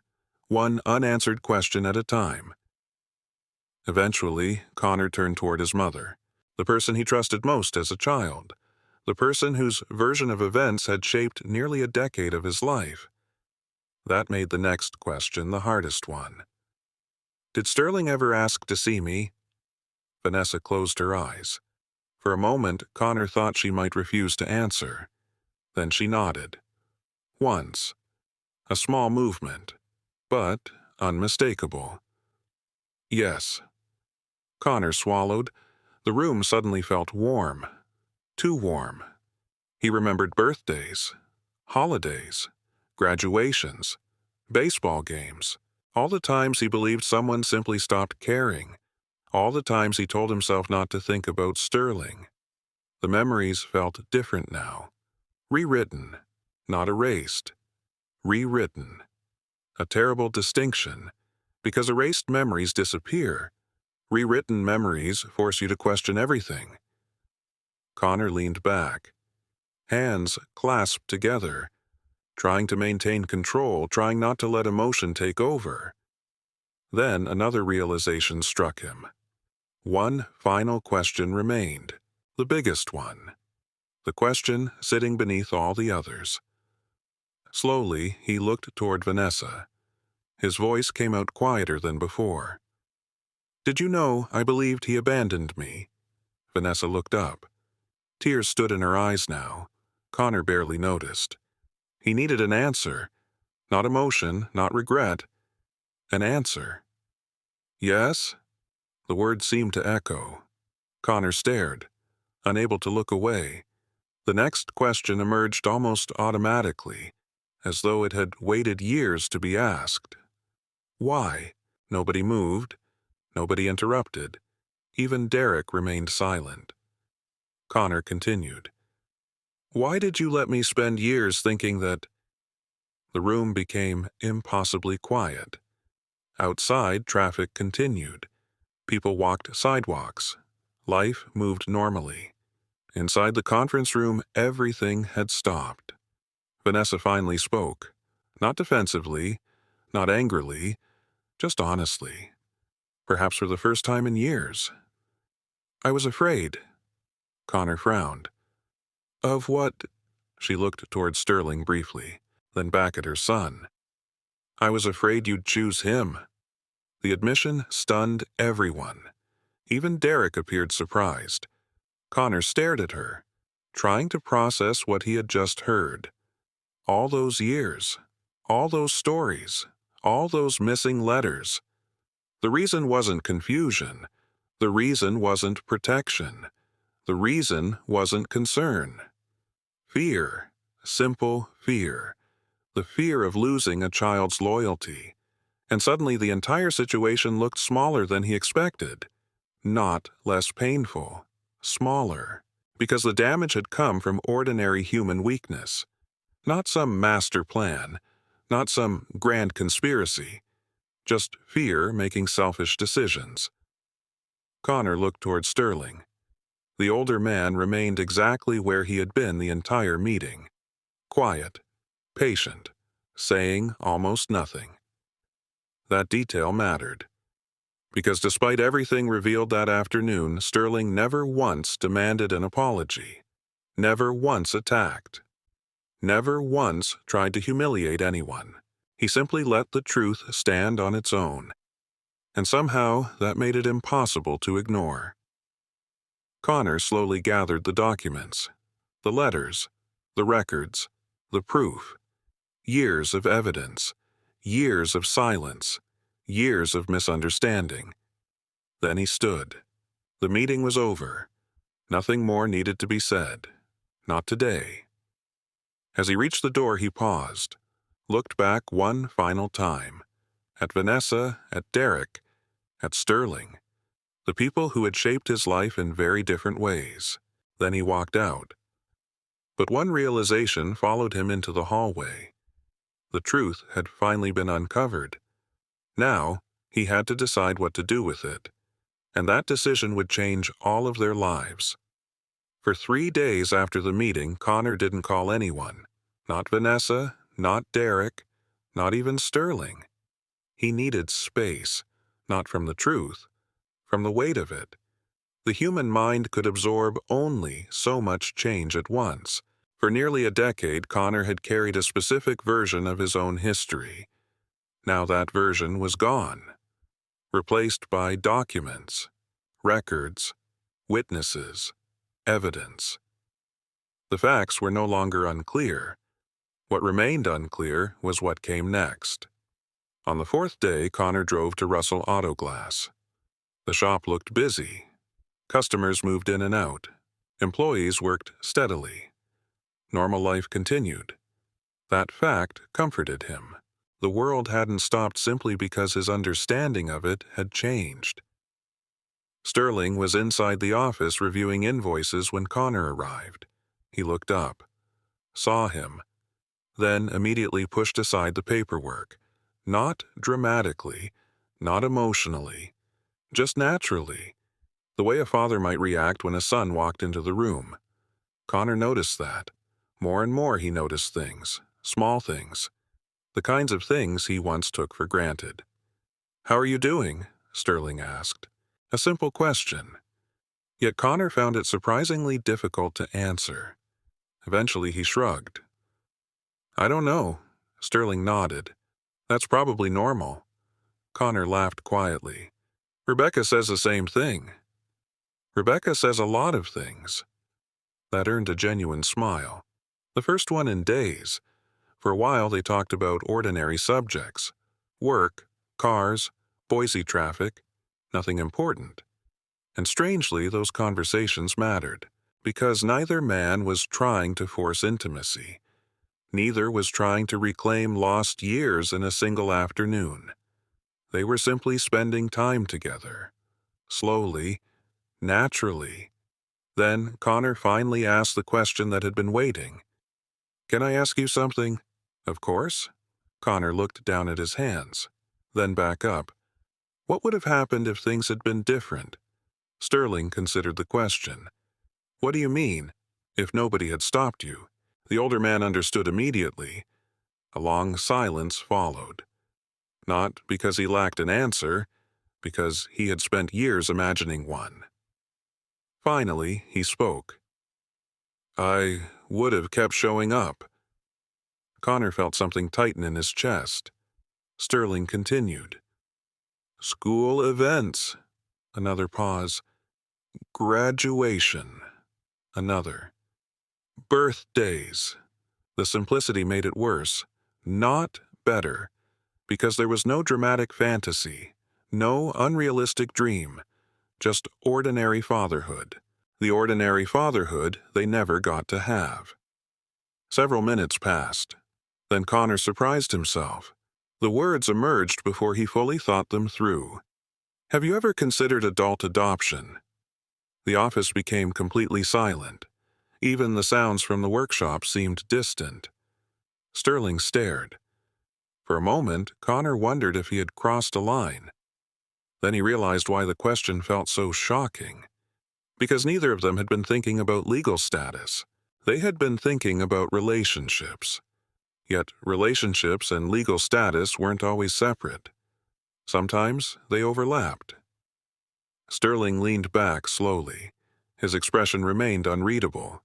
one unanswered question at a time. Eventually, Connor turned toward his mother, the person he trusted most as a child, the person whose version of events had shaped nearly a decade of his life. That made the next question the hardest one. Did Sterling ever ask to see me? Vanessa closed her eyes. For a moment, Connor thought she might refuse to answer. Then she nodded. Once. A small movement, but unmistakable. Yes. Connor swallowed. The room suddenly felt warm. Too warm. He remembered birthdays, holidays, graduations, baseball games, all the times he believed someone simply stopped caring, all the times he told himself not to think about Sterling. The memories felt different now. Rewritten, not erased. Rewritten. A terrible distinction, because erased memories disappear. Rewritten memories force you to question everything. Connor leaned back. Hands clasped together, trying to maintain control, trying not to let emotion take over. Then another realization struck him. One final question remained, the biggest one. The question sitting beneath all the others. Slowly, he looked toward Vanessa. His voice came out quieter than before. Did you know I believed he abandoned me? Vanessa looked up. Tears stood in her eyes now. Connor barely noticed. He needed an answer. Not emotion, not regret. An answer. Yes? The word seemed to echo. Connor stared, unable to look away. The next question emerged almost automatically, as though it had waited years to be asked. Why? Nobody moved. Nobody interrupted. Even Derek remained silent. Connor continued. Why did you let me spend years thinking that... The room became impossibly quiet. Outside, traffic continued. People walked sidewalks. Life moved normally. Inside the conference room, everything had stopped. Vanessa finally spoke. Not defensively, not angrily, just honestly. Perhaps for the first time in years. I was afraid. Connor frowned. Of what? She looked toward Sterling briefly, then back at her son. I was afraid you'd choose him. The admission stunned everyone. Even Derek appeared surprised. Connor stared at her, trying to process what he had just heard. All those years, all those stories, all those missing letters. The reason wasn't confusion. The reason wasn't protection. The reason wasn't concern. Fear. Simple fear. The fear of losing a child's loyalty. And suddenly the entire situation looked smaller than he expected. Not less painful. Smaller. Because the damage had come from ordinary human weakness. Not some master plan. Not some grand conspiracy. Just fear making selfish decisions. Connor looked toward Sterling. The older man remained exactly where he had been the entire meeting. Quiet. Patient. Saying almost nothing. That detail mattered. Because despite everything revealed that afternoon, Sterling never once demanded an apology. Never once attacked. Never once tried to humiliate anyone. He simply let the truth stand on its own. And somehow that made it impossible to ignore. Connor slowly gathered the documents. The letters. The records. The proof. Years of evidence. Years of silence. Years of misunderstanding. Then he stood. The meeting was over. Nothing more needed to be said. Not today. As he reached the door, he paused, looked back one final time. At Vanessa, at Derek, at Sterling. The people who had shaped his life in very different ways. Then he walked out. But one realization followed him into the hallway. The truth had finally been uncovered. Now, he had to decide what to do with it. And that decision would change all of their lives. For 3 days after the meeting, Connor didn't call anyone. Not Vanessa, not Derek, not even Sterling. He needed space, not from the truth, from the weight of it. The human mind could absorb only so much change at once. For nearly a decade, Connor had carried a specific version of his own history. Now that version was gone, replaced by documents, records, witnesses, evidence. The facts were no longer unclear. What remained unclear was what came next. On the 4th day, Connor drove to Russell Auto Glass. The shop looked busy. Customers moved in and out. Employees worked steadily. Normal life continued. That fact comforted him. The world hadn't stopped simply because his understanding of it had changed. Sterling was inside the office reviewing invoices when Connor arrived. He looked up, saw him, then immediately pushed aside the paperwork. Not dramatically, not emotionally, just naturally, the way a father might react when a son walked into the room. Connor noticed that. More and more he noticed things, small things, the kinds of things he once took for granted. "How are you doing?" Sterling asked. A simple question. Yet Connor found it surprisingly difficult to answer. Eventually he shrugged. "I don't know." Sterling nodded. "That's probably normal." Connor laughed quietly. "Rebecca says the same thing." "Rebecca says a lot of things." That earned a genuine smile. The first one in days. For a while they talked about ordinary subjects. Work, cars, Boise traffic, nothing important. And strangely, those conversations mattered, because neither man was trying to force intimacy. Neither was trying to reclaim lost years in a single afternoon. They were simply spending time together. Slowly, naturally. Then Connor finally asked the question that had been waiting. "Can I ask you something?" "Of course." Connor looked down at his hands, then back up. What would have happened if things had been different? Sterling considered the question. "What do you mean, if nobody had stopped you?" The older man understood immediately. A long silence followed. Not because he lacked an answer, because he had spent years imagining one. Finally, he spoke. I would have kept showing up. Connor felt something tighten in his chest. Sterling continued. School events. Another pause. Graduation. Another. Birthdays. The simplicity made it worse, not better, because there was no dramatic fantasy, no unrealistic dream, just ordinary fatherhood. The ordinary fatherhood they never got to have. Several minutes passed. Then Connor surprised himself. The words emerged before he fully thought them through. Have you ever considered adult adoption? The office became completely silent. Even the sounds from the workshop seemed distant. Sterling stared. For a moment, Connor wondered if he had crossed a line. Then he realized why the question felt so shocking. Because neither of them had been thinking about legal status. They had been thinking about relationships. Yet relationships and legal status weren't always separate. Sometimes they overlapped. Sterling leaned back slowly. His expression remained unreadable.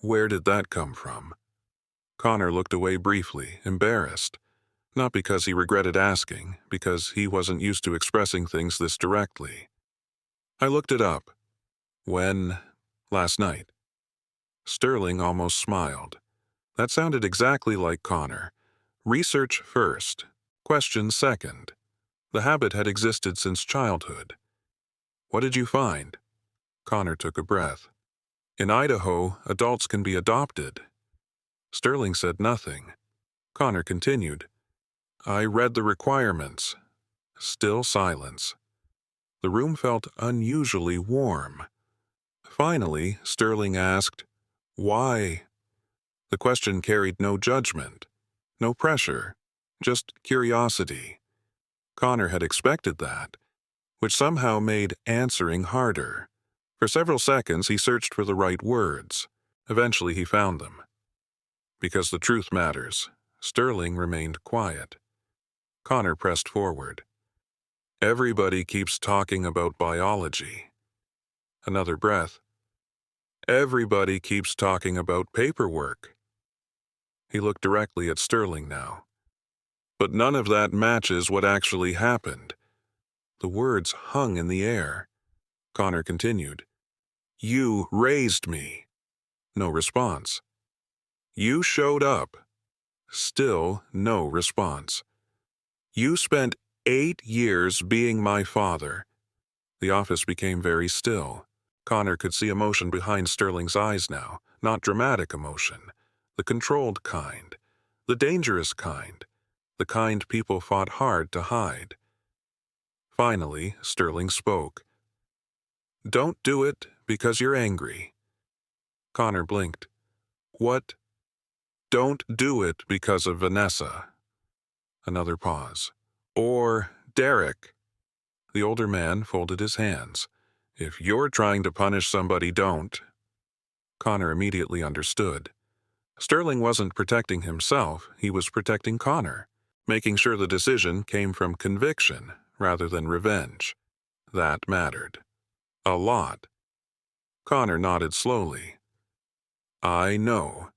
Where did that come from? Connor looked away briefly, embarrassed. Not because he regretted asking, because he wasn't used to expressing things this directly. I looked it up. When? Last night. Sterling almost smiled. That sounded exactly like Connor. Research first, questions second. The habit had existed since childhood. What did you find? Connor took a breath. In Idaho, adults can be adopted. Sterling said nothing. Connor continued. I read the requirements. Still silence. The room felt unusually warm. Finally, Sterling asked, Why? The question carried no judgment, no pressure, just curiosity. Connor had expected that, which somehow made answering harder. For several seconds, he searched for the right words. Eventually, he found them. Because the truth matters. Sterling remained quiet. Connor pressed forward. Everybody keeps talking about biology. Another breath. Everybody keeps talking about paperwork. He looked directly at Sterling now. But none of that matches what actually happened. The words hung in the air. Connor continued. You raised me. No response. You showed up. Still no response. You spent 8 years being my father. The office became very still. Connor could see emotion behind Sterling's eyes now, not dramatic emotion, the controlled kind, the dangerous kind, the kind people fought hard to hide. Finally, Sterling spoke. Don't do it because you're angry. Connor blinked. What? Don't do it because of Vanessa. Another pause. Or Derek. The older man folded his hands. If you're trying to punish somebody, don't. Connor immediately understood. Sterling wasn't protecting himself, he was protecting Connor, making sure the decision came from conviction rather than revenge. That mattered. A lot. Connor nodded slowly. I know.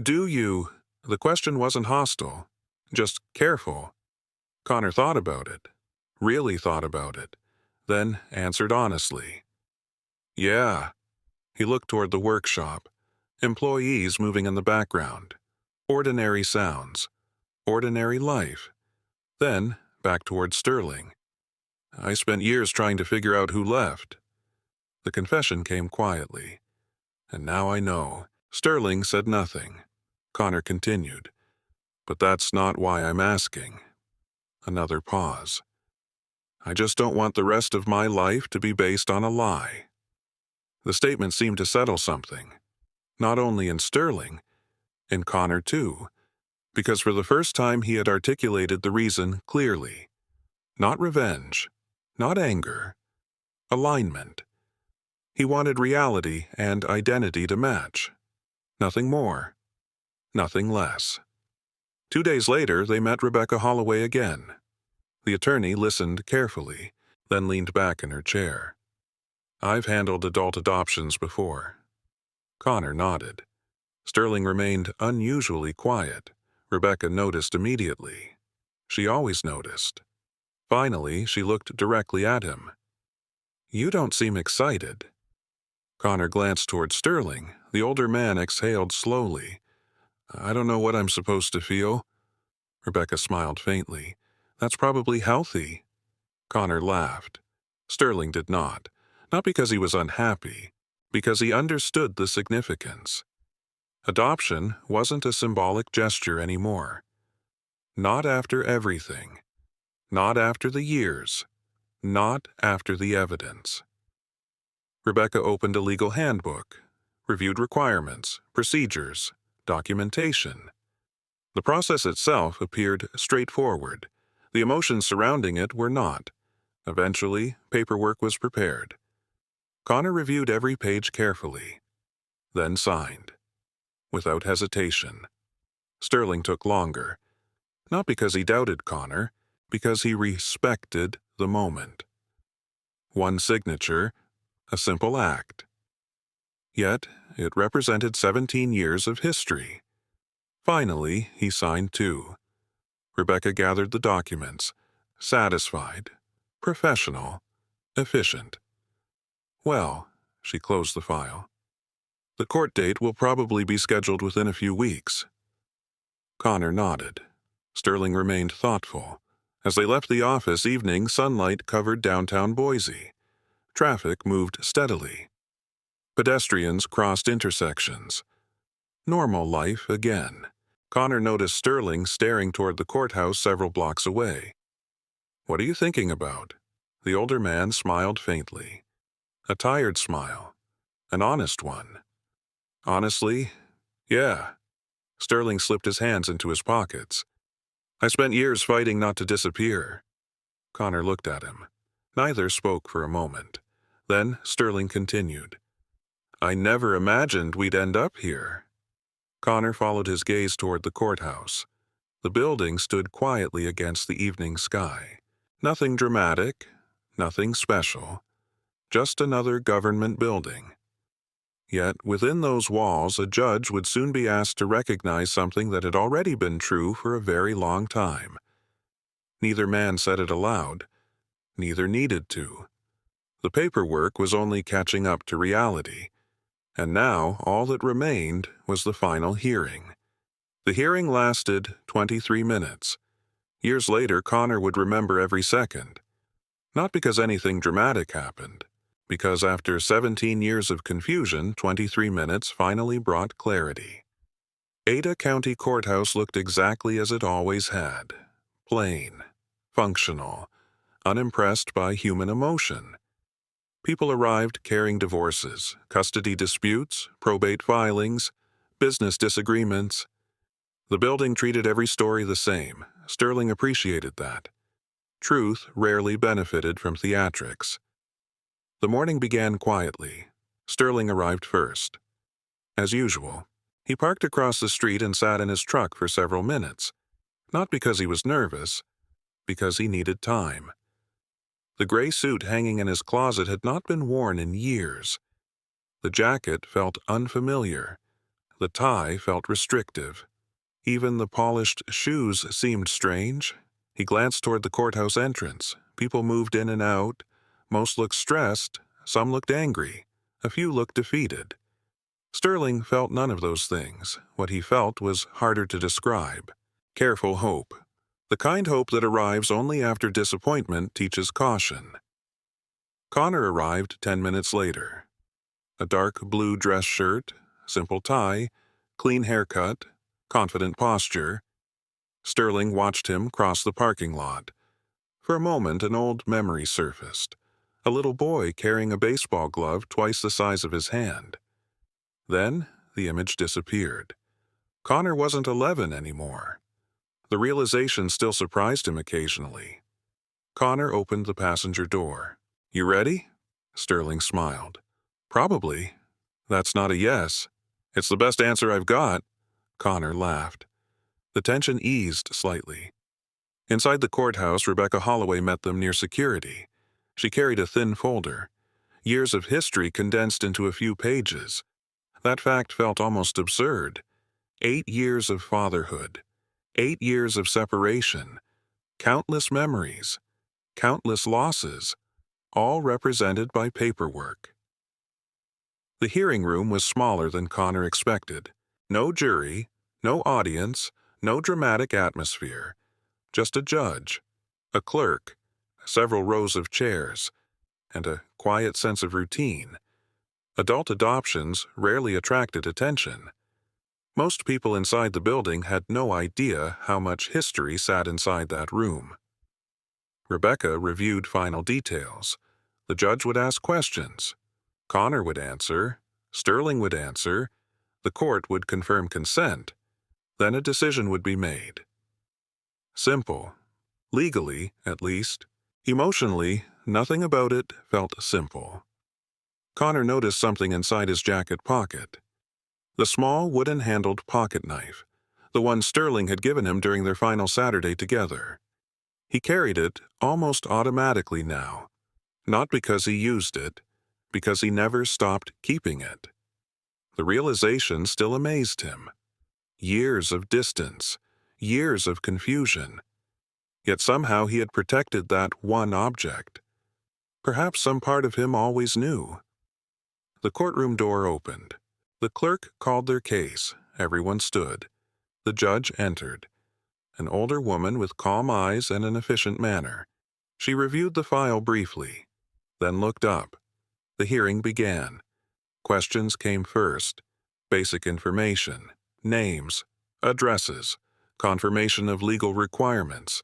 Do you? The question wasn't hostile, just careful. Connor thought about it, really thought about it, then answered honestly. Yeah. He looked toward the workshop. Employees moving in the background. Ordinary sounds. Ordinary life. Then, back toward Sterling. I spent years trying to figure out who left. The confession came quietly. And now I know. Sterling said nothing. Connor continued. But that's not why I'm asking. Another pause. I just don't want the rest of my life to be based on a lie. The statement seemed to settle something. Not only in Sterling, in Connor too, because for the first time he had articulated the reason clearly. Not revenge, not anger, alignment. He wanted reality and identity to match. Nothing more, nothing less. 2 days later, they met Rebecca Holloway again. The attorney listened carefully, then leaned back in her chair. I've handled adult adoptions before. Connor nodded. Sterling remained unusually quiet. Rebecca noticed immediately. She always noticed. Finally, she looked directly at him. "You don't seem excited." Connor glanced toward Sterling. The older man exhaled slowly. "I don't know what I'm supposed to feel." Rebecca smiled faintly. "That's probably healthy." Connor laughed. Sterling did not. Not because he was unhappy, because he understood the significance. Adoption wasn't a symbolic gesture anymore. Not after everything. Not after the years. Not after the evidence. Rebecca opened a legal handbook, reviewed requirements, procedures, documentation. The process itself appeared straightforward. The emotions surrounding it were not. Eventually, paperwork was prepared. Connor reviewed every page carefully, then signed, without hesitation. Sterling took longer, not because he doubted Connor, because he respected the moment. One signature, a simple act. Yet, it represented 17 years of history. Finally, he signed too. Rebecca gathered the documents, satisfied, professional, efficient. "Well," she closed the file. "The court date will probably be scheduled within a few weeks." Connor nodded. Sterling remained thoughtful. As they left the office, evening sunlight covered downtown Boise. Traffic moved steadily. Pedestrians crossed intersections. Normal life again. Connor noticed Sterling staring toward the courthouse several blocks away. "What are you thinking about?" The older man smiled faintly. A tired smile. An honest one. "Honestly, yeah." Sterling slipped his hands into his pockets. "I spent years fighting not to disappear." Connor looked at him. Neither spoke for a moment. Then Sterling continued. "I never imagined we'd end up here." Connor followed his gaze toward the courthouse. The building stood quietly against the evening sky. Nothing dramatic, nothing special. Just another government building. Yet within those walls, a judge would soon be asked to recognize something that had already been true for a very long time. Neither man said it aloud. Neither needed to. The paperwork was only catching up to reality. And now all that remained was the final hearing. The hearing lasted 23 minutes. Years later, Connor would remember every second. Not because anything dramatic happened, because after 17 years of confusion, 23 minutes finally brought clarity. Ada County Courthouse looked exactly as it always had. Plain, functional, unimpressed by human emotion. People arrived carrying divorces, custody disputes, probate filings, business disagreements. The building treated every story the same. Sterling appreciated that. Truth rarely benefited from theatrics. The morning began quietly. Sterling arrived first. As usual, he parked across the street and sat in his truck for several minutes. Not because he was nervous, because he needed time. The gray suit hanging in his closet had not been worn in years. The jacket felt unfamiliar. The tie felt restrictive. Even the polished shoes seemed strange. He glanced toward the courthouse entrance. People moved in and out. Most looked stressed. Some looked angry. A few looked defeated. Sterling felt none of those things. What he felt was harder to describe. Careful hope. The kind hope that arrives only after disappointment teaches caution. Connor arrived 10 minutes later. A dark blue dress shirt, simple tie, clean haircut, confident posture. Sterling watched him cross the parking lot. For a moment, an old memory surfaced. A little boy carrying a baseball glove twice the size of his hand. Then, the image disappeared. Connor wasn't 11 anymore. The realization still surprised him occasionally. Connor opened the passenger door. "You ready?" Sterling smiled. "Probably. That's not a yes. It's the best answer I've got." Connor laughed. The tension eased slightly. Inside the courthouse, Rebecca Holloway met them near security. She carried a thin folder. Years of history condensed into a few pages. That fact felt almost absurd. 8 years of fatherhood, 8 years of separation, countless memories, countless losses, all represented by paperwork. The hearing room was smaller than Connor expected. No jury, no audience, no dramatic atmosphere. Just a judge, a clerk, several rows of chairs, and a quiet sense of routine. Adult adoptions rarely attracted attention. Most people inside the building had no idea how much history sat inside that room. Rebecca reviewed final details. The judge would ask questions. Connor would answer. Sterling would answer. The court would confirm consent. Then a decision would be made. Simple. Legally, at least. Emotionally, nothing about it felt simple. Connor noticed something inside his jacket pocket. The small wooden-handled pocket knife, the one Sterling had given him during their final Saturday together. He carried it almost automatically now, not because he used it, because he never stopped keeping it. The realization still amazed him. Years of distance, years of confusion. Yet somehow he had protected that one object. Perhaps some part of him always knew. The courtroom door opened. The clerk called their case. Everyone stood. The judge entered. An older woman with calm eyes and an efficient manner. She reviewed the file briefly, then looked up. The hearing began. Questions came first. Basic information, names, addresses, confirmation of legal requirements.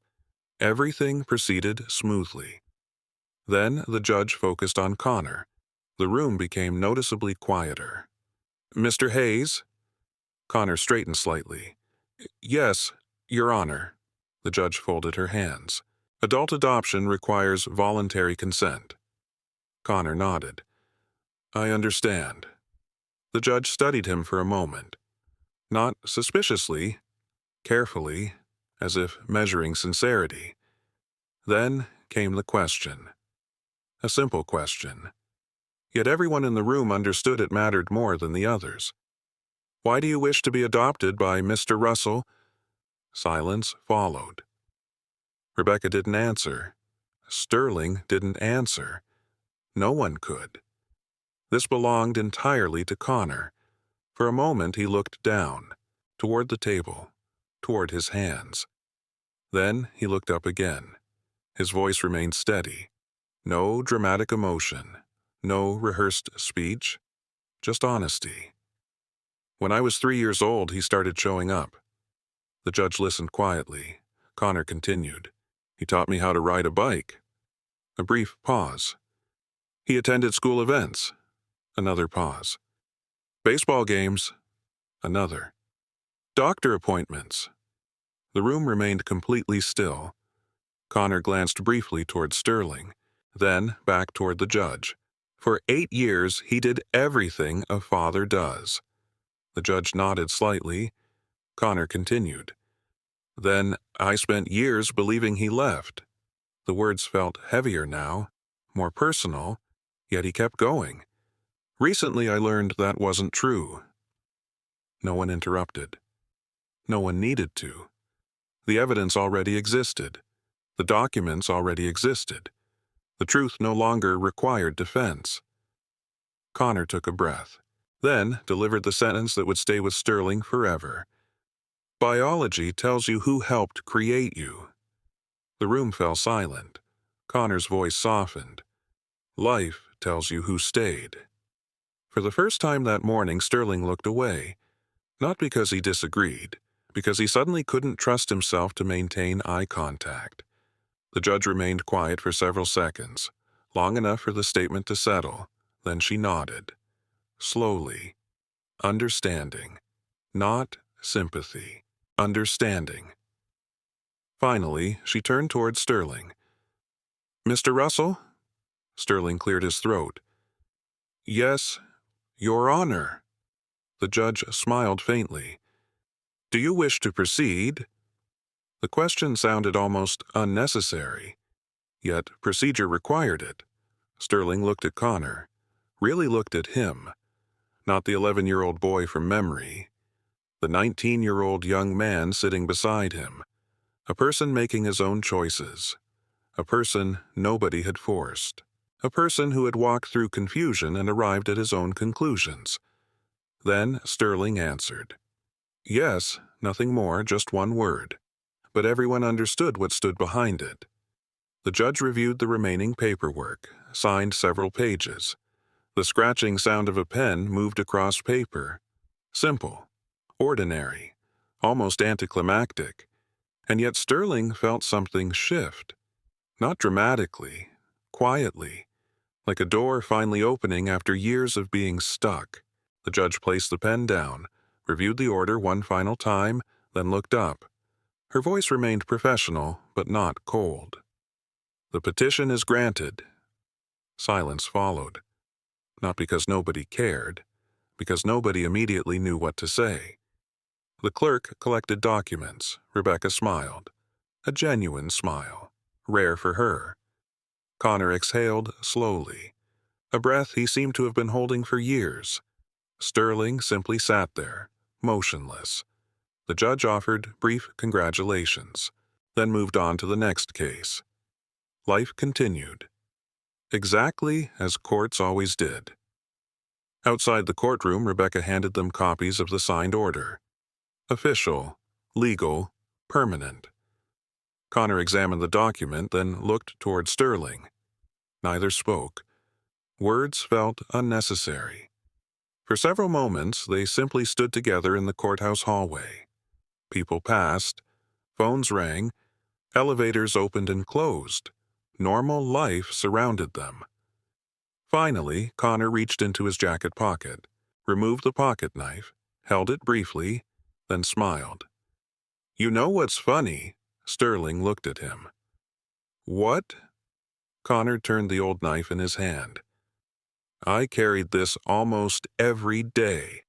Everything proceeded smoothly. Then the judge focused on Connor. The room became noticeably quieter. "Mr. Hayes?" Connor straightened slightly. "Yes, Your Honor." The judge folded her hands. "Adult adoption requires voluntary consent." Connor nodded. "I understand." The judge studied him for a moment. Not suspiciously, carefully, as if measuring sincerity. Then came the question. A simple question. Yet everyone in the room understood it mattered more than the others. "Why do you wish to be adopted by Mr. Russell?" Silence followed. Rebecca didn't answer. Sterling didn't answer. No one could. This belonged entirely to Connor. For a moment he looked down, toward the table, toward his hands. Then he looked up again. His voice remained steady. No dramatic emotion. No rehearsed speech. Just honesty. "When I was 3 years old, he started showing up." The judge listened quietly. Connor continued. "He taught me how to ride a bike." A brief pause. "He attended school events." Another pause. "Baseball games." Another. "Doctor appointments." The room remained completely still. Connor glanced briefly toward Sterling, then back toward the judge. For 8 years, he did everything a father does. The judge nodded slightly. Connor continued. "Then I spent years believing he left." The words felt heavier now, more personal, yet he kept going. "Recently I learned that wasn't true." No one interrupted. No one needed to. The evidence already existed. The documents already existed. The truth no longer required defense. Connor took a breath, then delivered the sentence that would stay with Sterling forever. "Biology tells you who helped create you." The room fell silent. Connor's voice softened. "Life tells you who stayed." For the first time that morning, Sterling looked away. Not because he disagreed, because he suddenly couldn't trust himself to maintain eye contact. The judge remained quiet for several seconds, long enough for the statement to settle. Then she nodded. Slowly. Understanding. Not sympathy. Understanding. Finally, she turned toward Sterling. "Mr. Russell?" Sterling cleared his throat. "Yes, Your Honor." The judge smiled faintly. "Do you wish to proceed?" The question sounded almost unnecessary, yet procedure required it. Sterling looked at Connor, really looked at him. Not the 11-year-old boy from memory. The 19-year-old young man sitting beside him. A person making his own choices. A person nobody had forced. A person who had walked through confusion and arrived at his own conclusions. Then Sterling answered. Yes, nothing more, just one word. But everyone understood what stood behind it. The judge reviewed the remaining paperwork, signed several pages. The scratching sound of a pen moved across paper. Simple, ordinary, almost anticlimactic. And yet Sterling felt something shift. Not dramatically, quietly, like a door finally opening after years of being stuck. The judge placed the pen down, reviewed the order one final time, then looked up. Her voice remained professional, but not cold. The petition is granted. Silence followed. Not because nobody cared, because nobody immediately knew what to say. The clerk collected documents. Rebecca smiled. A genuine smile, rare for her. Connor exhaled slowly, a breath he seemed to have been holding for years. Sterling simply sat there, motionless. The judge offered brief congratulations, then moved on to the next case. Life continued. Exactly as courts always did. Outside the courtroom, Rebecca handed them copies of the signed order. Official, legal, permanent. Connor examined the document, then looked toward Sterling. Neither spoke. Words felt unnecessary. For several moments, they simply stood together in the courthouse hallway. People passed. Phones rang. Elevators opened and closed. Normal life surrounded them. Finally, Connor reached into his jacket pocket, removed the pocket knife, held it briefly, then smiled. You know what's funny? Sterling looked at him. What? Connor turned the old knife in his hand. I carried this almost every day.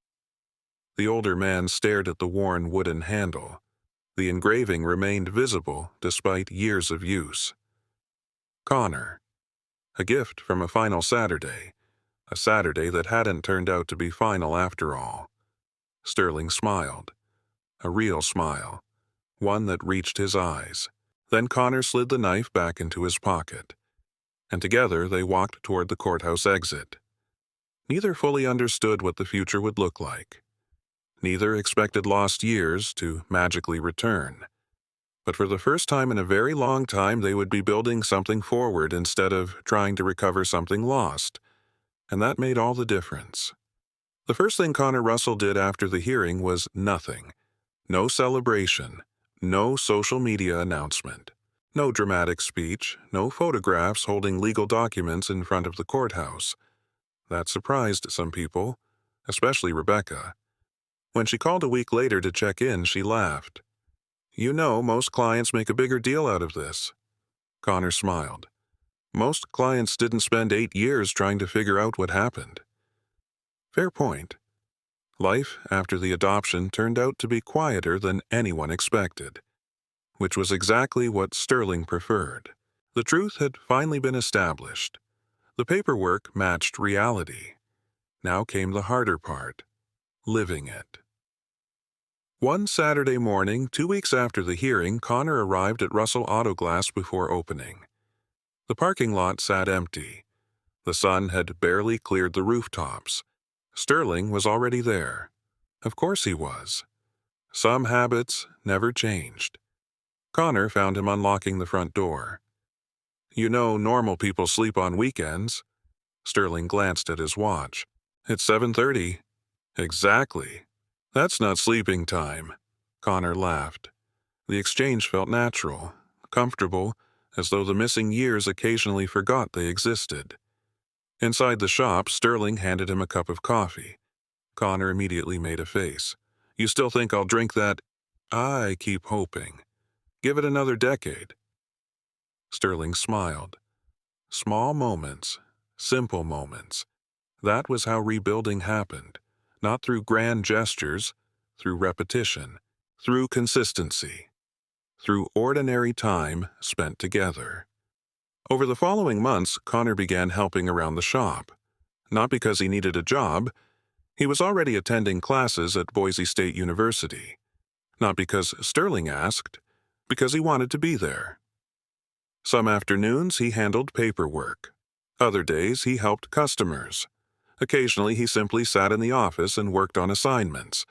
The older man stared at the worn wooden handle. The engraving remained visible despite years of use. Connor. A gift from a final Saturday. A Saturday that hadn't turned out to be final after all. Sterling smiled. A real smile. One that reached his eyes. Then Connor slid the knife back into his pocket. And together they walked toward the courthouse exit. Neither fully understood what the future would look like. Neither expected lost years to magically return. But for the first time in a very long time, they would be building something forward instead of trying to recover something lost. And that made all the difference. The first thing Connor Russell did after the hearing was nothing. No celebration. No social media announcement. No dramatic speech. No photographs holding legal documents in front of the courthouse. That surprised some people, especially Rebecca. When she called a week later to check in, she laughed. You know, most clients make a bigger deal out of this. Connor smiled. Most clients didn't spend 8 years trying to figure out what happened. Fair point. Life after the adoption turned out to be quieter than anyone expected, which was exactly what Sterling preferred. The truth had finally been established. The paperwork matched reality. Now came the harder part, living it. One Saturday morning, 2 weeks after the hearing, Connor arrived at Russell Auto Glass before opening. The parking lot sat empty. The sun had barely cleared the rooftops. Sterling was already there. Of course he was. Some habits never changed. Connor found him unlocking the front door. You know, normal people sleep on weekends. Sterling glanced at his watch. It's 7:30. Exactly. That's not sleeping time. Connor laughed. The exchange felt natural, comfortable, as though the missing years occasionally forgot they existed. Inside the shop, Sterling handed him a cup of coffee. Connor immediately made a face. You still think I'll drink that? I keep hoping. Give it another decade. Sterling smiled. Small moments, simple moments. That was how rebuilding happened. Not through grand gestures, through repetition, through consistency, through ordinary time spent together. Over the following months, Connor began helping around the shop. Not because he needed a job. He was already attending classes at Boise State University, not because Sterling asked, because he wanted to be there. Some afternoons he handled paperwork. Other days he helped customers. Occasionally he simply sat in the office and worked on assignments.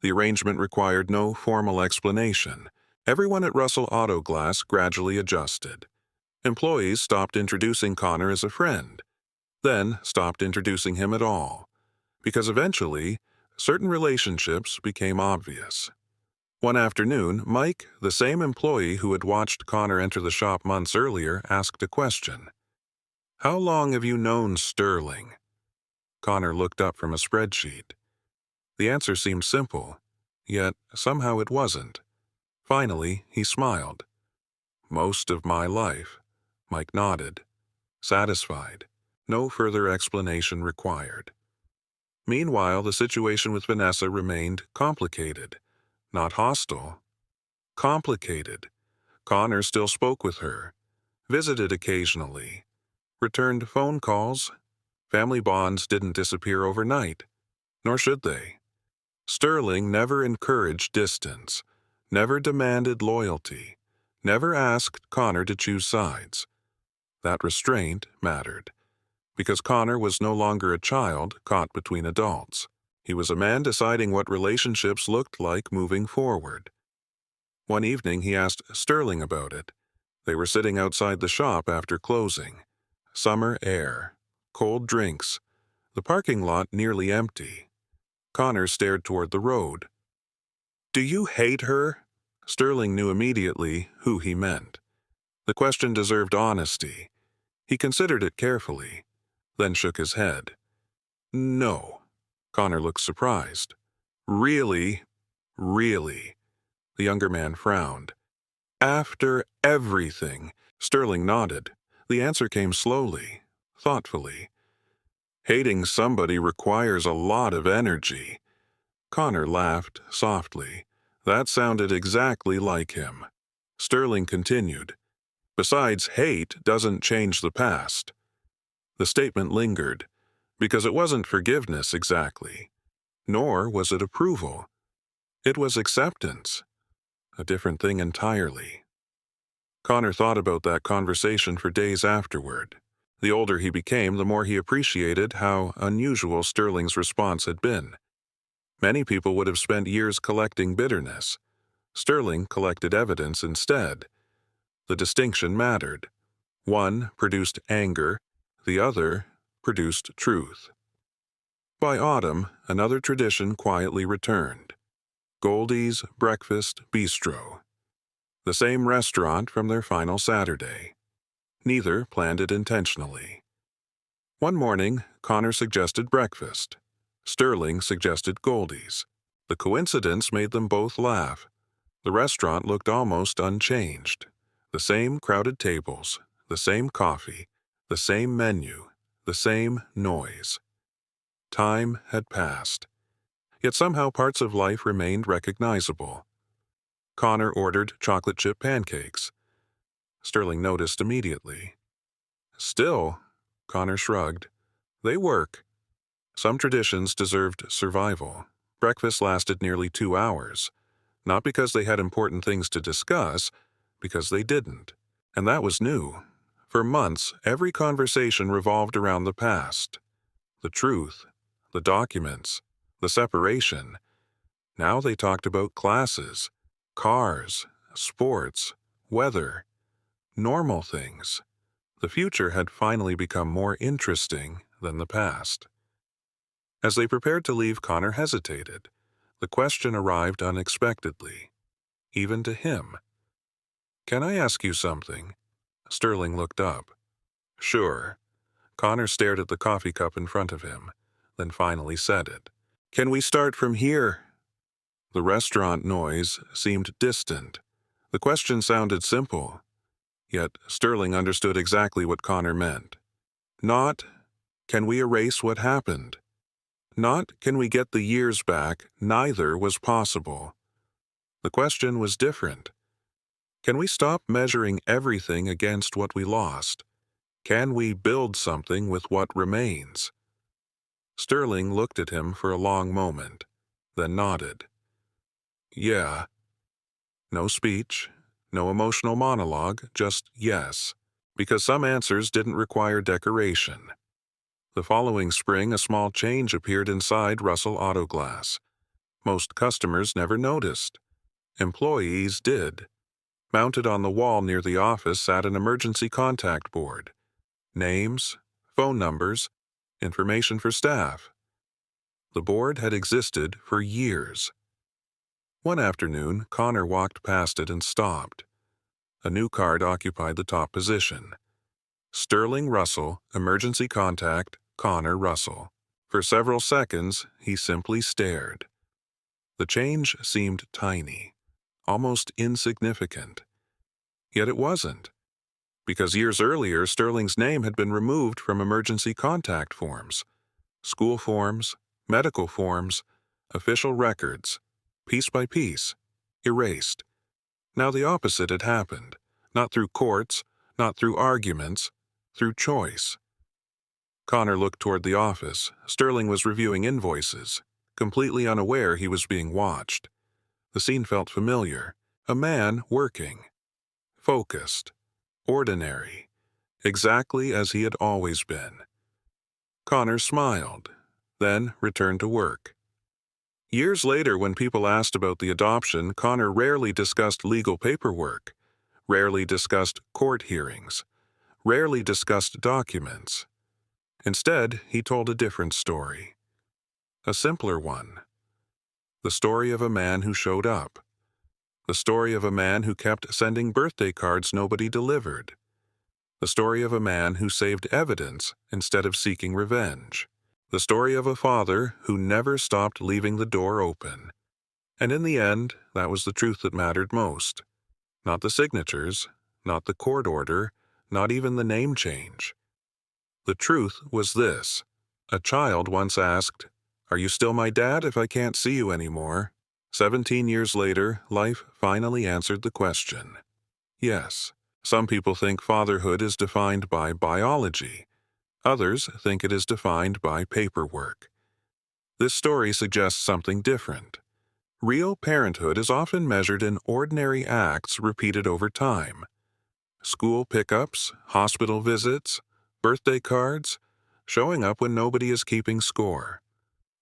The arrangement required no formal explanation. Everyone at Russell Auto Glass gradually adjusted. Employees stopped introducing Connor as a friend, then stopped introducing him at all, because eventually certain relationships became obvious. One afternoon, Mike, the same employee who had watched Connor enter the shop months earlier, asked a question. "How long have you known Sterling?" Connor looked up from a spreadsheet. The answer seemed simple, yet somehow it wasn't. Finally, he smiled. "Most of my life." Mike nodded, satisfied. No further explanation required. Meanwhile, the situation with Vanessa remained complicated. Not hostile. Complicated. Connor still spoke with her, visited occasionally, returned phone calls. Family bonds didn't disappear overnight, nor should they. Sterling never encouraged distance, never demanded loyalty, never asked Connor to choose sides. That restraint mattered, because Connor was no longer a child caught between adults. He was a man deciding what relationships looked like moving forward. One evening he asked Sterling about it. They were sitting outside the shop after closing. Summer air, cold drinks, the parking lot nearly empty. Connor stared toward the road. "Do you hate her?" Sterling knew immediately who he meant. The question deserved honesty. He considered it carefully, then shook his head. "No." Connor looked surprised. "Really? Really?" The younger man frowned. "After everything?" Sterling nodded. The answer came slowly, thoughtfully. "Hating somebody requires a lot of energy." Connor laughed softly. That sounded exactly like him. Sterling continued. "Besides, hate doesn't change the past." The statement lingered, because it wasn't forgiveness exactly, nor was it approval. It was acceptance, a different thing entirely. Connor thought about that conversation for days afterward. The older he became, the more he appreciated how unusual Sterling's response had been. Many people would have spent years collecting bitterness. Sterling collected evidence instead. The distinction mattered. One produced anger, the other produced truth. By autumn, another tradition quietly returned. Goldie's Breakfast Bistro. The same restaurant from their final Saturday. Neither planned it intentionally. One morning, Connor suggested breakfast. Sterling suggested Goldie's. The coincidence made them both laugh. The restaurant looked almost unchanged. The same crowded tables, the same coffee, the same menu, the same noise. Time had passed. Yet somehow parts of life remained recognizable. Connor ordered chocolate chip pancakes. Sterling noticed immediately. "Still," Connor shrugged, "they work." Some traditions deserved survival. Breakfast lasted nearly 2 hours. Not because they had important things to discuss, because they didn't. And that was new. For months, every conversation revolved around the past. The truth, the documents, the separation. Now they talked about classes, cars, sports, weather, normal things. The future had finally become more interesting than the past. As they prepared to leave, Connor hesitated. The question arrived unexpectedly, even to him. "Can I ask you something?" Sterling looked up. "Sure." Connor stared at the coffee cup in front of him, then finally said it. "Can we start from here?" The restaurant noise seemed distant. The question sounded simple, yet Sterling understood exactly what Connor meant. Not, "Can we erase what happened?" Not, "Can we get the years back?" Neither was possible. The question was different. Can we stop measuring everything against what we lost? Can we build something with what remains? Sterling looked at him for a long moment, then nodded. Yeah. No speech, no emotional monologue, just yes. Because some answers didn't require decoration. The following spring, a small change appeared inside Russell Auto Glass. Most customers never noticed. Employees did. Mounted on the wall near the office sat an emergency contact board. Names, phone numbers, information for staff. The board had existed for years. One afternoon, Connor walked past it and stopped. A new card occupied the top position. Sterling Russell, emergency contact, Connor Russell. For several seconds, he simply stared. The change seemed tiny, almost insignificant. Yet it wasn't, because years earlier, Sterling's name had been removed from emergency contact forms, school forms, medical forms, official records, piece by piece, erased. Now the opposite had happened, not through courts, not through arguments, through choice. Connor looked toward the office. Sterling was reviewing invoices, completely unaware he was being watched. The scene felt familiar. A man working. Focused. Ordinary. Exactly as he had always been. Connor smiled, then returned to work. Years later, when people asked about the adoption, Connor rarely discussed legal paperwork, rarely discussed court hearings, rarely discussed documents. Instead, he told a different story. A simpler one. The story of a man who showed up. The story of a man who kept sending birthday cards nobody delivered. The story of a man who saved evidence instead of seeking revenge. The story of a father who never stopped leaving the door open. And in the end, that was the truth that mattered most. Not the signatures, not the court order, not even the name change. The truth was this. A child once asked, "Are you still my dad if I can't see you anymore?" 17 years later, life finally answered the question. Yes. Some people think fatherhood is defined by biology. Others think it is defined by paperwork. This story suggests something different. Real parenthood is often measured in ordinary acts repeated over time. School pickups, hospital visits, birthday cards, showing up when nobody is keeping score.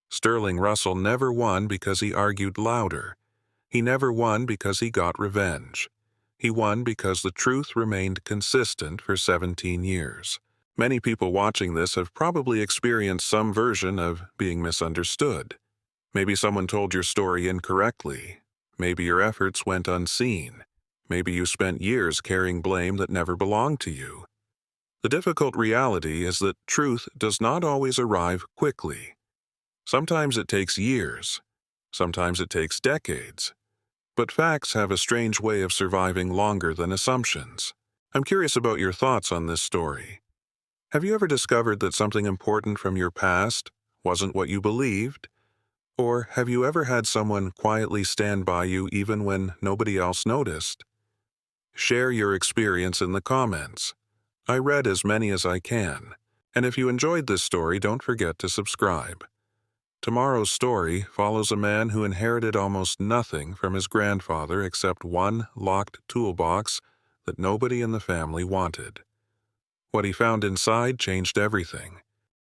Sterling Russell never won because he argued louder. He never won because he got revenge. He won because the truth remained consistent for 17 years. Many people watching this have probably experienced some version of being misunderstood. Maybe someone told your story incorrectly. Maybe your efforts went unseen. Maybe you spent years carrying blame that never belonged to you. The difficult reality is that truth does not always arrive quickly. Sometimes it takes years. Sometimes it takes decades. But facts have a strange way of surviving longer than assumptions. I'm curious about your thoughts on this story. Have you ever discovered that something important from your past wasn't what you believed? Or have you ever had someone quietly stand by you even when nobody else noticed? Share your experience in the comments. I read as many as I can. And if you enjoyed this story, don't forget to subscribe. Tomorrow's story follows a man who inherited almost nothing from his grandfather except one locked toolbox that nobody in the family wanted. What he found inside changed everything.